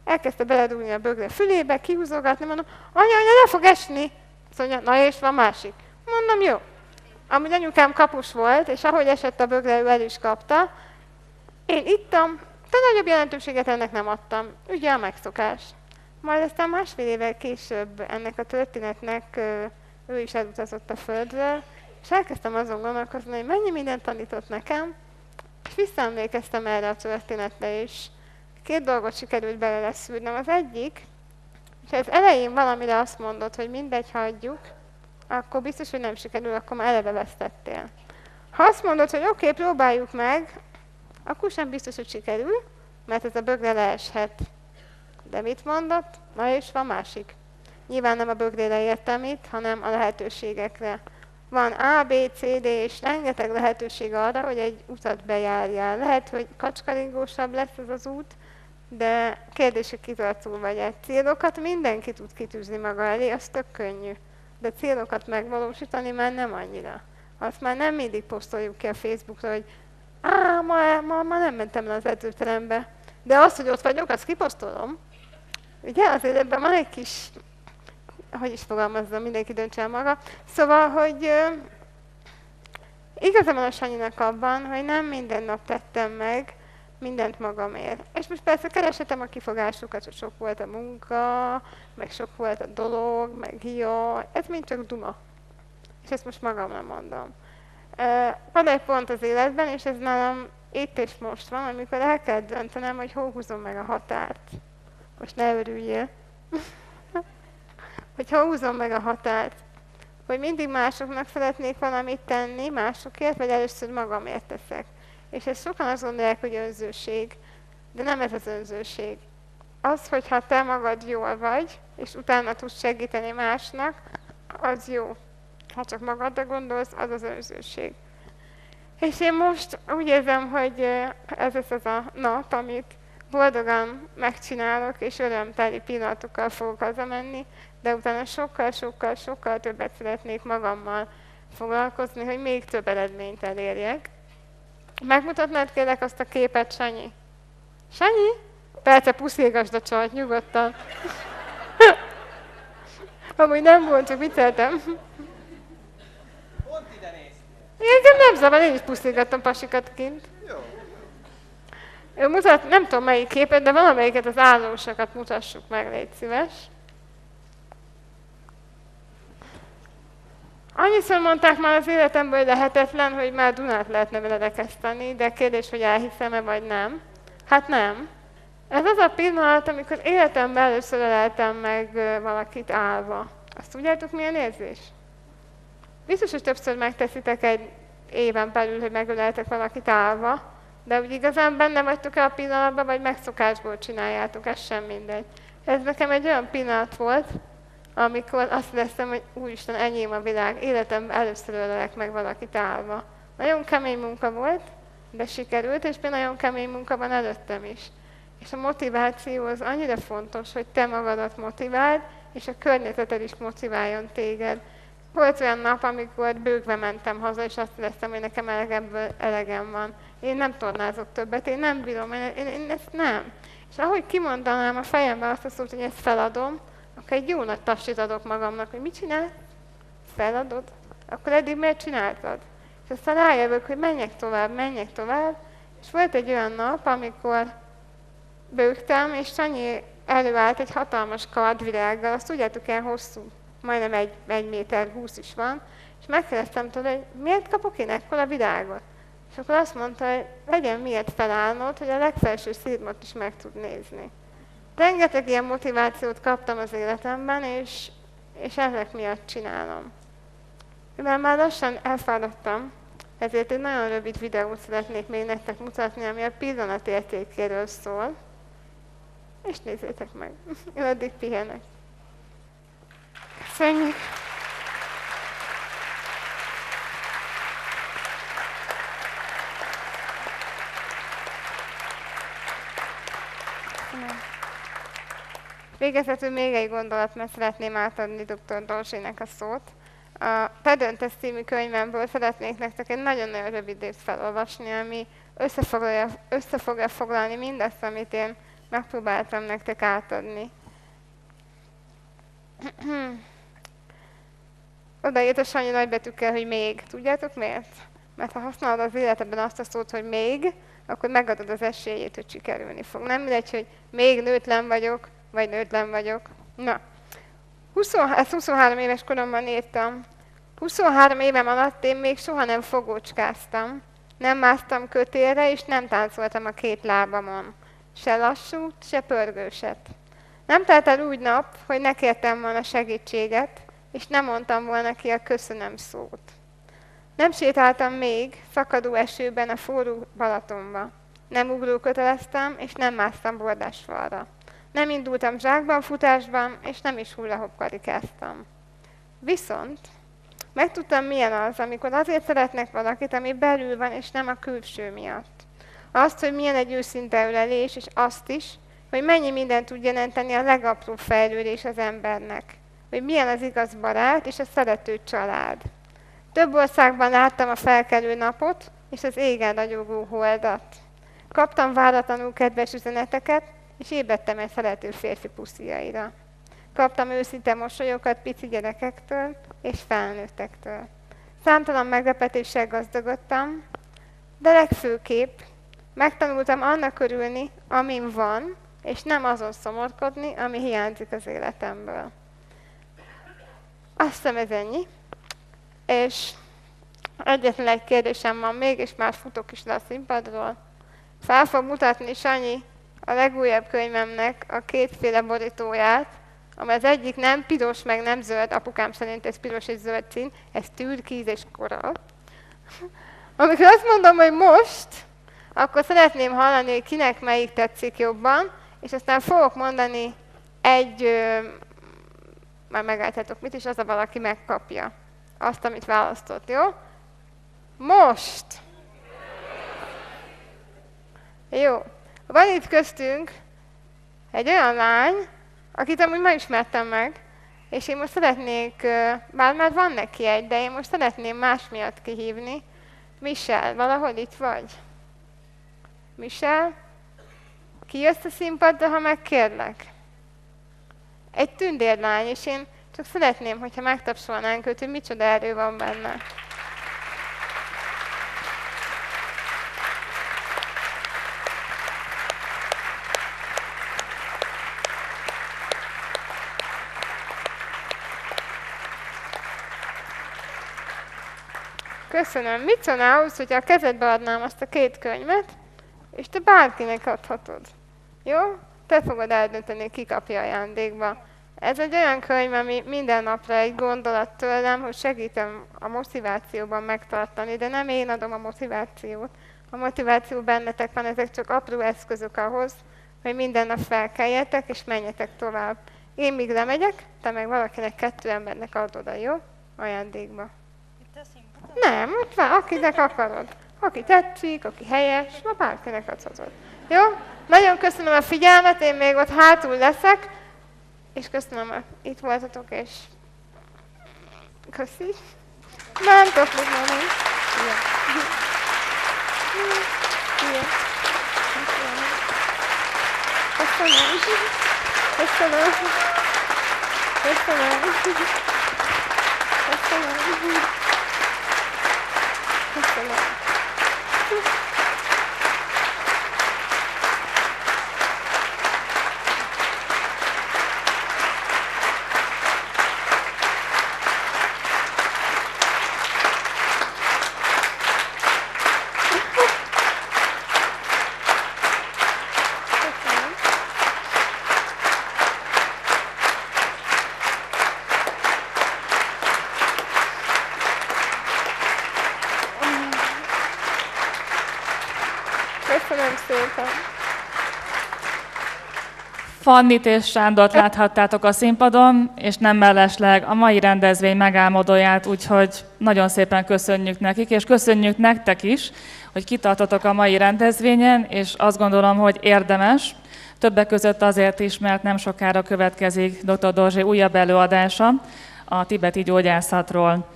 E: Elkezdte beledugni a bögre fülébe, kihúzogatni, mondom, anya, le fog esni! Azt mondja, na és van másik. Mondom, jó. Amúgy anyukám kapus volt, és ahogy esett a bögre, ő el is kapta. Én ittam, de nagyobb jelentőséget ennek nem adtam. Ugye a megszokás. Majd aztán 1,5 évvel később ennek a történetnek ő is elutazott a földről, és elkezdtem azon gondolkozni, hogy mennyi mindent tanított nekem, és visszaemlékeztem erre a történetre is. 2 dolgot sikerült belőle szűrnem. Az egyik, és az elején valamire azt mondod, hogy mindegy, hagyjuk, akkor biztos, hogy nem sikerül, akkor már eleve vesztettél. Ha azt mondod, hogy oké, próbáljuk meg, akkor sem biztos, hogy sikerül, mert ez a bögre leeshet. De mit mondott? Na és van másik. Nyilván nem a bögrére értem itt, hanem a lehetőségekre. Van A, B, C, D, és rengeteg lehetőség arra, hogy egy utat bejárjál. Lehet, hogy kacskaringósabb lesz ez az út, de kérdés, hogy kitartó vagy. Célokat mindenki tud kitűzni maga elé, az tök könnyű. De célokat megvalósítani már nem annyira. Azt már nem mindig posztoljuk ki a Facebookra, hogy ma nem mentem le az edzőterembe. De azt, hogy ott vagyok, azt kiposztolom. Ugye azért ebben van egy kis, hogy is fogalmazzam, mindenki döntse el maga. Szóval, hogy igaza van a Sanyinak abban, hogy nem minden nap tettem meg mindent magamért. És most persze keresetem a kifogásukat, hogy sok volt a munka, meg sok volt a dolog, meg jó, ez mind csak duma. És ezt most magamra mondom. Van egy pont az életben, és ez nálam itt és most van, amikor el kell döntenem, hogy hol húzom meg a határt. Most ne örüljél. Hogy hol húzom meg a határt. Hogy mindig másoknak szeretnék valamit tenni, másokért, vagy először magamért teszek. És ezt sokan azt gondolják, hogy önzőség, de nem ez az önzőség. Az, hogyha te magad jól vagy, és utána tudsz segíteni másnak, az jó. Ha csak magadra gondolsz, az az önzőség. És én most úgy érzem, hogy ez az a nap, amit boldogan megcsinálok, és örömteli pillanatokkal fogok hazamenni, de utána sokkal többet szeretnék magammal foglalkozni, hogy még több eredményt elérjek. Megmutatnád kérlek azt a képet, Sanyi? Sanyi? Persze, puszilgasd a csajt, nyugodtan. Amúgy nem volt, csak vicceltem. Pont ide néztél. Nem zavar, én is pusztígattam pasikat kint. Ő mutat, nem tudom melyik képet, de valamelyiket az állósokat mutassuk meg, légy szíves. Annyiszor mondták már az életemben, hogy lehetetlen, hogy már Dunát lehetne vele rekeszteni, de kérdés, hogy elhiszem-e vagy nem. Hát nem. Ez az a pillanat, amikor életemben először öleltem meg valakit állva. Azt tudjátok, milyen érzés? Biztos, hogy többször megteszitek egy éven belül, hogy megöleltek valakit állva, de úgy igazán benne vagytok-e a pillanatban, vagy megszokásból csináljátok, ez sem mindegy. Ez nekem egy olyan pillanat volt, amikor azt éreztem, hogy úristen, enyém a világ, életemben először ölelek meg valakit állva. Nagyon kemény munka volt, de sikerült, és nagyon kemény munka van előttem is. És a motiváció az annyira fontos, hogy te magadat motiváld, és a környezeted is motiváljon téged. Volt olyan nap, amikor bőgve mentem haza, és azt éreztem, hogy nekem elegem van. Én nem tornázok többet, én nem bírom, én ezt nem. És ahogy kimondanám a fejemben azt a szót, hogy ezt feladom, akkor egy jó nagy tassit adok magamnak, hogy mit csinálsz? Feladod? Akkor eddig miért csináltad? És aztán rájövök, hogy menjek tovább. És volt egy olyan nap, amikor bőgtem, és Sanyi előállt egy hatalmas kardvirággal, azt tudjátok, ilyen hosszú, majdnem 1 méter 20 is van, és megkérdeztem tőle, hogy miért kapok én ekkora virágot? És akkor azt mondta, hogy legyen miért felállnod, hogy a legfelső szédmot is meg tud nézni. Rengeteg ilyen motivációt kaptam az életemben, és ezek miatt csinálom. Mivel már lassan elfáradtam, ezért egy nagyon rövid videót szeretnék még nektek mutatni, ami a pillanat értékéről szól. És nézzétek meg, én addig pihenek. Köszönjük! Végezetül még egy gondolat, mert szeretném átadni dr. Dorzsének a szót. A Te döntesz című könyvemből szeretnék nektek egy nagyon-nagyon rövid részt felolvasni, ami össze fogja foglalni mindazt, amit én megpróbáltam nektek átadni. Odaírt a Sanyi nagybetűkkel, hogy még. Tudjátok miért? Mert ha használod az életedben azt a szót, hogy még, akkor megadod az esélyét, hogy sikerülni fog. Nem mindegy, hogy még nőtlen vagyok, vagy nőtlen vagyok. Na, ezt 23 éves koromban írtam. 23 évem alatt én még soha nem fogócskáztam. Nem másztam kötélre, és nem táncoltam a 2 lábamon. Se lassút, se pörgőset. Nem telt el úgy nap, hogy ne kértem volna segítséget, és nem mondtam volna ki a köszönöm szót. Nem sétáltam még szakadó esőben a forró Balatonba. Nem ugróköteleztem, és nem másztam bordásfalra. Nem indultam zsákban, futásban, és nem is hullahop-karikáztam. Viszont megtudtam, milyen az, amikor azért szeretnek valakit, ami belül van, és nem a külső miatt. Azt, hogy milyen egy őszinte ölelés, és azt is, hogy mennyi mindent tud jelenteni a legapróbb fejlődés az embernek. Hogy milyen az igaz barát, és a szerető család. Több országban láttam a felkelő napot, és az égen ragyogó holdat. Kaptam váratlanul kedves üzeneteket, és ébredtem egy szerető férfi puszíjaira. Kaptam őszinte mosolyokat pici gyerekektől és felnőttektől. Számtalan meglepetéssel gazdagodtam, de legfőképp megtanultam annak örülni, amin van, és nem azon szomorkodni, ami hiányzik az életemből. Azt hiszem, ez ennyi. És egyetlen egy kérdésem van még, és már futok is le a színpadról. Fel fog mutatni Sanyi a legújabb könyvemnek a 2 borítóját, amely az egyik nem piros, meg nem zöld, apukám szerint ez piros és zöld szín, ez türkíz és koral. Amikor azt mondom, hogy most, akkor szeretném hallani, hogy kinek melyik tetszik jobban, és aztán fogok mondani már megálltátok mit, és az a valaki megkapja azt, amit választott, jó? Most! Jó. Van itt köztünk egy olyan lány, akit amúgy ma ismertem meg, és én most szeretnék, bár már van neki egy, de én most szeretném más miatt kihívni. Michel, valahol itt vagy? Michel? Kijössz a színpadra, ha megkérlek? Egy tündérlány, és én Csak szeretném, hogyha megtapsolnánk őt, hogy micsoda erő van benne. Köszönöm. Mit szólnál ahhoz, hogyha a kezedbe adnám azt a 2 könyvet, és te bárkinek adhatod. Jó? Te fogod eldönteni, ki kapja ajándékba. Ez egy olyan könyv, ami minden napra egy gondolat tőlem, hogy segítem a motivációban megtartani, de nem én adom a motivációt. A motiváció bennetek van, ezek csak apró eszközök ahhoz, hogy minden nap felkeljetek és menjetek tovább. Én még lemegyek, te meg valakinek 2 embernek adod oda, jó? Ajándékba. Nem, ott van, akinek akarod. Aki tetszik, aki helyes, ma bárkinek adhatod. Jó? Nagyon köszönöm a figyelmet, én még ott hátul leszek, és köszönöm, hogy itt voltatok, és köszi. Nem tudok mit mondani. Köszönöm. Köszönöm. Köszönöm. Köszönöm. Köszönöm. Köszönöm szépen.
A: Fannit és Sándort láthattátok a színpadon, és nem mellesleg a mai rendezvény megálmodóját, úgyhogy nagyon szépen köszönjük nekik, és köszönjük nektek is, hogy kitartotok a mai rendezvényen, és azt gondolom, hogy érdemes. Többek között azért is, mert nem sokára következik dr. Dorzsé újabb előadása a tibeti gyógyászatról.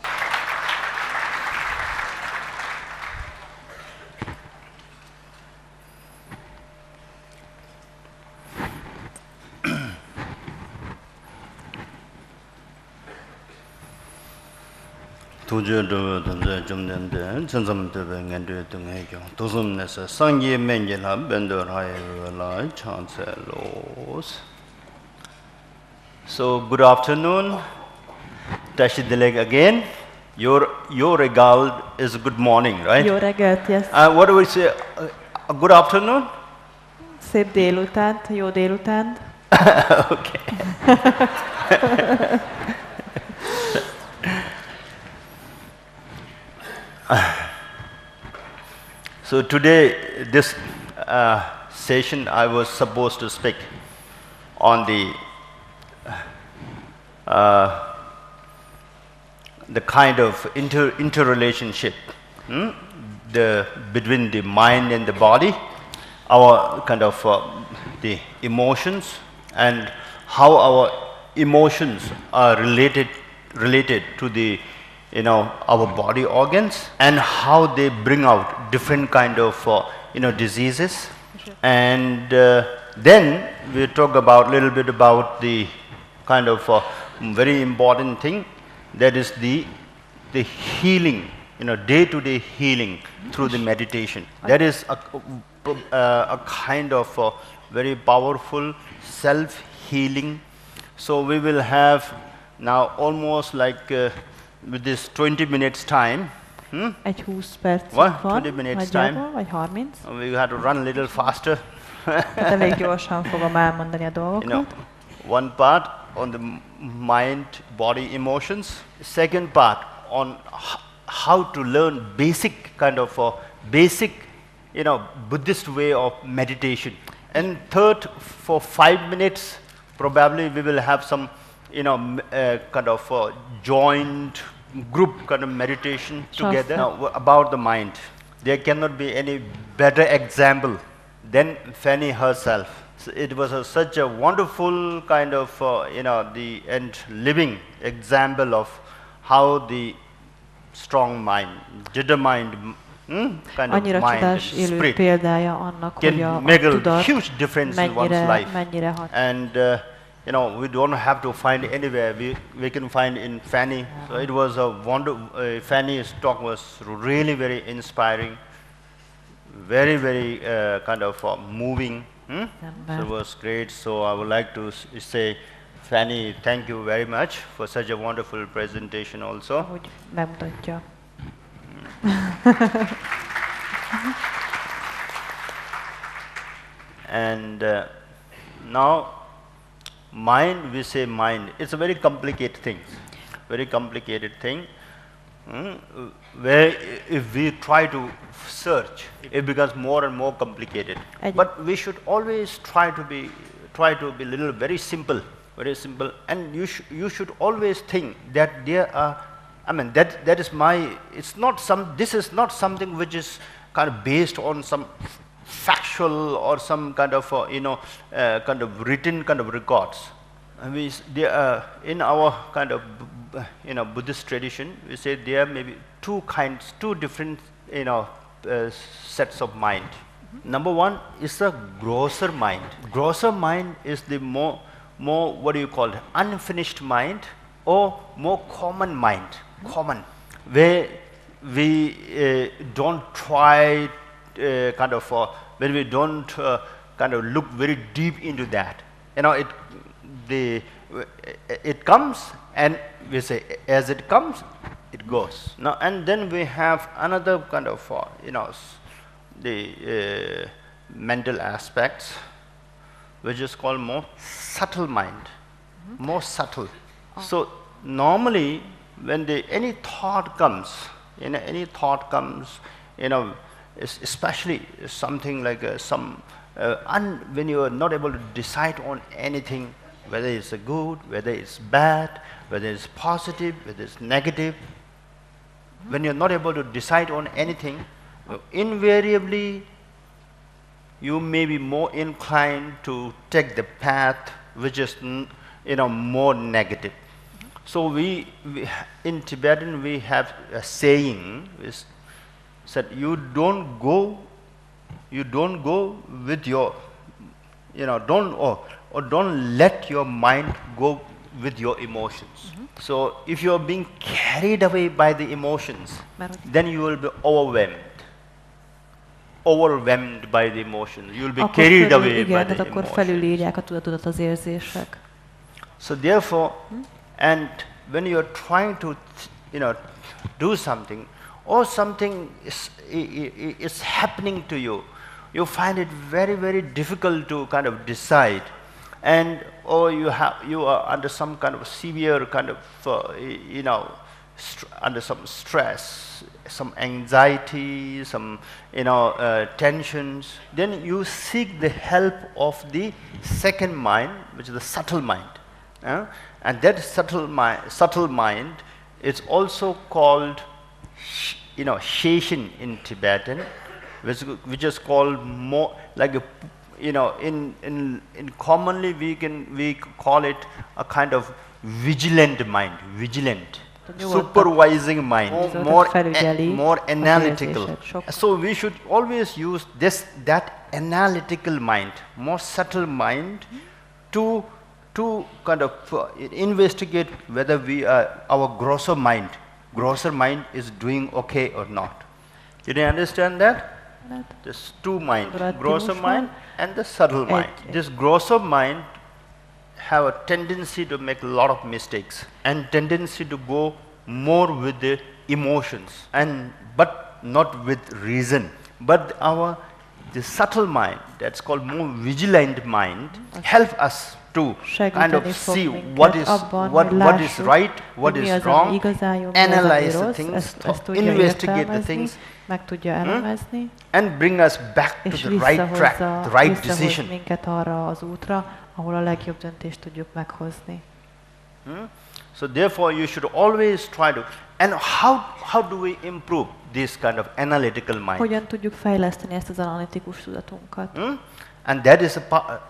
B: 도저도 좀 된데 전점대에 연결된 해경 도선에서 상계 menjela bendoraila chancelos. So good afternoon. Tashi Dileg again. Your regal is good morning, right?
K: Jó reggelt, yes.
B: What do we say? Good afternoon?
K: Szép délutánt, jó délutánt.
B: Okay. So today, this session, I was supposed to speak on the kind of interrelationship between the mind and the body, our kind of the emotions, and how our emotions are related to the our body organs, and how they bring out different kind of diseases. And then we talk about little bit about the kind of very important thing, that is the healing, day-to-day healing through the meditation. That is a kind of very powerful self-healing. So we will have now almost like with this 20 minutes time.
K: Egy 20 percig
B: What?
K: van,
B: 20 minutes time.
K: vagy 30.
B: We have to run a little faster.
K: Hát elég gyorsan fogom elmondani a dolgokat.
B: One part on the mind, body, emotions. Second part on how to learn basic kind of basic, Buddhist way of meditation. And third, for 5 minutes, probably we will have some, kind of joint group kind of meditation together. Now, about the mind. There cannot be any better example than Fanny herself. So it was such a wonderful kind of, and living example of how the strong mind, determined kind of
K: Annyira
B: mind,
K: csodás élő
B: spirit
K: példája annak, hogy
B: can
K: a
B: make a
K: tudat
B: huge difference in one's life.
K: mennyire hat.
B: And
D: you know, we don't have to find anywhere. We can find in Fanny. So it was a Fanny's talk was really very inspiring, very kind of moving. So it was great. So I would like to say, Fanny, thank you very much for such a wonderful presentation also.
K: Hogy bemutatja.
D: And now, mind, we say mind. It's a very complicated thing. Very complicated thing. Where if we try to search, it becomes more and more complicated. But we should always try to be little very simple, and you should always think that there are, I mean, that is my, it's not some, this is not something which is kind of based on some factual or some kind of kind of written kind of records. And in our kind of Buddhist tradition, we say there may be two different sets of mind. Number one is the grosser mind. Grosser mind is the more what do you call it, unfinished mind, or more common mind. Common, where we don't try when we don't kind of look very deep into that. It comes, and we say, as it comes, it goes. Now, and then we have another kind of the mental aspects, which is called more subtle mind, more subtle. So normally, when any thought comes, especially something like when you are not able to decide on anything, whether it's a good, whether it's bad, whether it's positive, whether it's negative, when you're not able to decide on anything, invariably you may be more inclined to take the path which is more negative. So we in Tibetan we have a saying which said, you don't go with your, don't let your mind go with your emotions. So if you are being carried away by the emotions, then you will be overwhelmed by the emotions. You will be carried away by the
K: akkor felülírják a tudatodat az érzések.
D: So therefore, and when you are trying to do something, or something is happening to you, you find it very difficult to kind of decide, and or you are under some kind of severe kind of under some stress, some anxiety, some tensions. Then you seek the help of the second mind, which is the subtle mind, and that subtle mind is also called Sheshin in Tibetan, which is called more like a, in commonly we call it a kind of vigilant mind, supervising mind, more analytical. So we should always use that analytical mind, more subtle mind, to kind of investigate whether our grosser mind is doing okay or not. Did you understand that? There's two minds, grosser mind and the subtle mind. This grosser mind have a tendency to make a lot of mistakes and tendency to go more with the emotions, but not with reason. But the subtle mind, that's called more vigilant mind, help us to kind of see what is right, what is wrong, analyze the things, investigate the things, and bring us back to the right track, the right decision.
K: Minket arra az útra, ahol a legjobb döntést tudjuk meghozni.
D: So therefore you should always try to, and how do we improve this kind of analytical mind?
K: Hogyan tudjuk fejleszteni ezt az analitikus tudatunkat?
D: And that is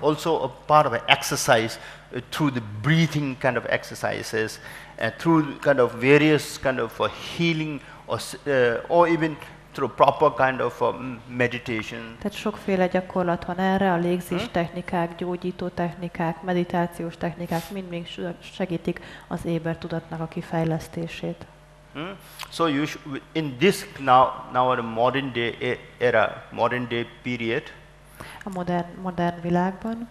D: also a part of an exercise through the breathing kind of exercises, through kind of various kind of healing or even through proper kind of meditation.
K: Tehát sokféle gyakorlat van erre, a légzés technikák, gyógyító technikák, meditációs technikák mind segítik az éber tudatnak a kifejlesztését.
D: So in this now a modern day era, modern day period,
K: a modern világban,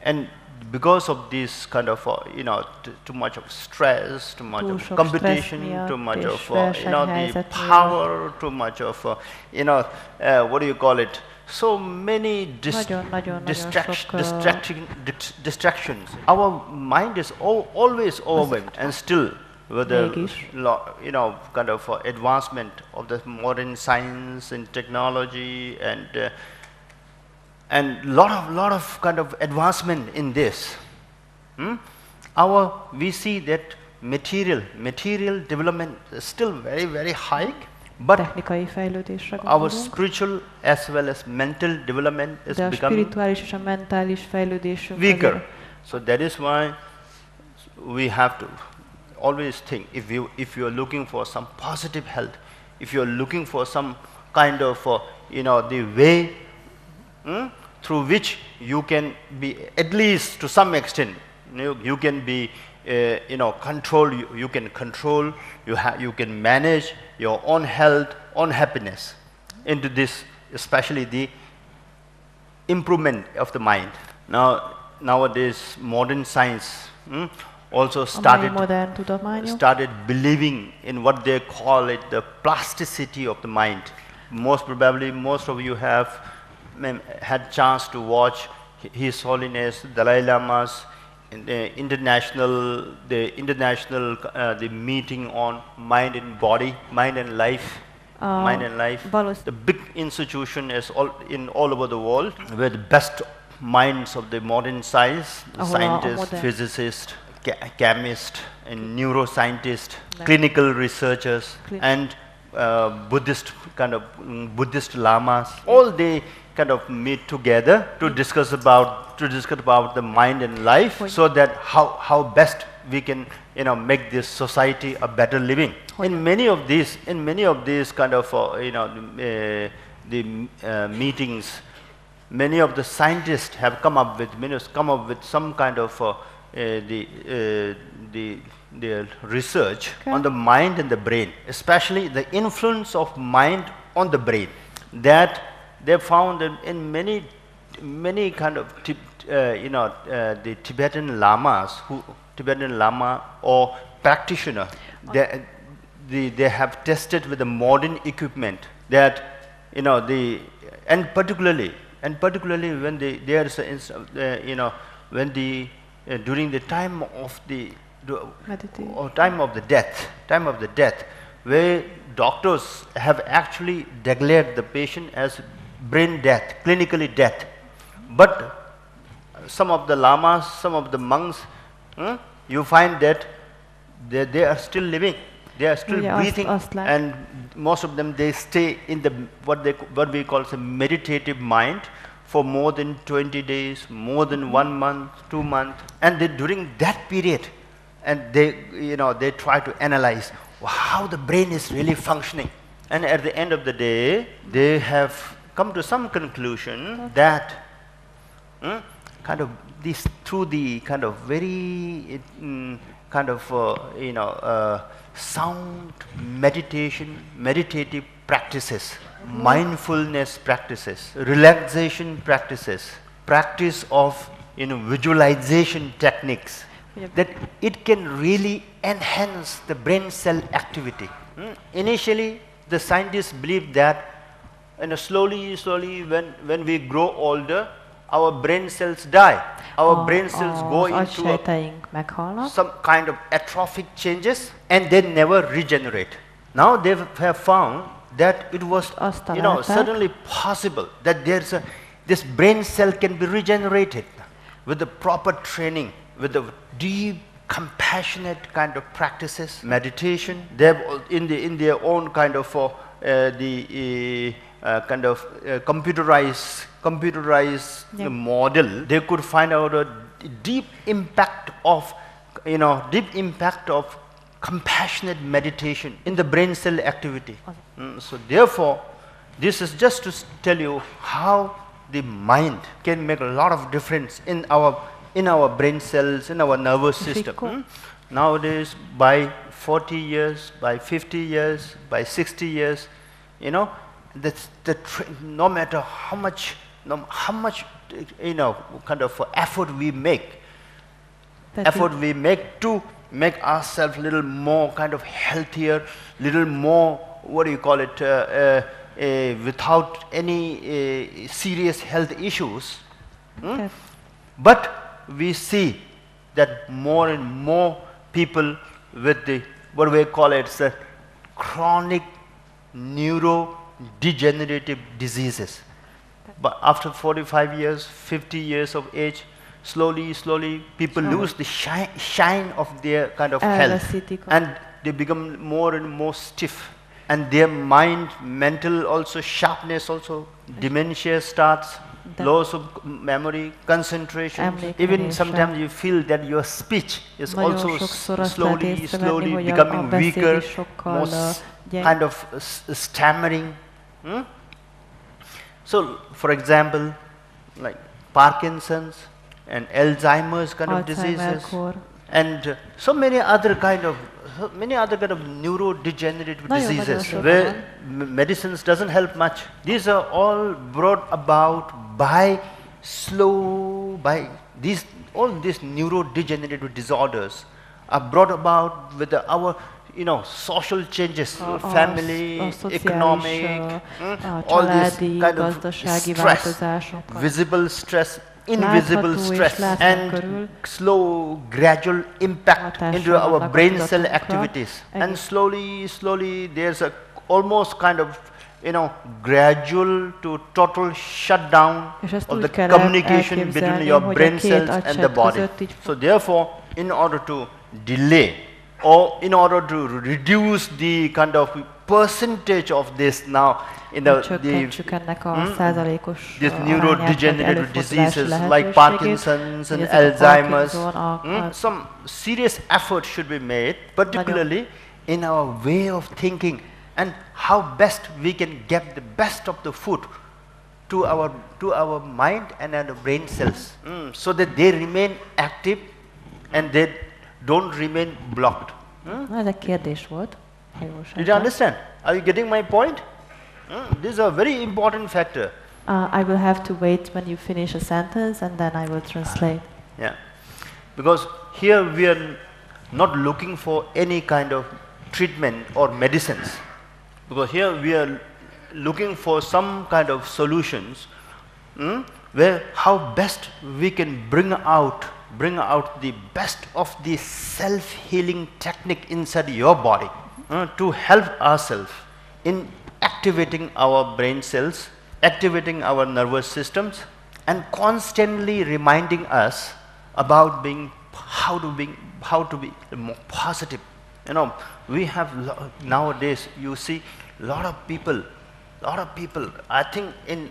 D: and because of this kind of too much of stress, too much of competition, too much of the power, too much of what do you call it? So many distractions. Our mind is always overwhelmed, and still with the kind of advancement of the modern science and technology and lot of kind of advancement in this. We see that material development is still very high, but our spiritual as well as mental development is becoming weaker. So that is why we have to always think, if you are looking for some positive health, if you are looking for some kind of the way through which you can be, at least to some extent, you can be you can control, you can manage your own health, own happiness into this, especially the improvement of the mind. Nowadays modern science also started believing in what they call it, the plasticity of the mind. Most probably most of you have had chance to watch His Holiness Dalai Lama's international meeting on mind and body, mind and life. The big institution is all over the world, where the best minds of the modern science, scientists, physicists, chemists, and neuroscientists, clinical researchers, and Buddhist lamas, all they kind of meet together to discuss about the mind and life, so that how best we can make this society a better living. In many of these kind of meetings, many of the scientists have come up with some kind of the research on the mind and the brain, especially the influence of mind on the brain. That they found that in many kind of the Tibetan lama or practitioner, they have tested with the modern equipment that and particularly when during the time of the death, where doctors have actually declared the patient as brain death, clinically death, but some of the lamas, some of the monks, you find that they are still living, they are still breathing, and most of them, they stay in the what we call a meditative mind for more than 20 days, more than 1 month, 2 months, and during that period, and they try to analyze how the brain is really functioning, and at the end of the day, they have come to some conclusion that kind of this, through the kind of very sound meditative practices, mindfulness practices, relaxation practices, practice of visualization techniques, that it can really enhance the brain cell activity. Initially, the scientists believed that slowly when we grow older, our brain cells die. Our brain cells go into some kind of atrophic changes, and they never regenerate. Now they have found that it was certainly possible that this brain cell can be regenerated with the proper training, with the deep compassionate kind of practices, meditation. They have in their own kind of computerized model, they could find out a deep impact of compassionate meditation in the brain cell activity. So therefore, this is just to tell you how the mind can make a lot of difference in our brain cells, in our nervous system. Nowadays, by 40 years, by 50 years, by 60 years, you know, no matter how much you know, kind of effort we make to make ourselves a little more kind of healthier, little more, what do you call it, without any serious health issues. But we see that more and more people with the, what we call it, chronic neurodegenerative diseases. But after 45 years, 50 years of age, slowly people lose the shine of their kind of health, and they become more and more stiff, and their mind, mental also, sharpness also, dementia starts, loss of memory, concentration, even sometimes you feel that your speech is also slowly becoming weaker, more kind of stammering. So, for example, like Parkinson's and Alzheimer's kind of diseases, and so many other kind of neurodegenerative diseases where medicines doesn't help much. These are all brought about by all these neurodegenerative disorders are brought about with our, you know, social changes, family, economic, all this kind of stress, visible stress, invisible stress, and slow, gradual impact into our brain cell activities. And slowly there's a almost kind of, you know, gradual to total shutdown of the communication between your brain cells and the body. So therefore, in order to delay or in order to reduce the kind of percentage of this now, these neurodegenerative diseases like Parkinson's and Alzheimer's, some serious effort should be made, particularly in our way of thinking and how best we can get the best of the food to our mind and our brain cells, so that they remain active and they don't remain blocked.
K: Ez egy kérdés volt.
D: Did you understand? Are you getting my point? This is a very important factor.
K: I will have to wait when you finish a sentence and then I will translate.
D: Yeah, because here we are not looking for any kind of treatment or medicines, because here we are looking for some kind of solutions where how best we can bring out the best of the self-healing technique inside your body to help ourselves in activating our brain cells, activating our nervous systems, and constantly reminding us about how to be more positive. You know, we have nowadays, you see, a lot of people. I think in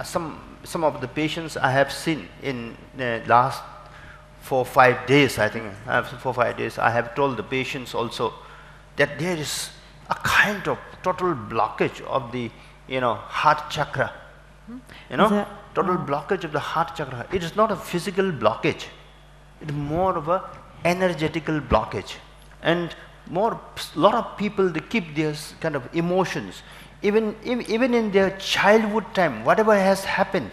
D: some of the patients I have seen in the last 4 or 5 days. I think 4 or 5 days. I have told the patients also that there is a kind of total blockage of the, you know, heart chakra. You know, total blockage of the heart chakra. It is not a physical blockage. It is more of a energetical blockage. And lot of people, they keep their kind of emotions, even in their childhood time, whatever has happened,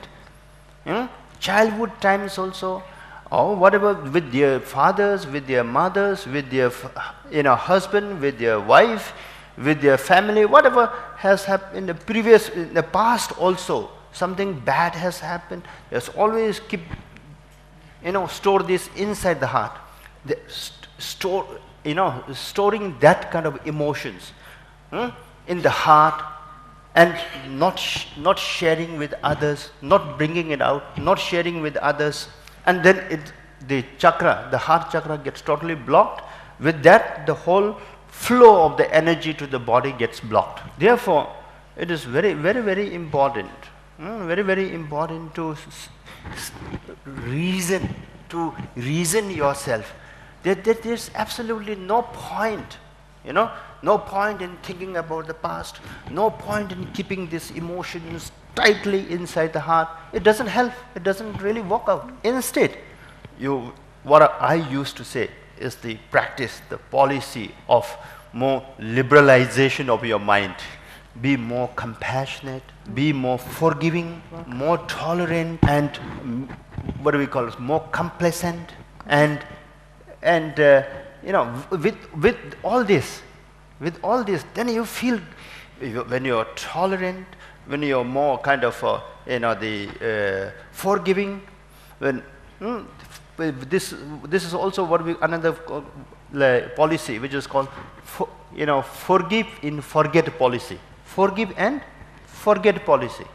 D: you know, childhood times also, or whatever, with their fathers, with their mothers, with their, you know, husband, with their wife, with their family, whatever has happened in the past also, something bad has happened. There's always keep, you know, store this inside the heart. Storing that kind of emotions in the heart, and not sharing with others, not bringing it out, not sharing with others, and then the heart chakra gets totally blocked. With that, the whole flow of the energy to the body gets blocked. Therefore, it is very, very, very important, very, very important to reason yourself, There's absolutely no point, you know, no point in thinking about the past, no point in keeping these emotions tightly inside the heart. It doesn't help. It doesn't really work out. Instead, what I used to say is the practice, the policy of more liberalization of your mind. Be more compassionate, be more forgiving, more tolerant, and what do we call it, more complacent, and you know, with all this, then you feel, when you're tolerant, when you're more kind of you know, the forgiving, when this is also what we another policy which is called you know, forgive in forget policy. Forgive and forget policy.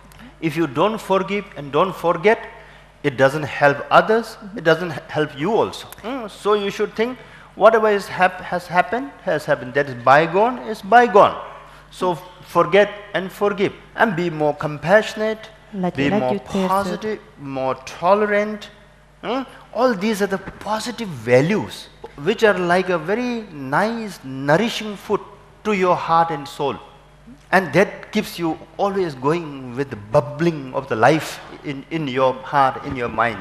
D: If you don't forgive and don't forget, it doesn't help others, it doesn't help you also. So you should think, whatever has happened, has happened. That is bygone is bygone. So forget and forgive. And be more compassionate, be more positive, more tolerant. All these are the positive values which are like a very nice, nourishing food to your heart and soul. And that keeps you always going with the bubbling of the life in your heart, in your mind.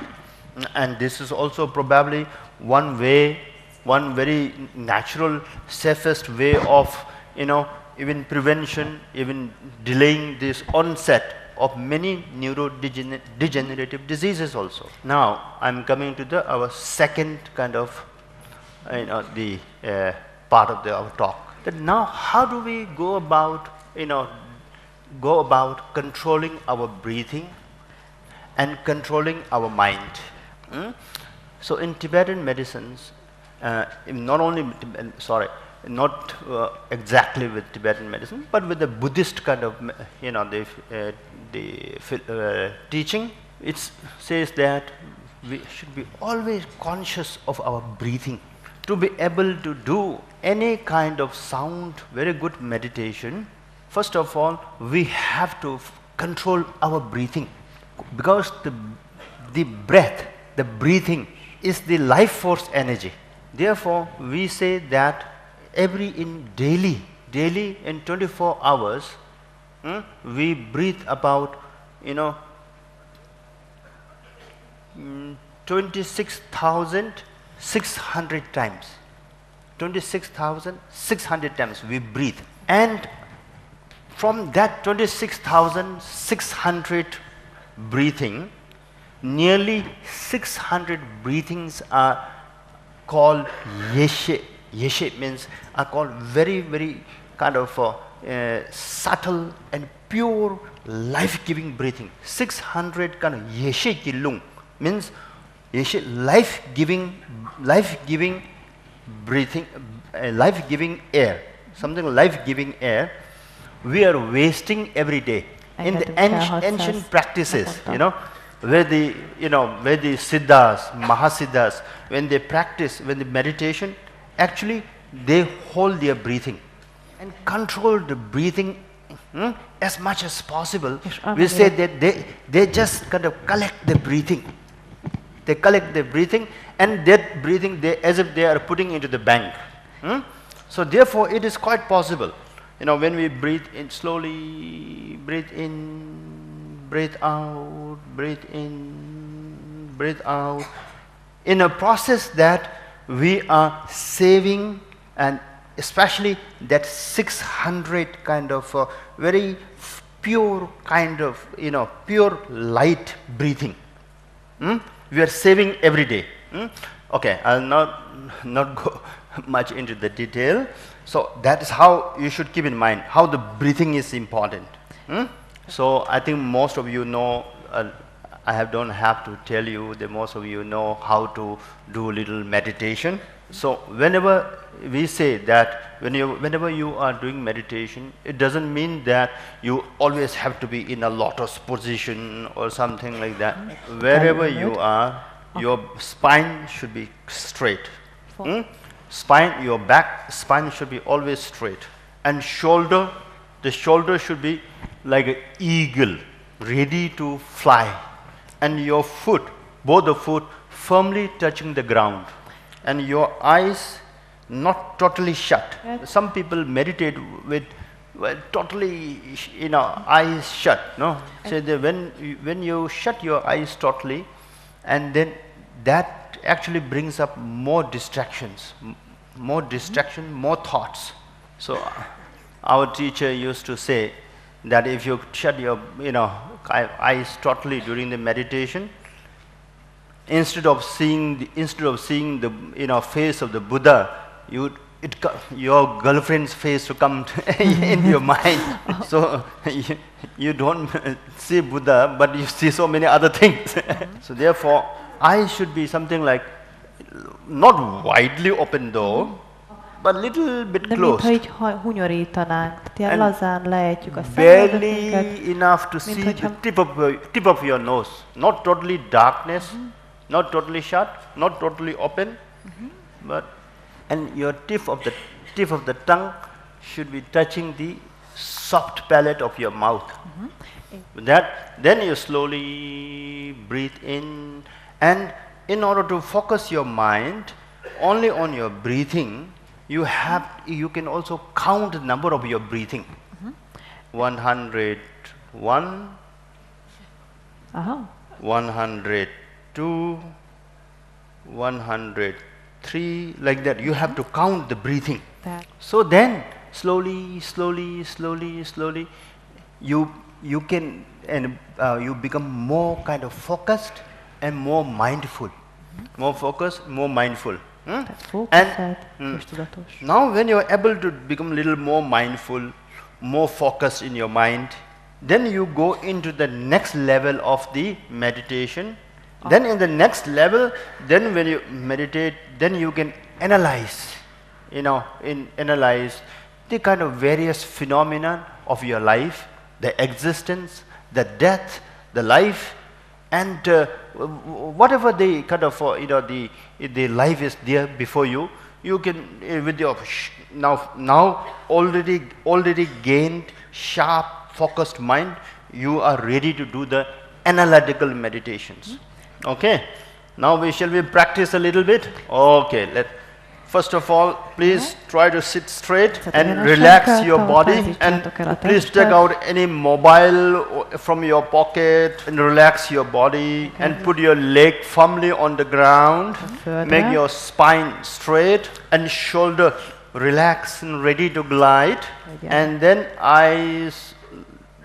D: And this is also probably one way, one very natural, safest way of, you know, even prevention, even delaying this onset of many neurodegenerative diseases also. Now, I'm coming to our second kind of, you know, the part of our talk. That now, how do we go about, you know, controlling our breathing and controlling our mind? So in Tibetan medicines, not only, not exactly with Tibetan medicine, but with the Buddhist kind of, you know, the teaching, it says that we should be always conscious of our breathing. To be able to do any kind of sound, very good meditation, first of all, we have to control our breathing, because the breath, the breathing is the life force energy. Therefore, we say that daily in 24 hours, we breathe about, you know, 26,600 times. 26,600 times we breathe. And from that 26,600 breathing, nearly 600 breathings are called yeshe. Yeshe means are called very, very kind of subtle and pure life-giving breathing. 600 kind of yeshe kilung means yeshe life-giving breathing, life-giving air, something life-giving air. We are wasting every day in the ancient practices, you know, where the siddhas, mahasiddhas, when they practice, when the meditation, actually they hold their breathing and control the breathing as much as possible. We say that they just kind of collect the breathing. They collect the breathing, and that breathing as if they are putting into the bank. So therefore it is quite possible. You know, when we breathe in slowly, breathe in, breathe out, breathe in, breathe out, in a process that we are saving, and especially that 600 kind of very pure kind of, you know, pure light breathing. We are saving every day. Okay, I'll not go much into the detail. So that is how you should keep in mind how the breathing is important. So I think most of you know, don't have to tell you that most of you know how to do little meditation. So whenever we say that whenever you are doing meditation, it doesn't mean that you always have to be in a lotus position or something like that. Wherever you are, your spine should be straight. Spine, your back spine should be always straight, and the shoulder should be like an eagle, ready to fly, and your foot, both the foot firmly touching the ground. and your eyes not totally shut. Some people meditate with totally, eyes shut. No, so when you shut your eyes totally, and then that actually brings up more distractions, more thoughts. So our teacher used to say that if you shut your eyes totally during the meditation, instead of seeing the face of the Buddha, your girlfriend's face to come in your mind. So you don't see Buddha, but you see so many other things. So therefore, eyes should be something like not widely open though, but little bit
K: de
D: closed.
K: mintha így hunyorítanánk, ilyen lazán lejtjük a
D: Barely
K: szemöldökünket,
D: enough to see the tip of your nose. Not totally darkness, not totally shut, not totally open, but and your tip of the tongue should be touching the soft palate of your mouth. Then you slowly breathe in, and in order to focus your mind only on your breathing, you can also count the number of your breathing. 101, 102, 103, like that. You have to count the breathing. So then slowly, you can you become more kind of focused and more mindful. More focused, more mindful. And now when you are able to become a little more mindful, more focused in your mind, then you go into the next level of the meditation. Then in the next level, then when you meditate, then you can analyze, analyze the kind of various phenomena of your life, the existence, the death, the life, and whatever the kind of the life is there before you, you can with your now already gained sharp focused mind, you are ready to do the analytical meditations. Okay, now shall we practice a little bit? Okay, first of all, please try to sit straight and relax your body, and please take out any mobile from your pocket and relax your body and put your leg firmly on the ground. Make your spine straight and shoulder relaxed and ready to glide, and then eyes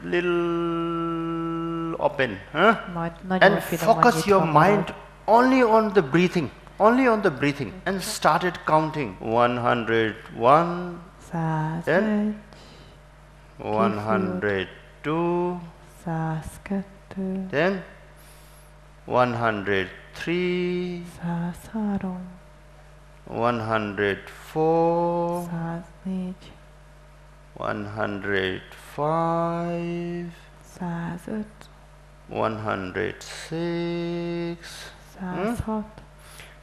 D: little open, and focus your mind only on the breathing. Only on the breathing, and started counting. 101, then 102, then 103, 104, 105, 106.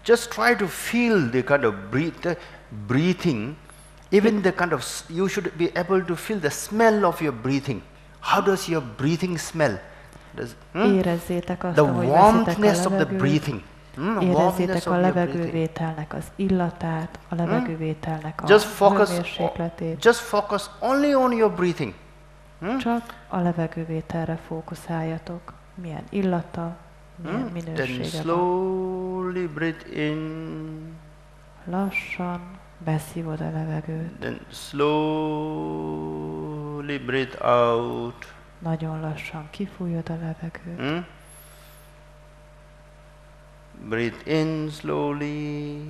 D: Just try to feel the kind of breathing, even the kind of, you should be able to feel the smell of your breathing. How does your breathing smell?
K: Érezzétek
D: the warmness of the breathing.
K: Érezzétek a levegővételnek az illatát, a levegővételnek a hőmérsékletét.
D: Just focus only on your breathing.
K: Csak a levegővételre fókuszáljatok. Milyen illata, milyen minősége
D: Then slowly breathe in.
K: Lassan beszívod a levegőt.
D: Then slowly breathe out.
K: Nagyon lassan kifújod a levegőt.
D: Breathe in slowly.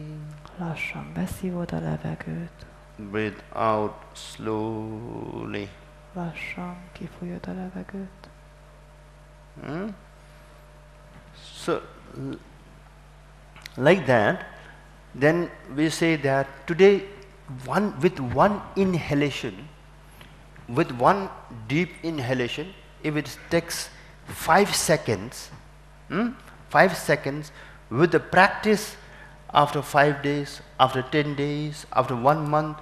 K: Lassan beszívod a levegőt.
D: Breathe out slowly.
K: Lassan kifújod a levegőt.
D: So, like that, then we say that today, with one inhalation, with one deep inhalation, if it takes 5 seconds, 5 seconds, with the practice, after 5 days, after 10 days, after 1 month,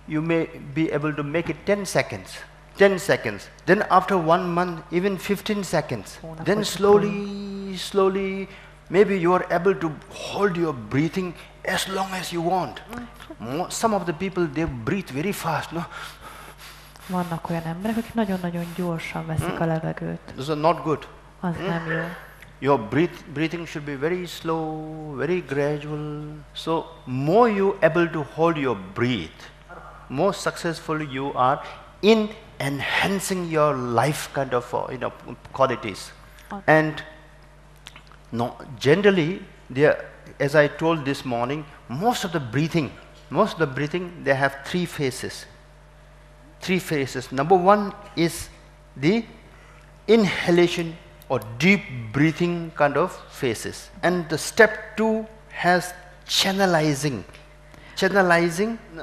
D: you may be able to make it 10 seconds. 10 seconds. Then after 1 month, even 15 seconds. Then slowly maybe you are able to hold your breathing as long as you want. Some of the people, they breathe very fast, no?
K: Vannak olyan emberek, akik nagyon-nagyon gyorsan veszik a levegőt.
D: This is not good.
K: Az nem jó.
D: Your breathing should be very slow, very gradual. So more you able to hold your breath, more successful you are in enhancing your life kind of qualities. And no, generally, as I told this morning, most of the breathing, they have three phases. Three phases. Number one is the inhalation or deep breathing kind of phases. And the step two has channelizing.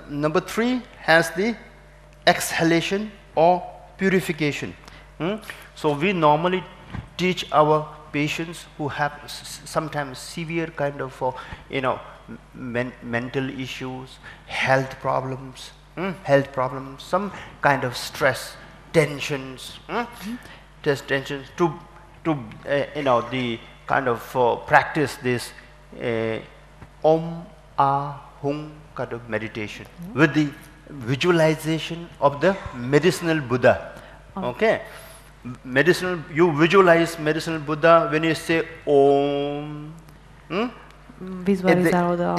D: Number three has the exhalation or purification. So we normally teach our patients who have sometimes severe kind of mental issues, health problems, some kind of stress, tensions, to the kind of practice this Om Ah Hum kind of meditation with the visualization of the medicinal Buddha. Okay, you visualize medicinal Buddha when you say Om. In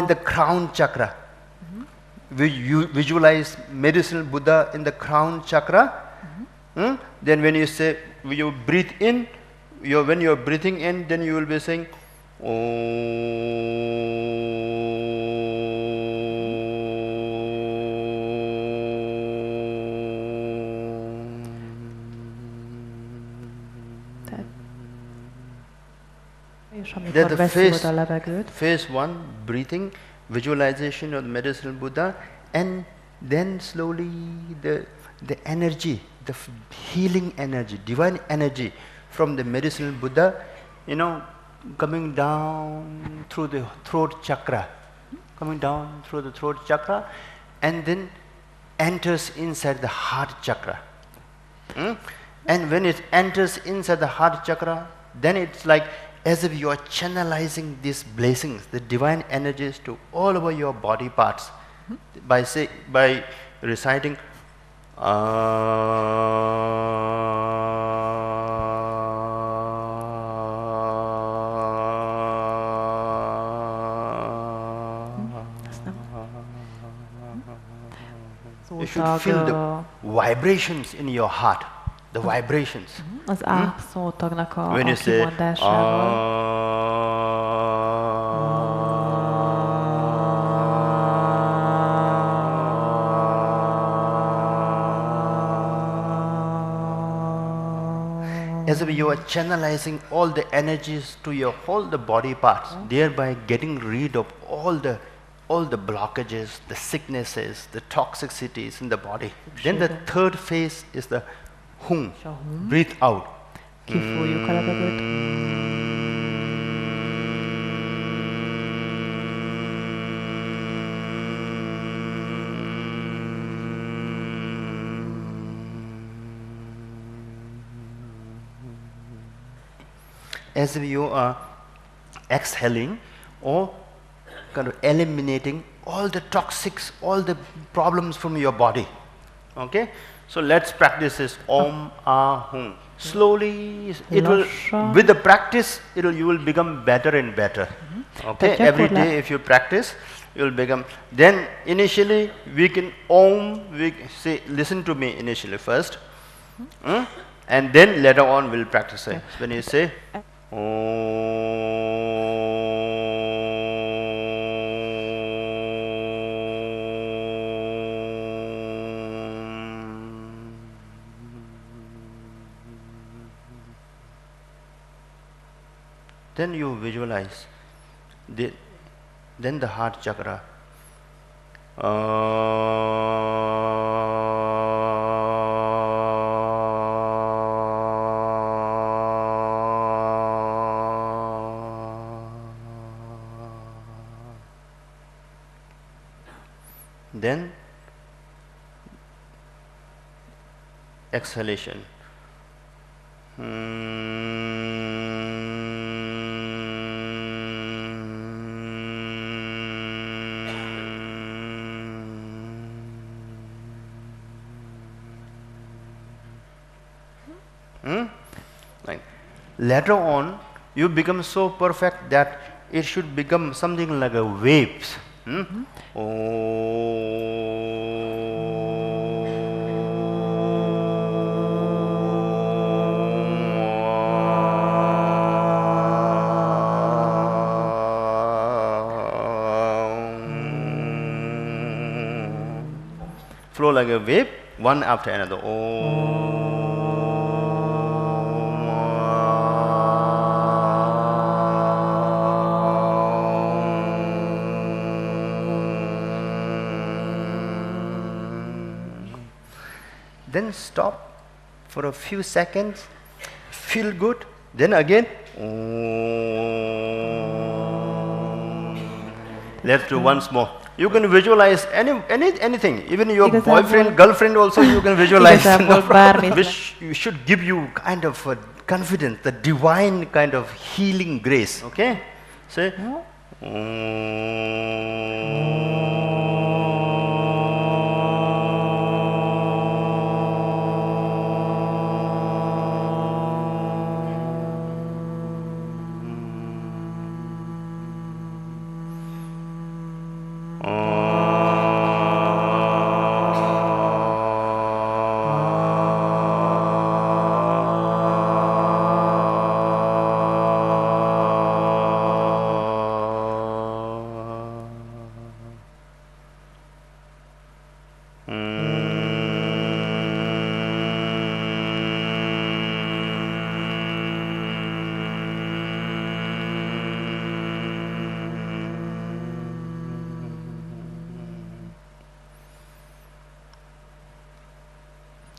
D: the crown chakra. You visualize medicinal Buddha in the crown chakra. Then when you say, you breathe in, when you are breathing in, then you will be saying
K: Amikor beszívod a levegőt.
D: Phase one, breathing, visualization of the medicinal Buddha, and then slowly the energy, the healing energy, divine energy from the medicinal Buddha, coming down through the throat chakra, and then enters inside the heart chakra. And when it enters inside the heart chakra, then it's like as if you are channelizing these blessings, the divine energies to all over your body parts by reciting You should feel the vibrations in your heart, the vibrations.
K: Az A szótagnak a kimondásával.
D: As if you are channelizing all the energies to your whole the body parts, thereby getting rid of all the blockages, the sicknesses, the toxicities in the body. Then the third phase is the hum. Breathe out.
K: Kifújjuk a levegőt.
D: As if you are exhaling or kind of eliminating all the toxics, all the problems from your body. Okay? So let's practice this Om Ah Hum. Slowly, with the practice, you will become better and better. Okay? Every day if you practice, you will become. Then initially we can listen to me initially first. And then later on we'll practice it. When you say then you visualize then the heart chakra. Then exhalation. later on you become so perfect that it should become something like a waves. Flow like a wave, one after another. Then stop for a few seconds, feel good, then again. Let's do once more. You can visualize anything, even your boyfriend, girlfriend also you can visualize. Which should give you kind of a confidence, the divine kind of healing grace. Okay? Say.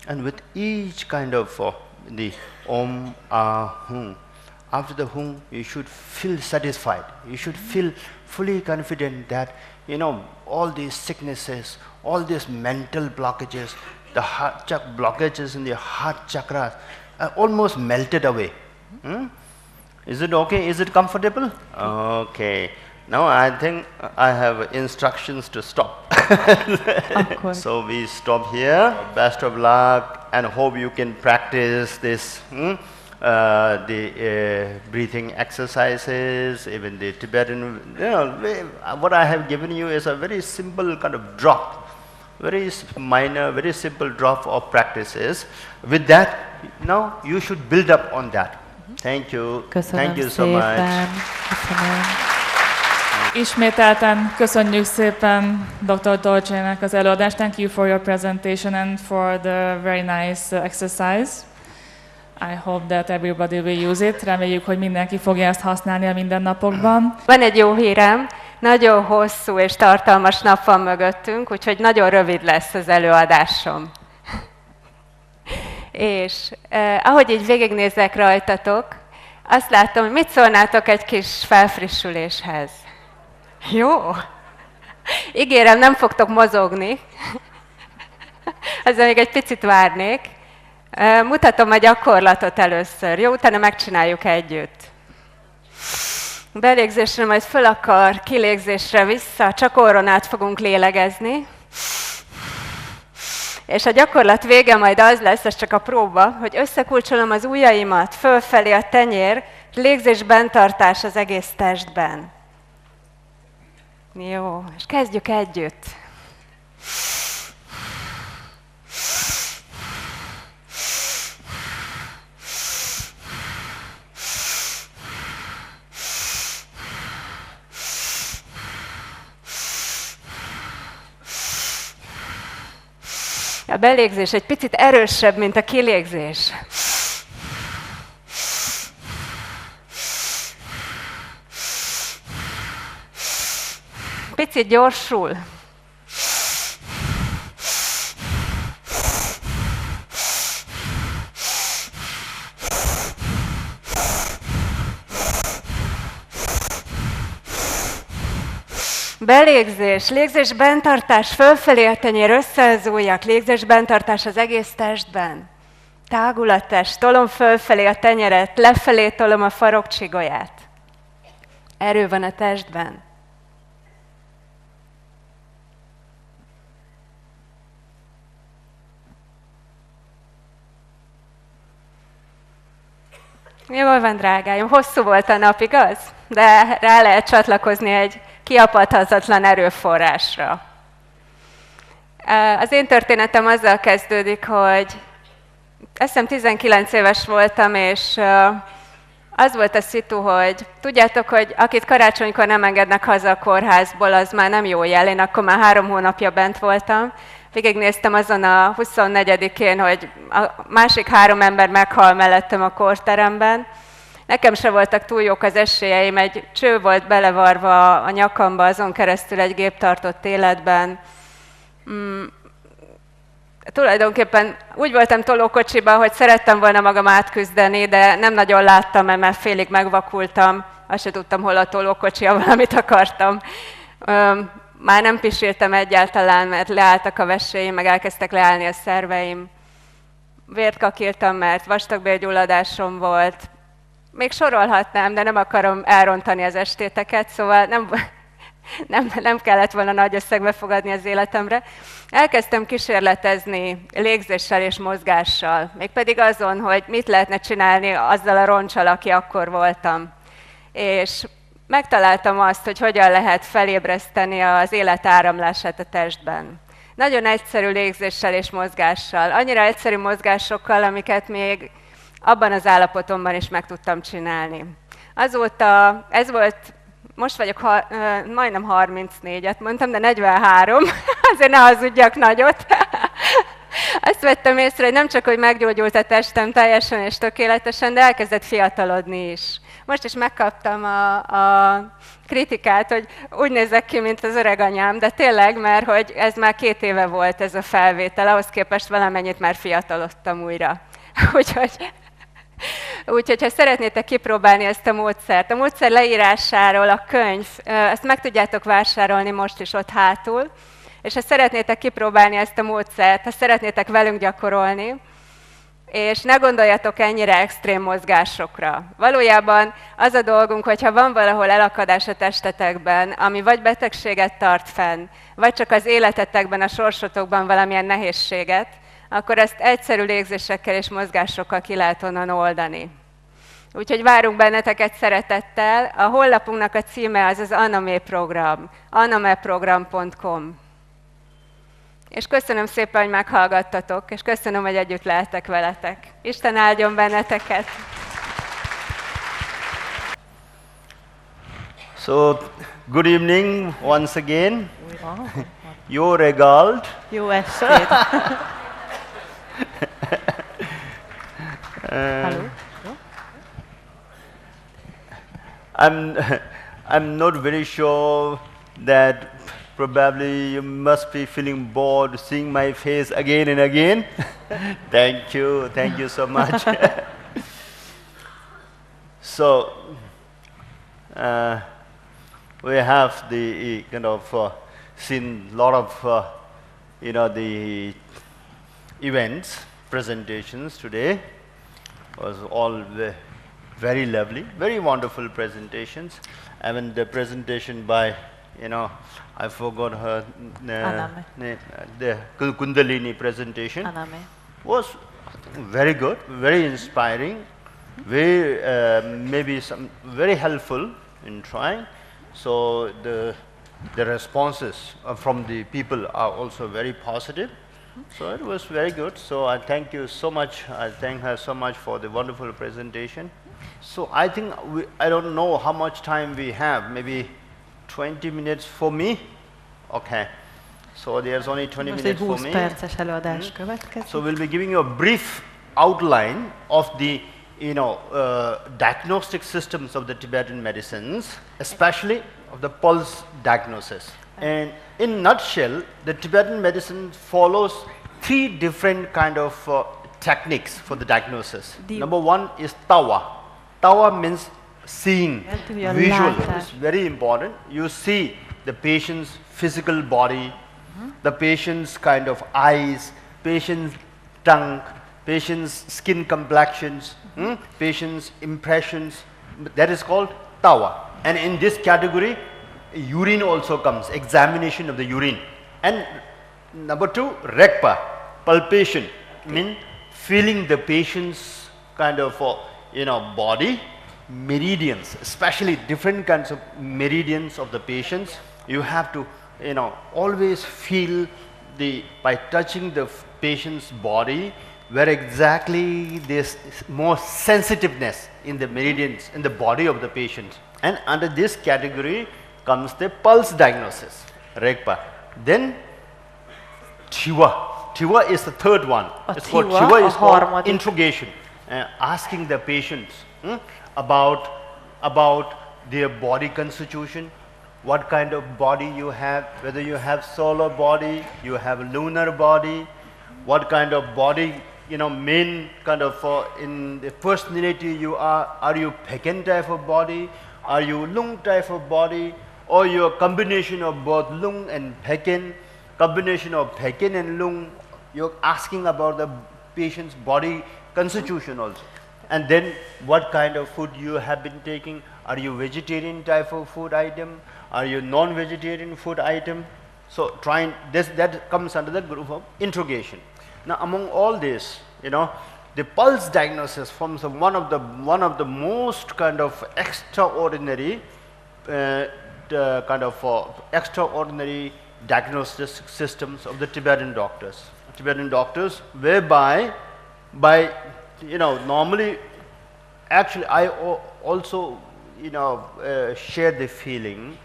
D: And with each kind of the Om, Hum, after the Hum, you should feel satisfied. You should feel fully confident that, you know, all these sicknesses, all these mental blockages, the heart blockages in the heart chakras are almost melted away. Is it okay? Is it comfortable? Okay. Now I think I have instructions to stop. So we stop here. Best of luck, and hope you can practice this, the breathing exercises, even the Tibetan. You know, what I have given you is a very simple kind of drop, very minor, very simple drop of practices. With that, now you should build up on that. Thank you. Thank you so much.
A: Ismételten köszönjük szépen Dr. Dolce-nek az előadást. Thank you for your presentation and for the very nice exercise. I hope that everybody will use it. Reméljük, hogy mindenki fogja ezt használni a mindennapokban.
L: Van egy jó hírem, nagyon hosszú és tartalmas nap van mögöttünk, úgyhogy nagyon rövid lesz az előadásom. És ahogy így végignézek rajtatok, azt látom, hogy mit szólnátok egy kis felfrissüléshez. Jó? Ígérem, nem fogtok mozogni. Ezzel még egy picit várnék. Mutatom a gyakorlatot először, jó? Utána megcsináljuk együtt. Belégzésre majd föl akar, kilégzésre vissza, csak orron át fogunk lélegezni. És a gyakorlat vége majd az lesz, ez csak a próba, hogy összekulcsolom az ujjaimat, fölfelé a tenyér, légzés benntartás az egész testben. Jó, és kezdjük együtt. A belégzés egy picit erősebb, mint a kilégzés. Picit gyorsul. Belégzés, légzés benntartás, fölfelé a tenyér, össze az ujjak, légzés benntartás az egész testben. Tágul a test, tolom fölfelé a tenyeret, lefelé tolom a farokcsigolyát. Erő van a testben. Jól van, drágáim, hosszú volt a nap, igaz? De rá lehet csatlakozni egy kiapadhatatlan erőforrásra. Az én történetem azzal kezdődik, hogy azt hiszem 19 éves voltam, és az volt a szitu, hogy tudjátok, hogy akit karácsonykor nem engednek haza a kórházból, az már nem jó jel. Én akkor már 3 hónapja bent voltam. Végignéztem azon a 24-én, hogy a másik 3 ember meghal mellettem a kórteremben. Nekem se voltak túl jók az esélyeim, egy cső volt belevarva a nyakamba, azon keresztül egy gép tartott életben. Tulajdonképpen úgy voltam tolókocsiban, hogy szerettem volna magam átküzdeni, de nem nagyon láttam, mert félig megvakultam. Azt se tudtam, hol a tolókocsi, valamit akartam. Már nem pisiltem egyáltalán, mert leálltak a veséim, meg elkezdtek leállni a szerveim. Vért kakiltam, mert vastagbélgyulladásom volt. Még sorolhatnám, de nem akarom elrontani az estéteket, szóval nem kellett volna nagy összegbe fogadni az életemre. Elkezdtem kísérletezni légzéssel és mozgással, mégpedig azon, hogy mit lehetne csinálni azzal a roncsal, aki akkor voltam. És megtaláltam azt, hogy hogyan lehet felébreszteni az élet áramlását a testben. Nagyon egyszerű légzéssel és mozgással, annyira egyszerű mozgásokkal, amiket még abban az állapotomban is meg tudtam csinálni. Azóta, ez volt, most vagyok majdnem 34-et mondtam, de 43, azért ne hazudjak nagyot. Azt vettem észre, hogy nem csak, hogy meggyógyult a testem teljesen és tökéletesen, de elkezdett fiatalodni is. Most is megkaptam a kritikát, hogy úgy nézek ki, mint az öreg anyám, de tényleg, mert hogy ez már 2 éve volt ez a felvétel, ahhoz képest valamennyit már fiatalodtam újra. Úgyhogy ha szeretnétek kipróbálni ezt a módszert, a módszer leírásáról a könyv, ezt meg tudjátok vásárolni most is ott hátul, és ha szeretnétek kipróbálni ezt a módszert, ha szeretnétek velünk gyakorolni, és ne gondoljatok ennyire extrém mozgásokra. Valójában az a dolgunk, hogyha van valahol elakadás a testetekben, ami vagy betegséget tart fenn, vagy csak az életetekben, a sorsotokban valamilyen nehézséget, akkor ezt egyszerű légzésekkel és mozgásokkal ki lehet onnan oldani. Úgyhogy várunk benneteket szeretettel. A honlapunknak a címe az az Aname program, anameprogram.com. És köszönöm szépen, hogy meghallgattatok, és köszönöm, hogy együtt lehetek veletek. Isten áldjon benneteket!
D: So, good evening once again. Jó reggelt.
K: Jó estét!
D: Hello. I'm not very sure that probably you must be feeling bored seeing my face again and again. Thank you so much. So we have the kind of seen a lot of the events, presentations today. Was all very lovely, very wonderful presentations. I mean the presentation by, I forgot her name, the Kundalini presentation was very good, very inspiring, very maybe some very helpful in trying. So the responses from the people are also very positive. So it was very good. So I thank you so much. I thank her so much for the wonderful presentation. So I think I don't know how much time we have. Maybe 20 minutes for me. Okay. So there's only 20 minutes for me.
K: Perces előadás következik.
D: So we'll be giving you a brief outline of the diagnostic systems of the Tibetan medicines, especially of the pulse diagnosis. And in a nutshell, the Tibetan medicine follows 3 different kind of techniques for the diagnosis. Number 1 is tawa. Tawa means seeing, visual. It's very important. You see the patient's physical body, the patient's kind of eyes, patient's tongue, patient's skin complexions, patient's impressions. That is called tawa. And in this category, urine also comes, examination of the urine. And number 2, rekpa, palpation, mean feeling the patient's kind of body, meridians, especially different kinds of meridians of the patients. You have to, always feel by touching the patient's body, where exactly there's more sensitiveness in the meridians in the body of the patient. And under this category comes the pulse diagnosis, Rekpa. Then Tiva. Tiva is the third one. It's called Tiva is called interrogation, asking the patients about their body constitution, what kind of body you have, whether you have solar body, you have lunar body, what kind of body, main kind of in the personality you are you Pekin type of body, are you Lung type of body, or you a combination of both Lung and Pekin, combination of Pekin and Lung. You're asking about the patient's body constitution also. And then what kind of food you have been taking. Are you vegetarian type of food item? Are you non-vegetarian food item? So that comes under the group of interrogation. Now among all this, the pulse diagnosis forms one of the most kind of extraordinary extraordinary diagnostic systems of the Tibetan doctors. Whereby normally, actually I also share the feeling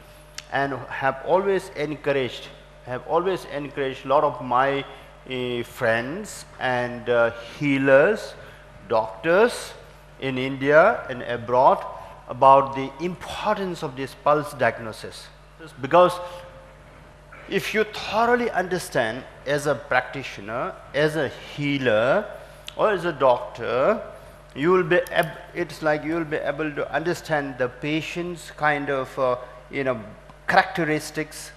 D: and have always encouraged a lot of my friends and healers, doctors in India and abroad about the importance of this pulse diagnosis. Because if you thoroughly understand as a practitioner, as a healer, or as a doctor, you will be able to understand the patient's kind of characteristics,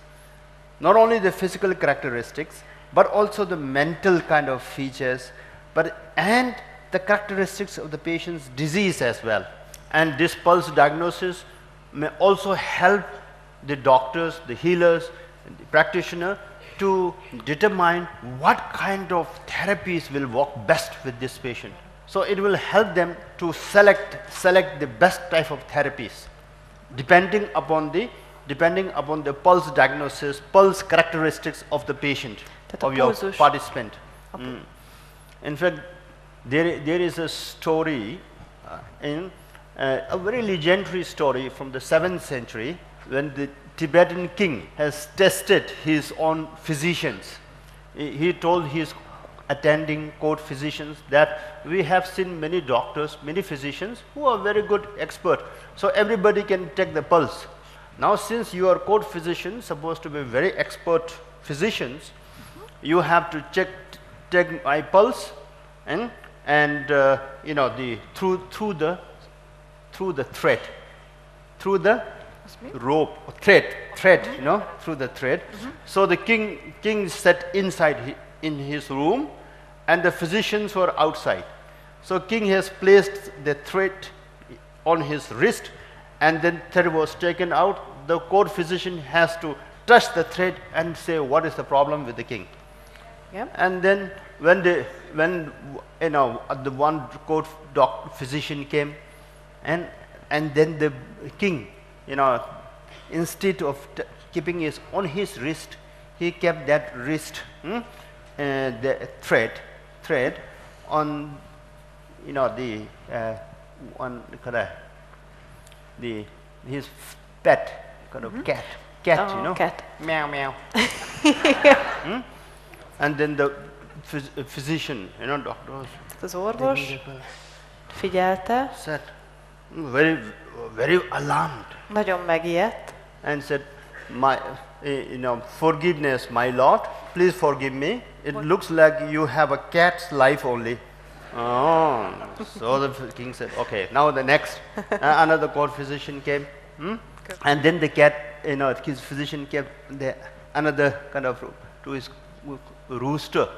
D: not only the physical characteristics, but also the mental kind of features, and the characteristics of the patient's disease as well. And this pulse diagnosis may also help the doctors, the healers, the practitioner to determine what kind of therapies will work best with this patient. So it will help them to select the best type of therapies depending upon the pulse diagnosis, pulse characteristics of the patient, of your participant. Okay. In fact, there is a story, a very legendary story from the 7th century, when the Tibetan king has tested his own physicians. He told his attending court physicians that we have seen many doctors, many physicians who are very good expert. So everybody can take the pulse. Now since you are court physicians, supposed to be very expert physicians, you have to take my pulse and through the thread, through the rope, thread, through the thread. So the king sat inside in his room, and the physicians were outside. So king has placed the thread on his wrist, and then thread was taken out. The court physician has to touch the thread and say what is the problem with the king. Yep. And then when the one court physician came, and then the king, instead of keeping it on his wrist, he kept that wrist, the thread on, his pet, kind of cat,
H: Cat.
D: Meow meow. And then the physician, doctors.
H: Az orvos figyelte.
D: Said, very alarmed.
H: Nagyon megijedt.
D: And said, forgiveness, my lord, please forgive me. It looks like you have a cat's life only. Oh, so the king said, okay, now the next, another court physician came, and then the cat, his physician kept another kind of to his rooster.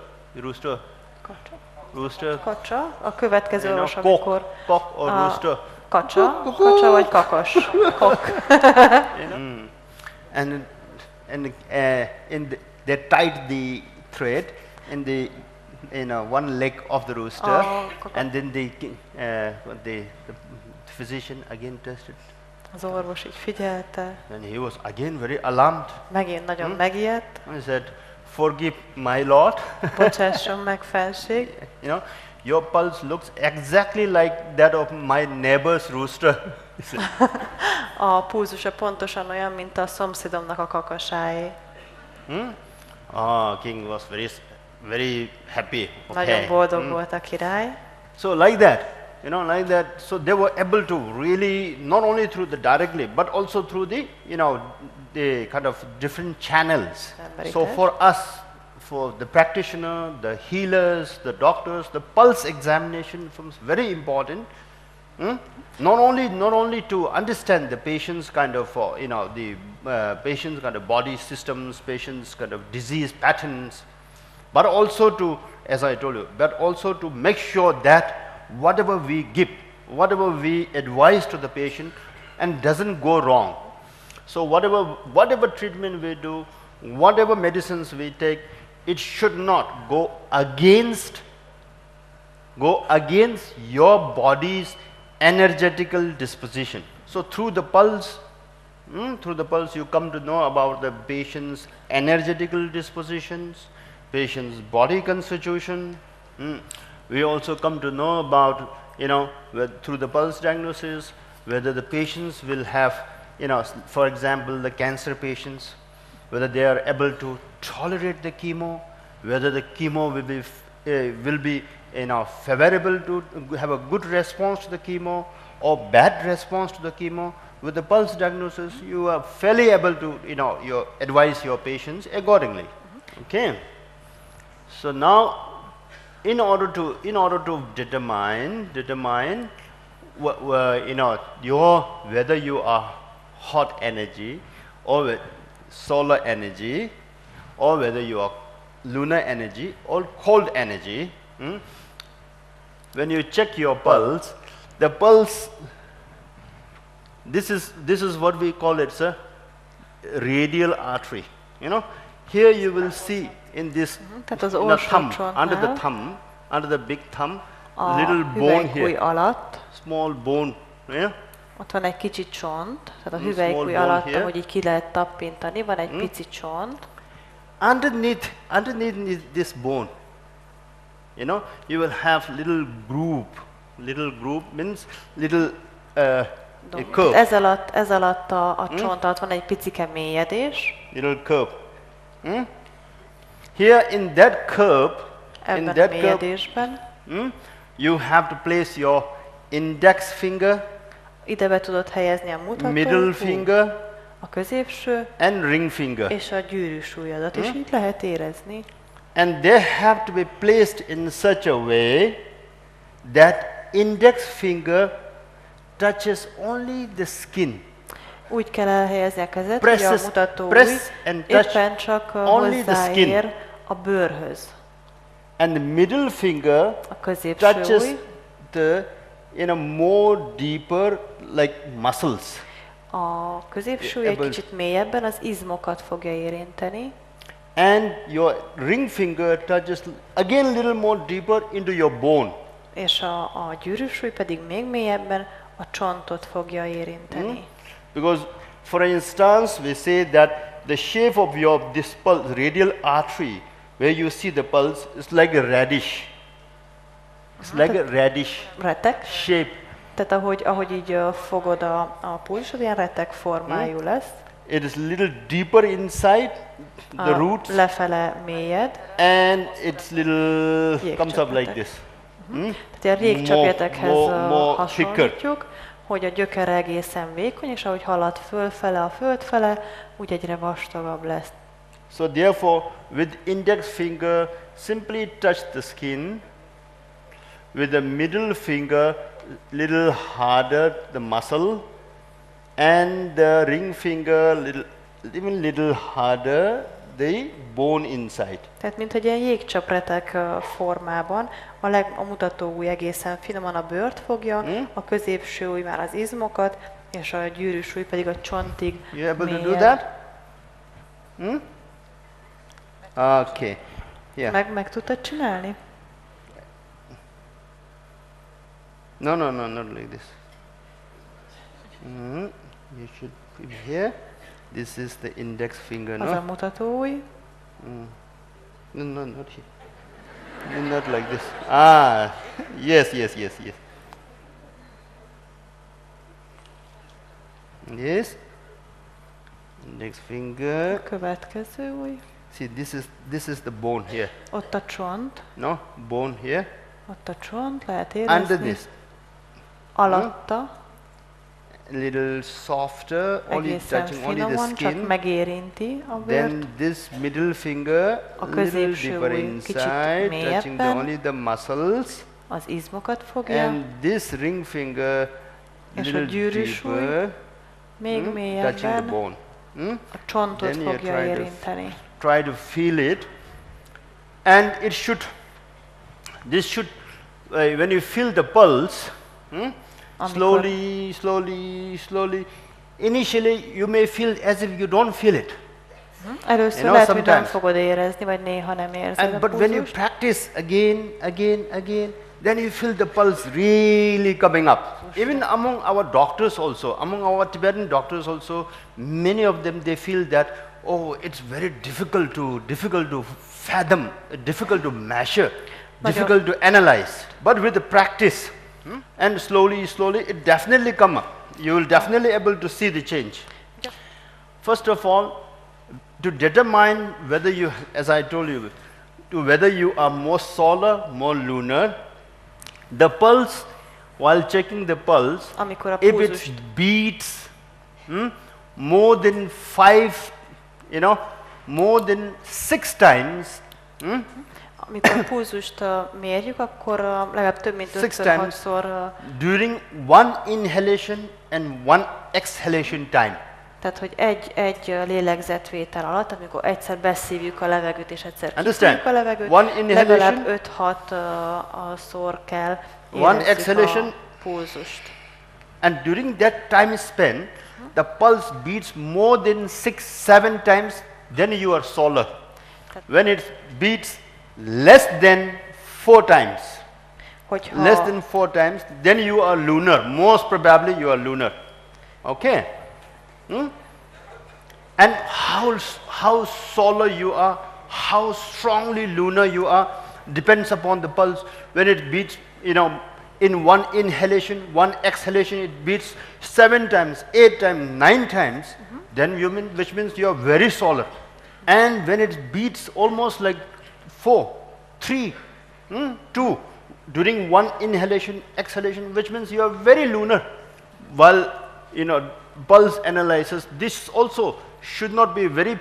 H: Kacsa. A következő orvos, amikor
D: cock or rooster.
H: Kacsa vagy kakos.
D: And they tied the thread, and one leg of the rooster, and then the physician again tested.
C: Az orvos így figyelte.
D: And he was again very alarmed.
C: Megint nagyon megijedt.
D: And he said, "Forgive my lord."
C: Bocsásson meg, felség.
D: Your pulse looks exactly like that of my neighbor's rooster.
C: A pulzusa pontosan olyan, mint a szomszédomnak a kakasáé.
D: King was very happy.
C: Nagyon boldog volt a király.
D: So like that, like that. So they were able to really, not only through the directly, but also through the, the kind of different channels. So for us, for the practitioner, the healers, the doctors, the pulse examination becomes very important. Not only to understand the patient's kind of, the patient's kind of body systems, patient's kind of disease patterns, but also to, as I told you, but also to make sure that whatever we give, whatever we advise to the patient, and doesn't go wrong. So whatever treatment we do, whatever medicines we take, it should not go against your body's energetical disposition. So through the pulse you come to know about the patient's energetical dispositions, patient's body constitution. We also come to know about, through the pulse diagnosis, whether the patients will have, for example, the cancer patients, whether they are able to tolerate the chemo, whether the chemo will be favorable to have a good response to the chemo or bad response to the chemo. With the pulse diagnosis, you are fairly able to you advise your patients accordingly. Okay. So now, in order to determine whether you are hot energy or solar energy, or whether you are lunar energy or cold energy, when you check your pulse, the pulse, this is what we call it, sir, radial artery. Here you will see in this thumb, under the thumb, under the big thumb, little bone here, small bone. Yeah?
C: Ott van egy kicsi csont, tehát a hüvelykúj alatt, ahogy így ki lehet tappintani, van egy pici csont.
D: Underneath this bone, you will have little groove. Little groove means little curve.
C: Ez alatt a csont alatt van egy picike mélyedés.
D: Little curve. Here in that curve, you have to place your index finger,
C: ide be tudod helyezni a mutató,
D: middle finger,
C: a középső,
D: and ring finger,
C: és a gyűrűsúlyodat, és így lehet érezni.
D: And they have to be placed in such a way that index finger touches only the skin.
C: Úgy kell elhelyezni a kezet, hogy a mutatóujj éppen csak hozzáér a bőrhöz.
D: And the middle finger touches the more deeper like muscles.
C: A középső egy kicsit mélyebben az izmokat fogja érinteni.
D: And your ring finger touches again little more deeper into your bone.
C: És a gyűrűsúly pedig még mélyebben a csontot fogja érinteni.
D: Because for instance we say that the shape of this pulse, radial artery, where you see the pulse, is like a radish. It's like a radish shape.
C: Tehát ahogy így fogod a pulzsod, ilyen retek formájú lesz.
D: It is little deeper inside the roots.
C: Lefele mélyed.
D: And it's little comes up like this.
C: Tehát a régcsapjátekhez hasonlítjuk, hogy a gyökere egészen vékony, és ahogy halad fölfele a föld fele, úgy egyre vastagabb lesz.
D: So therefore, with index finger, simply touch the skin. With the middle finger, little harder the muscle, and the ring finger, even little harder the bone inside.
C: Tehát mint egy ilyen jégcsapretek formában, a mutatóujj egészen finoman a bőrt fogja, a középső ujj már az izmokat, és a gyűrűsúly pedig a csontig
D: You able to do that? Okay. Yeah.
C: Meg tudtad csinálni?
D: No, not like this. You should put here. This is the index finger,
C: Az a mutatóujj.
D: No, not here. Not like this. Ah, yes. Yes. Index finger.
C: A következő ujj.
D: See, this is the bone here.
C: Ott a csont.
D: No, bone here.
C: Ott a csont, lehet érezni.
D: Under this.
C: Alatta.
D: A little softer, only touching only the skin.
C: Csak megérinti a bőrt.
D: Then this middle finger, a little deeper inside, touching only the muscles.
C: Az izmokat fogja.
D: And this ring finger, little deeper,
C: még
D: touching the bone.
C: A csontot fogja érinteni.
D: Try to feel it, and it should. This should, when you feel the pulse, slowly. Initially, you may feel as if you don't feel it.
C: Először lehet, hogy nem fogod érezni, vagy néha nem érzed a
D: but when you practice again, then you feel the pulse really coming up. Even among our doctors also, among our Tibetan doctors also, many of them, they feel that, oh, it's very difficult to fathom, difficult to measure, difficult to analyze. But with the practice, and slowly, it definitely come up. You will definitely able to see the change. First of all, to determine whether you, as I told you, whether you are more solar, more lunar, the pulse, while checking the pulse, if it beats more than 5, more than 6 times,
C: amikor a pulzust mérjük, akkor legalább több mint 5-6-szor
D: during one inhalation and one exhalation time.
C: Tehát, hogy egy lélegzetvétel alatt, amikor egyszer beszívjuk a levegőt és egyszer kifújjuk a levegőt, legalább 5-6-szor kell érezzük a pulzust.
D: And during that time span, the pulse beats more than 6-7 times, then you are solar. When it beats less than 4 times, then you are lunar. Most probably you are lunar. Okay? And how solar you are, how strongly lunar you are, depends upon the pulse. When it beats, in one inhalation, one exhalation, it beats 7 times, 8 times, 9 times, then which means you are very solar. And when it beats almost like 4, 3, 2, during one inhalation, exhalation, which means you are very lunar. While, pulse analysis, this also should not be very,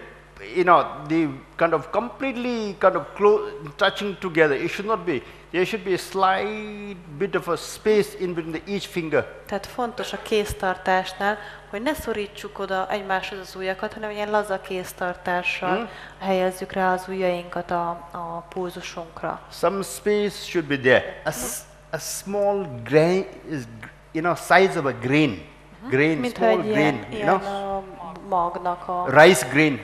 D: the kind of completely close, touching together. It should not be. There should be a slight bit of a space in between each finger.
C: Tehát fontos a kéztartásnál, hogy ne szorítsuk oda egymáshoz az ujjakat, hanem ilyen laza kéztartással helyezzük rá az ujjainkat a pulzusunkra.
D: Some space should be there. A small grain is, size of a grain. Small grain,
C: magnak a
D: rice grain.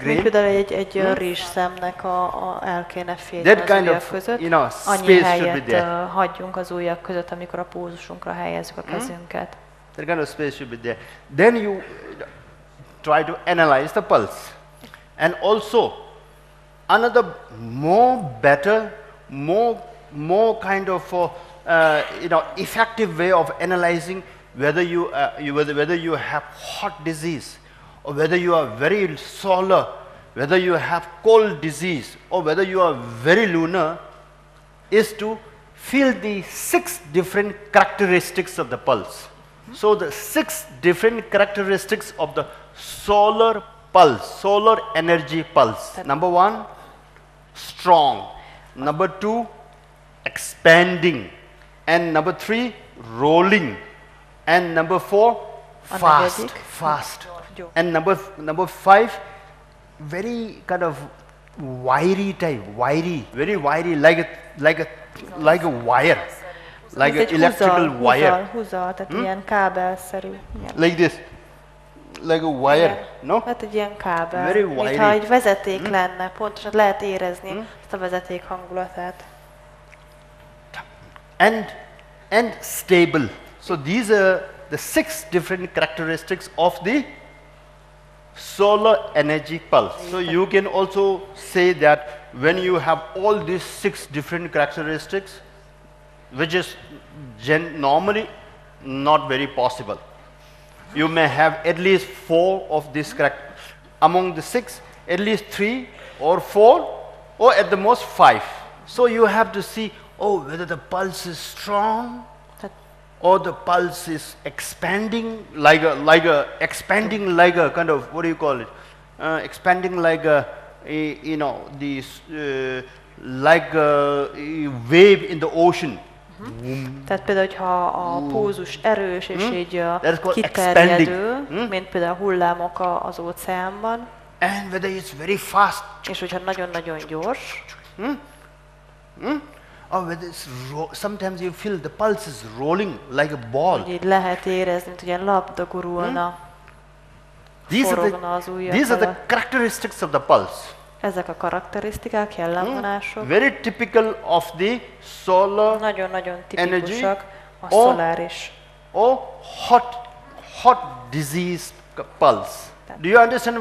C: Mint például egy rizsszemnek el kéne férni az ujjak között. Annyi helyet hagyjunk az ujjak között, amikor a pulzusunkra helyezzük a kezünket.
D: That kind of space should be there. Then you try to analyze the pulse. And also, another more kind of effective way of analyzing whether you have heart disease, or whether you are very solar, whether you have cold disease, or whether you are very lunar, is to feel the 6 different characteristics of the pulse. So the 6 different characteristics of the solar pulse, solar energy pulse. Number 1, strong. Number 2, expanding. And number 3, rolling. And number 4, fast. And number 5, very kind of wiry type, very wiry, like a wire, like an electrical wire.
C: Húzal, tehát ilyen kábelszerű.
D: Like this, like a wire, no?
C: Hát egy ilyen kábel,
D: very wiry.
C: Mintha egy vezeték lenne, pontosan lehet érezni azt a vezeték hangulatát.
D: And and stable. So these are the 6 different characteristics of the solar energy pulse. So you can also say that when you have all these 6 different characteristics, which is normally not very possible. You may have at least 4 of these characteristics. Among the 6, at least 3 or 4 or at the most 5. So you have to see, whether the pulse is strong or the pulse is expanding like a kind of, what do you call it? Expanding like a like a wave in the ocean.
K: Tehát például, hogyha a pulzus erős és így kiterjedő, mint például a hullámok az óceánban,
D: and whether it's very fast,
K: és hogyha nagyon-nagyon gyors,
D: or whether it's sometimes you feel the pulse is rolling like a ball.
K: hogy így lehet érezni, mint ilyen labda gurulna, forogna az ujjak
D: These are the
K: alatt.
D: characteristics of the pulse.
K: Ezek a karakterisztikák, jellemvonások.
D: Very typical of the solar
K: nagyon-nagyon
D: energy
K: tipikusak a szoláris.
D: or hot disease pulse. Do you understand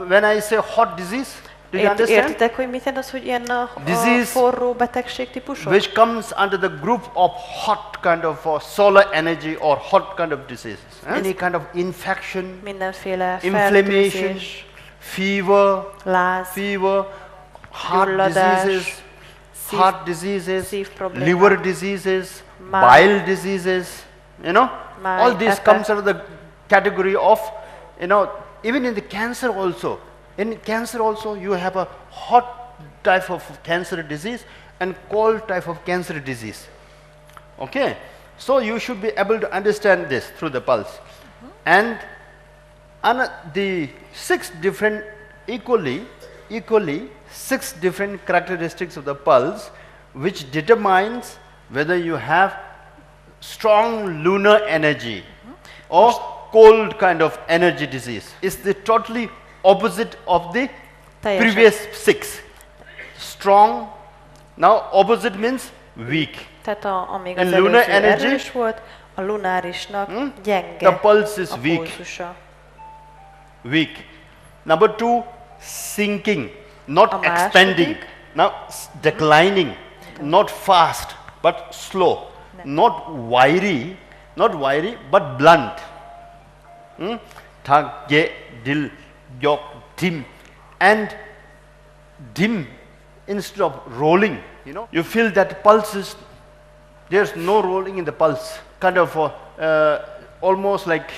D: when I say hot disease? Do you understand?
K: Értitek, hogy mit jelent az, hogy ilyen a forró betegség típusok?
D: Which comes under the group of hot kind of solar energy or hot kind of diseases. Any kind of infection,
K: mindenféle
D: inflammation, fever,
K: láz,
D: heart diseases, liver diseases, bile diseases, all this comes under the category of, even in the cancer also. In cancer also you have a hot type of cancer disease and cold type of cancer disease. Okay, so you should be able to understand this through the pulse. And the 6 different equally 6 different characteristics of the pulse which determines whether you have strong lunar energy or cold kind of energy disease. Is the totally opposite of the previous 6. Strong, now opposite means weak.
K: Tehát amíg
D: and
K: az
D: lunar
K: előző
D: energy,
K: erős volt, a lunárisnak gyenge
D: the pulse is
K: a
D: weak.
K: pulzusa.
D: Weak. Number 2, sinking, not expanding. Now declining, not fast but slow. Not wiry, but blunt. Thag, ge, dil, yok, dim, and dim instead of rolling. You feel that pulse is, there's no rolling in the pulse. Kind of almost like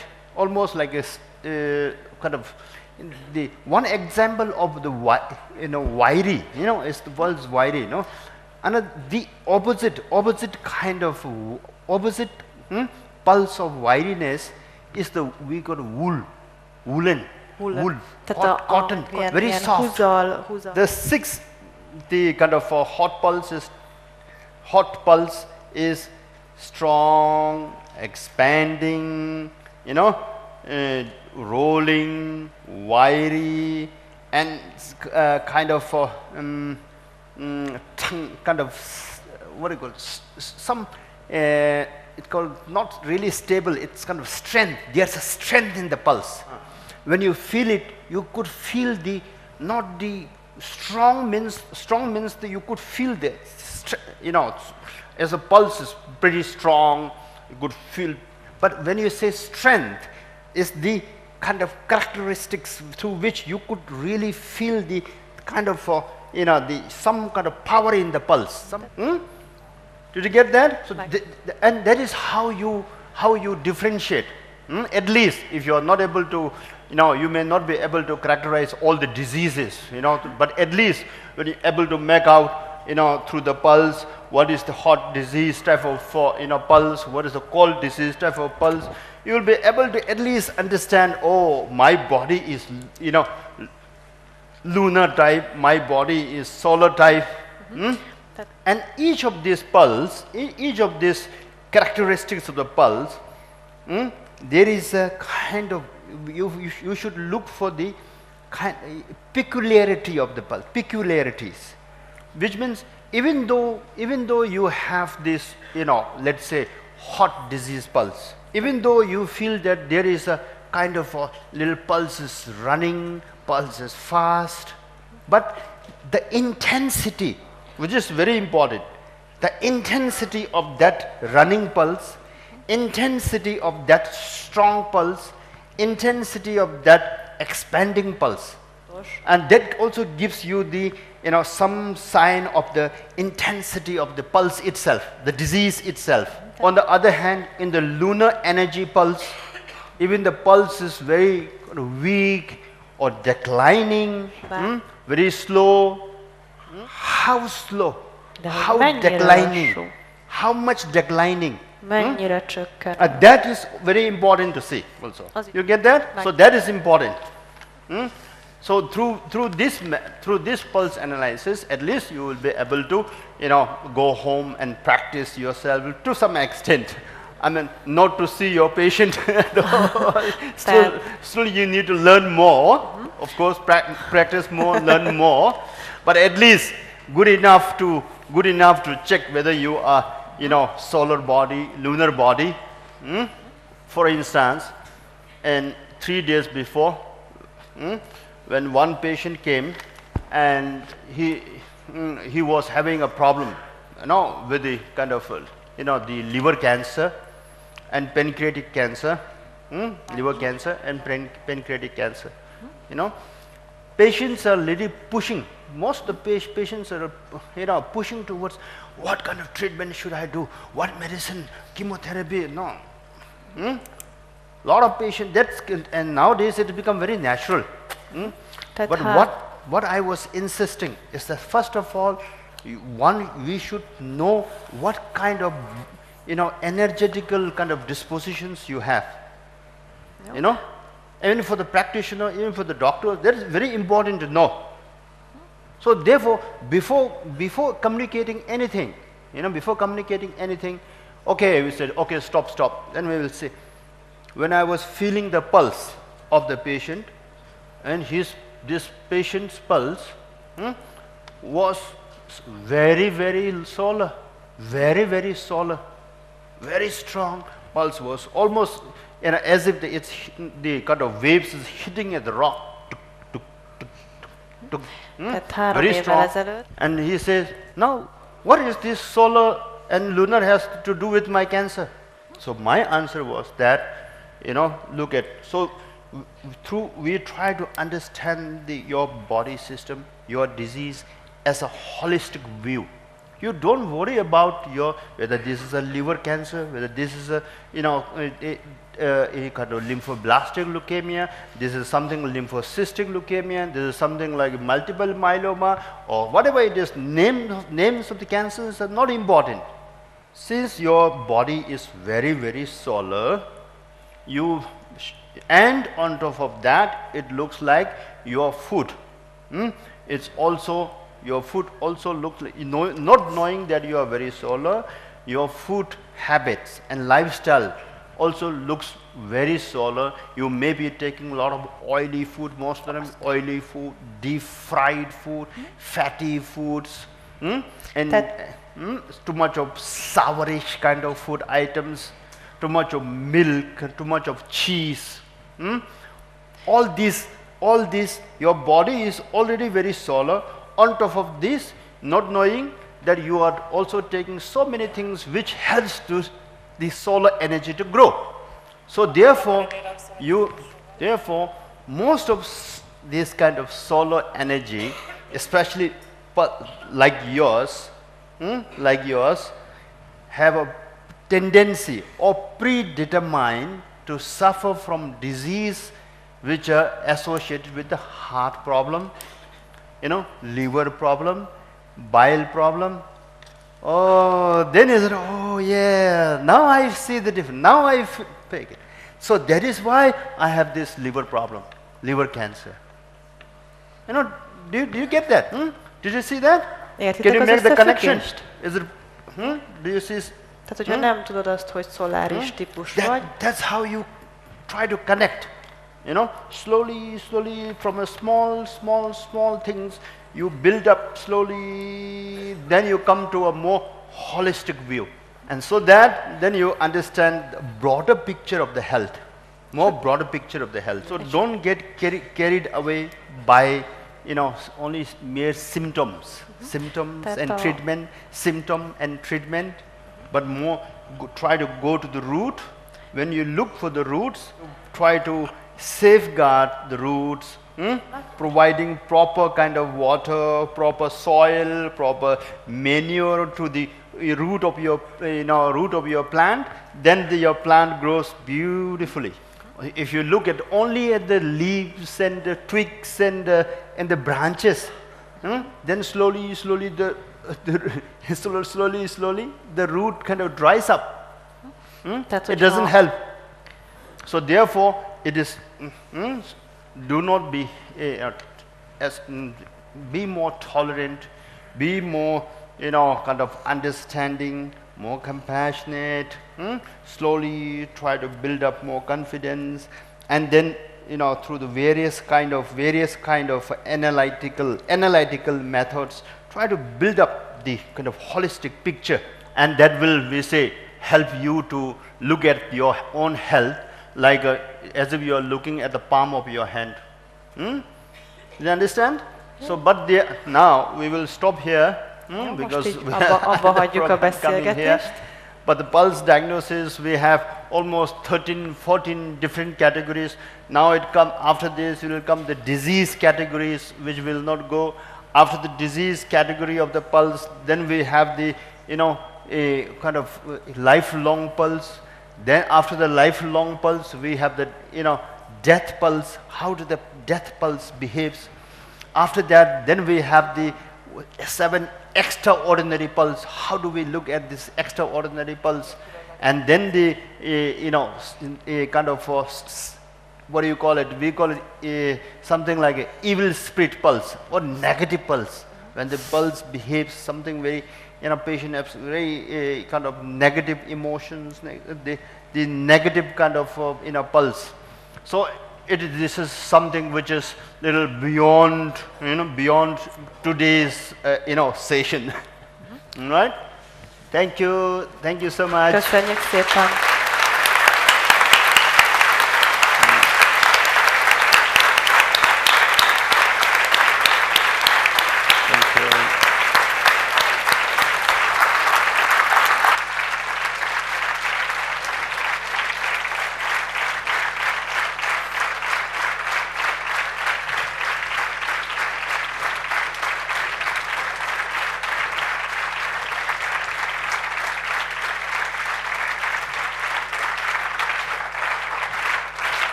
D: a kind of the one example of the wiry. Is the pulse wiry. And the opposite kind of pulse of wiriness is the we got woolen. Wool, cotton, very soft. The kind of hot pulse is strong, expanding, rolling, wiry, and kind of what do you call it? Some it's called not really stable. It's kind of strength. There's a strength in the pulse. When you feel it, you could feel not the strong means that you could feel the, as a pulse is pretty strong, you could feel. But when you say strength, is the kind of characteristics through which you could really feel the kind of, some kind of power in the pulse. Did you get that? So and that is how you differentiate. At least if you are not able to, you may not be able to characterize all the diseases, but at least when you're able to make out, through the pulse, what is the hot disease type of pulse, what is the cold disease type of pulse, you will be able to at least understand, my body is, lunar type, my body is solar type. And each of these pulse, each of these characteristics of the pulse, there is a kind of, you should look for the peculiarity of the pulse, peculiarities, which means even though you have this, let's say hot disease pulse. Even though you feel that there is a kind of a little pulse is running, pulse is fast, but the intensity, which is very important, the intensity of that running pulse, intensity of that strong pulse, intensity of that expanding pulse, and that also gives you the some sign of the intensity of the pulse itself, the disease itself. On the other hand, in the lunar energy pulse, even the pulse is very weak or declining, very slow. How slow? How declining? How much declining? That is very important to see also. You get that? So that is important. So through this pulse analysis, at least you will be able to go home and practice yourself to some extent. I mean, not to see your patient at all. Still you need to learn more. Of course, practice more, learn more. But at least good enough to check whether you are solar body, lunar body. For instance, and 3 days before, when one patient came and he was having a problem, with the kind of the liver cancer and pancreatic cancer, liver cancer and pancreatic cancer. Patients are really pushing. Most of the patients are pushing towards what kind of treatment should I do, what medicine, chemotherapy. No, lot of patients. And nowadays it become very natural. But what I was insisting is that first of all, we should know what kind of energetical kind of dispositions you have. Even for the practitioner, even for the doctor, that is very important to know. So therefore, before communicating anything, okay, we said, okay, stop. Then we will say, when I was feeling the pulse of the patient, and this patient's pulse was very, very solar, very solar, very strong. Pulse was almost as if the kind of waves is hitting at the rock. Very strong. And he says, now what is this solar and lunar has to do with my cancer? So my answer was that, look at, so we try to understand your body system, your disease as a holistic view. You don't worry about whether this is a liver cancer, whether this is a kind of lymphoblastic leukemia, this is something lymphocystic leukemia, this is something like multiple myeloma, or whatever it is. Names of the cancers are not important. Since your body is very, very solar, and on top of that, it looks like your food. It's also, your food also looks like, not knowing that you are very solar, your food habits and lifestyle also looks very solar. You may be taking a lot of oily food, most of them oily food, deep fried food, fatty foods, and too much of sourish kind of food items, too much of milk, too much of cheese. All this, your body is already very solar. On top of this, not knowing that you are also taking so many things which helps to the solar energy to grow. So therefore, most of this kind of solar energy, especially like yours, have a tendency or predetermined to suffer from disease which are associated with the heart problem, liver problem, bile problem. Oh, then is it, oh yeah, now I see the difference, now I pick it. So that is why I have this liver problem, liver cancer. Do you get that? Did you see that? Can you make the connection? Is it, do you see?
C: Tehát, hogyha nem tudod azt, hogy szoláris típus vagy.
D: That's how you try to connect. Slowly from a small things, you build up slowly, then you come to a more holistic view. And so that then you understand the broader picture of the health, more broader picture of the health. So don't get carried away by only mere symptoms, symptom and treatment, but more try to go to the root. When you look for the roots, try to safeguard the roots, providing proper kind of water, proper soil, proper manure to the root of your plant. Then your plant grows beautifully. If you look only at the leaves and the twigs and the branches, then slowly the root kind of dries up. It doesn't help. So therefore, it is do not be be more tolerant, be more kind of understanding, more compassionate. Slowly try to build up more confidence, and then through the various kind of analytical methods, try to build up the kind of holistic picture, and that will, we say, help you to look at your own health like as if you are looking at the palm of your hand. You understand? So, but now we will stop here because we have coming here. But the pulse diagnosis, we have almost 13, 14 different categories. Now after this will come the disease categories, which will not go. After the disease category of the pulse, then we have the a kind of lifelong pulse. Then after the lifelong pulse, we have the death pulse. How do the death pulse behaves? After that, then we have the 7 extraordinary pulse. How do we look at this extraordinary pulse? And then the kind of what do you call it? We call it something like an evil spirit pulse or negative pulse. When the pulse behaves something very, patient has very kind of negative emotions, the negative kind of pulse. So this is something which is little beyond beyond today's session. Right? Thank you so much.
C: Köszönjük szépen.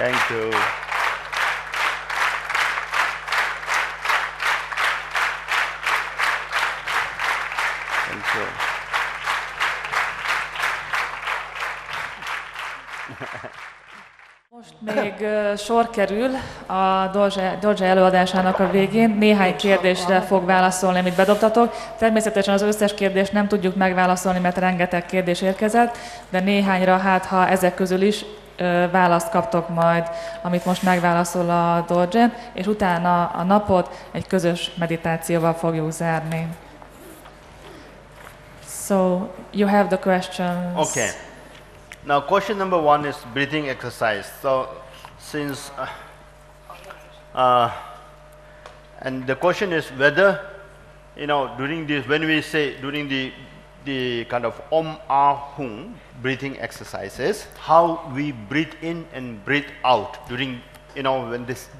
D: Thank you. Thank you.
A: Most még sor kerül a Dorzsa előadásának a végén. Néhány kérdésre fog válaszolni, amit bedobtatok. Természetesen az összes kérdést nem tudjuk megválaszolni, mert rengeteg kérdés érkezett, de néhányra, ha ezek közül is választ kaptok majd, amit most megválaszol a Dorzsa, és utána a napot egy közös meditációval fogjuk zárni. So, you have the questions.
D: Okay. Now, question number 1 is breathing exercise. So, since and the question is whether during this, when we say during the kind of Om Ah Hum breathing exercises, how we breathe in and breathe out during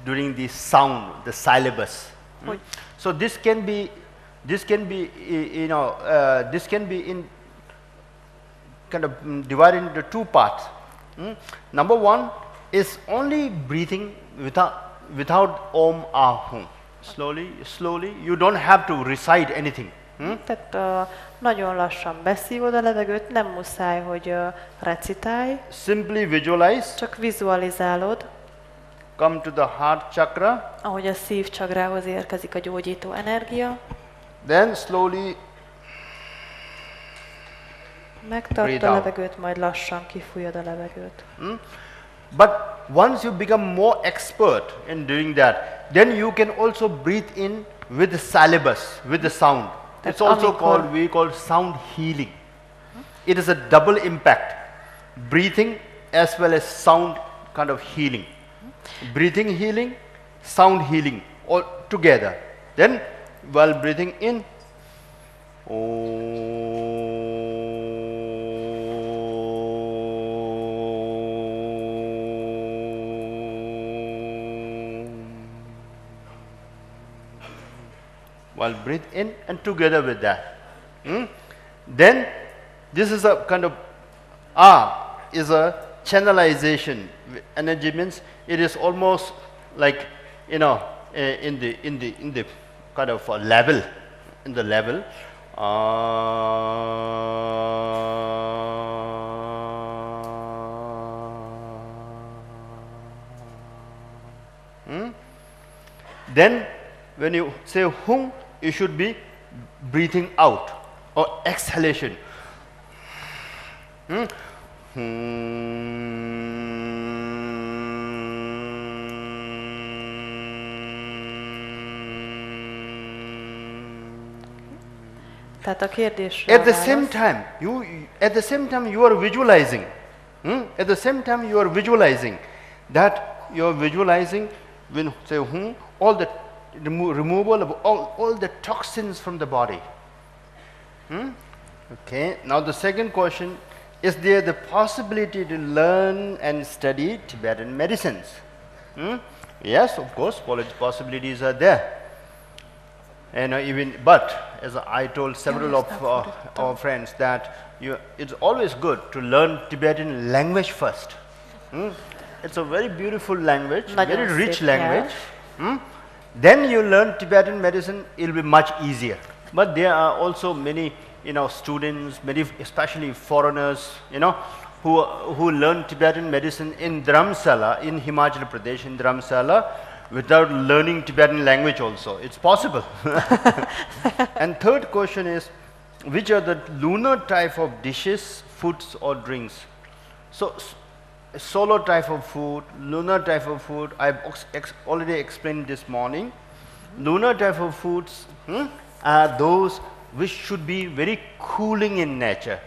D: during the sound, the syllabus. So this can be in kind of divided into 2 parts. Number 1 is only breathing without Om Ah Hum. Slowly. You don't have to recite anything.
C: Tehát nagyon lassan beszívod a levegőt, nem muszáj, hogy recitálj.
D: Simply visualize.
C: Csak vizualizálod.
D: Come to the heart chakra.
C: Ahogy a szívcsakrához érkezik a gyógyító energia.
D: Then slowly
C: megtartod a levegőt, majd lassan kifújod a levegőt.
D: But once you become more expert in doing that, then you can also breathe in with the syllabus, with the sound. It's also we call sound healing. it is a double impact, breathing as well as sound kind of healing. Breathing healing, sound healing, all together. Then while breathing in, while breathe in and together with that. Then this is a kind of is a channelization. Energy means it is almost like, you know, in the kind of level, in the level. Then when you say hum, you should be breathing out or exhalation.
C: Tehát a kérdésre
D: At the same time, you are visualizing. At the same time, you are visualizing that you are visualizing when say all the removal of all the toxins from the body. Okay. Now the second question: is there the possibility to learn and study Tibetan medicines? Yes, of course, possibilities are there. And but as I told several of our friends that it's always good to learn Tibetan language first. It's a very beautiful language, very rich language. Then you learn Tibetan medicine, it'll be much easier. But there are also many, students, many especially foreigners, who learn Tibetan medicine in Dharamsala, in Himachal Pradesh, in Dharamsala, without learning Tibetan language also. It's possible. And third question is, which are the lunar type of dishes, foods or drinks? So, solar type of food, lunar type of food, I've already explained this morning. Lunar type of foods are those which should be very cooling in nature.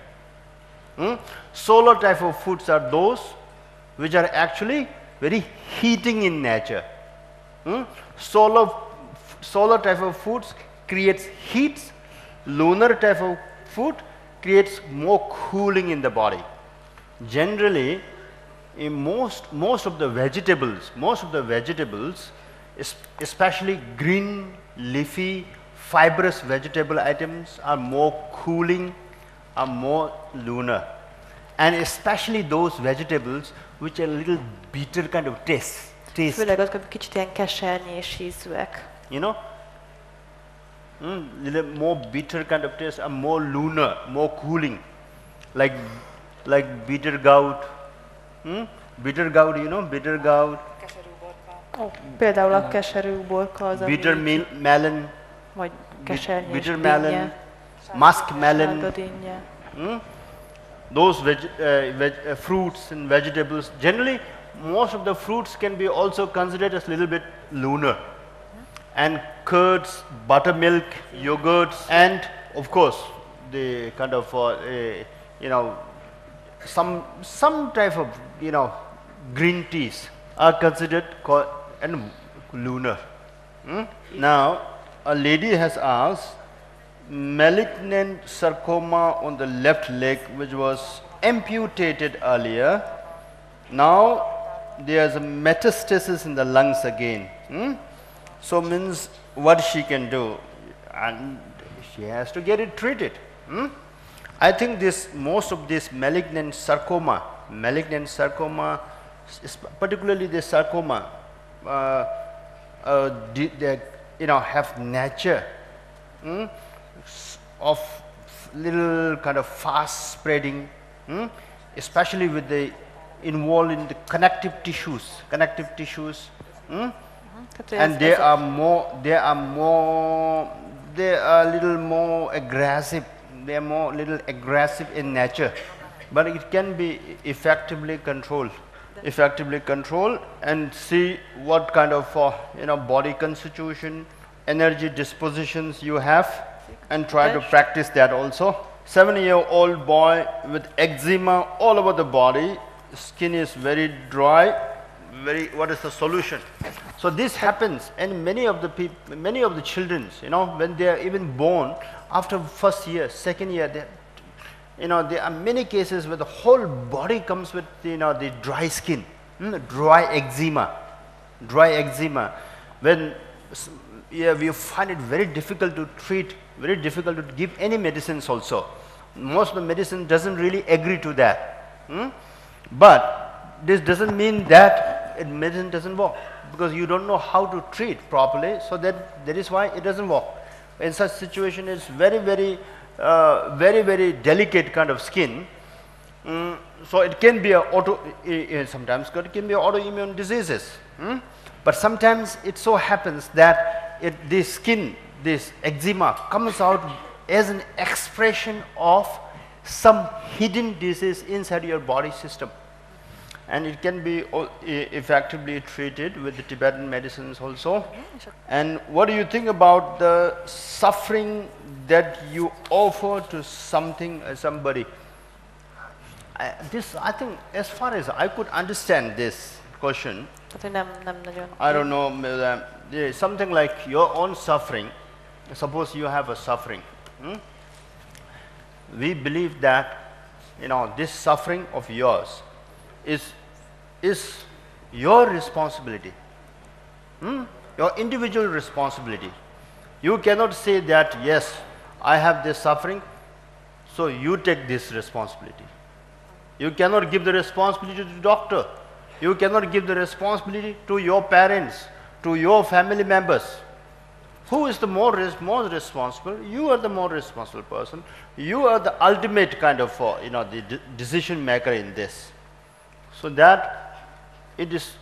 D: Solar type of foods are those which are actually very heating in nature. Solar type of foods creates heat. Lunar type of food creates more cooling in the body. Generally, in most of the vegetables, especially green, leafy, fibrous vegetable items are more cooling, are more lunar, and especially those vegetables which are a little bitter kind of taste.
C: Főleg azok, amik kicsit ilyen kesernyés és ízűek.
D: Little more bitter kind of taste and more lunar, more cooling, like bitter gourd. Bitter gourd, bitter gourd.
C: Például a keserű uborka az,
D: bitter melon.
C: Vagy kesernyés
D: bitter
C: dinnye.
D: melon, musk melon. Those fruits and vegetables. Generally, most of the fruits can be also considered as a little bit lunar. And curds, buttermilk, yogurts, and of course the kind of some type of green teas are considered lunar. Now a lady has asked, malignant sarcoma on the left leg which was amputated earlier, now there is a metastasis in the lungs again. So means what she can do, and she has to get it treated. I think most of this malignant sarcoma, particularly the sarcoma, have nature of little kind of fast spreading, especially with the involved in the connective tissues, and they are a little more aggressive. They are little aggressive in nature, but it can be effectively controlled. And see what kind of body constitution, energy dispositions you have, and try to practice that also.
B: 7-year-old boy with eczema all over the body, skin is very dry, what is the solution? So this happens, and many of the children, when they are even born, after first year, second year, there are many cases where the whole body comes with, the dry skin, dry eczema. When we find it very difficult to treat, very difficult to give any medicines also. Most of the medicine doesn't really agree to that. But this doesn't mean that medicine doesn't work, because you don't know how to treat properly, so that is why it doesn't work. In such situation, it's very, very delicate kind of skin. So it can be sometimes it can be autoimmune diseases. But sometimes it so happens that this skin, this eczema, comes out as an expression of some hidden disease inside your body system. And it can be effectively treated with the Tibetan medicines also. And what do you think about the suffering that you offer to somebody? I think, as far as I could understand this question, I don't know, something like your own suffering. Suppose you have a suffering. We believe that, this suffering of yours is your responsibility, your individual responsibility. You cannot say that, yes, I have this suffering, so you take this responsibility. You cannot give the responsibility to the doctor. You cannot give the responsibility to your parents, to your family members. Who is the more responsible? You are the more responsible person. You are the ultimate kind of, the decision maker in this. So that it is,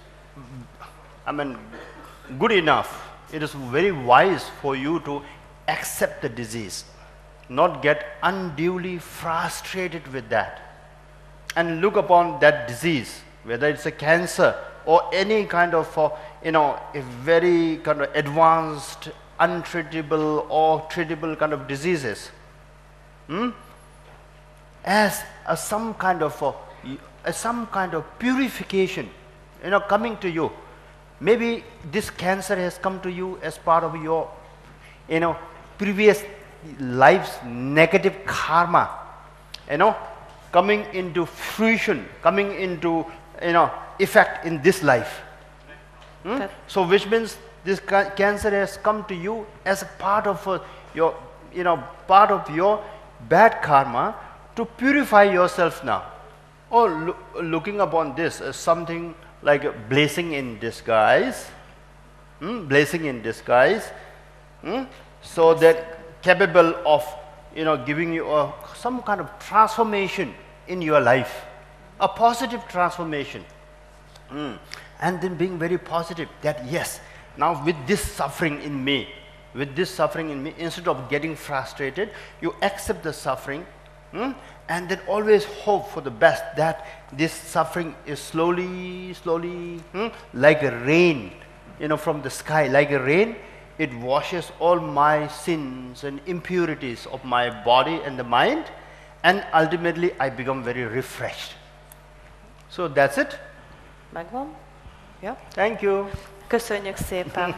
B: good enough. It is very wise for you to accept the disease, not get unduly frustrated with that, and look upon that disease, whether it's a cancer or any kind of, a very kind of advanced, untreatable or treatable kind of diseases, as some kind of purification, coming to you. Maybe this cancer has come to you as part of your, previous life's negative karma, coming into fruition, coming into, effect in this life. So which means this cancer has come to you as a part of your, bad karma, to purify yourself now. Or looking upon this as something like a blessing in disguise, so that capable of, giving you some kind of transformation in your life, a positive transformation, and then being very positive that, yes, now with this suffering in me, instead of getting frustrated, you accept the suffering, and then always hope for the best, that this suffering is slowly, like a rain, from the sky, like a rain, it washes all my sins and impurities of my body and the mind, and ultimately I become very refreshed. So that's it.
C: Megvan? Ja.
B: Thank you.
C: Köszönjük szépen.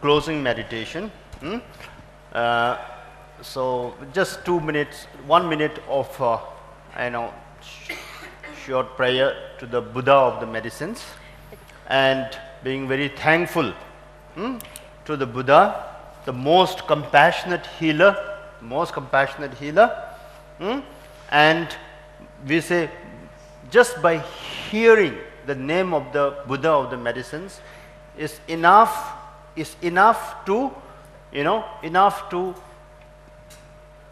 B: Closing meditation. So just 2 minutes, 1 minute of short prayer to the Buddha of the medicines, and being very thankful to the Buddha, the most compassionate healer, and we say, just by hearing the name of the Buddha of the medicines is enough to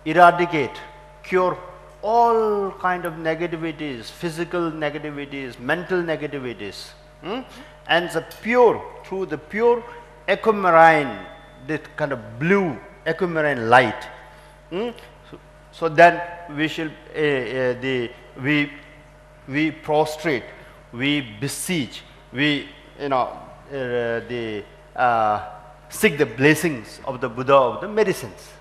B: eradicate, cure all kind of negativities, physical negativities, mental negativities, and through the pure aquamarine, this kind of blue aquamarine light, so then we shall
D: we prostrate, we beseech, we seek the blessings of the Buddha of the medicines.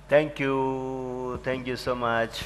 D: Thank you so much.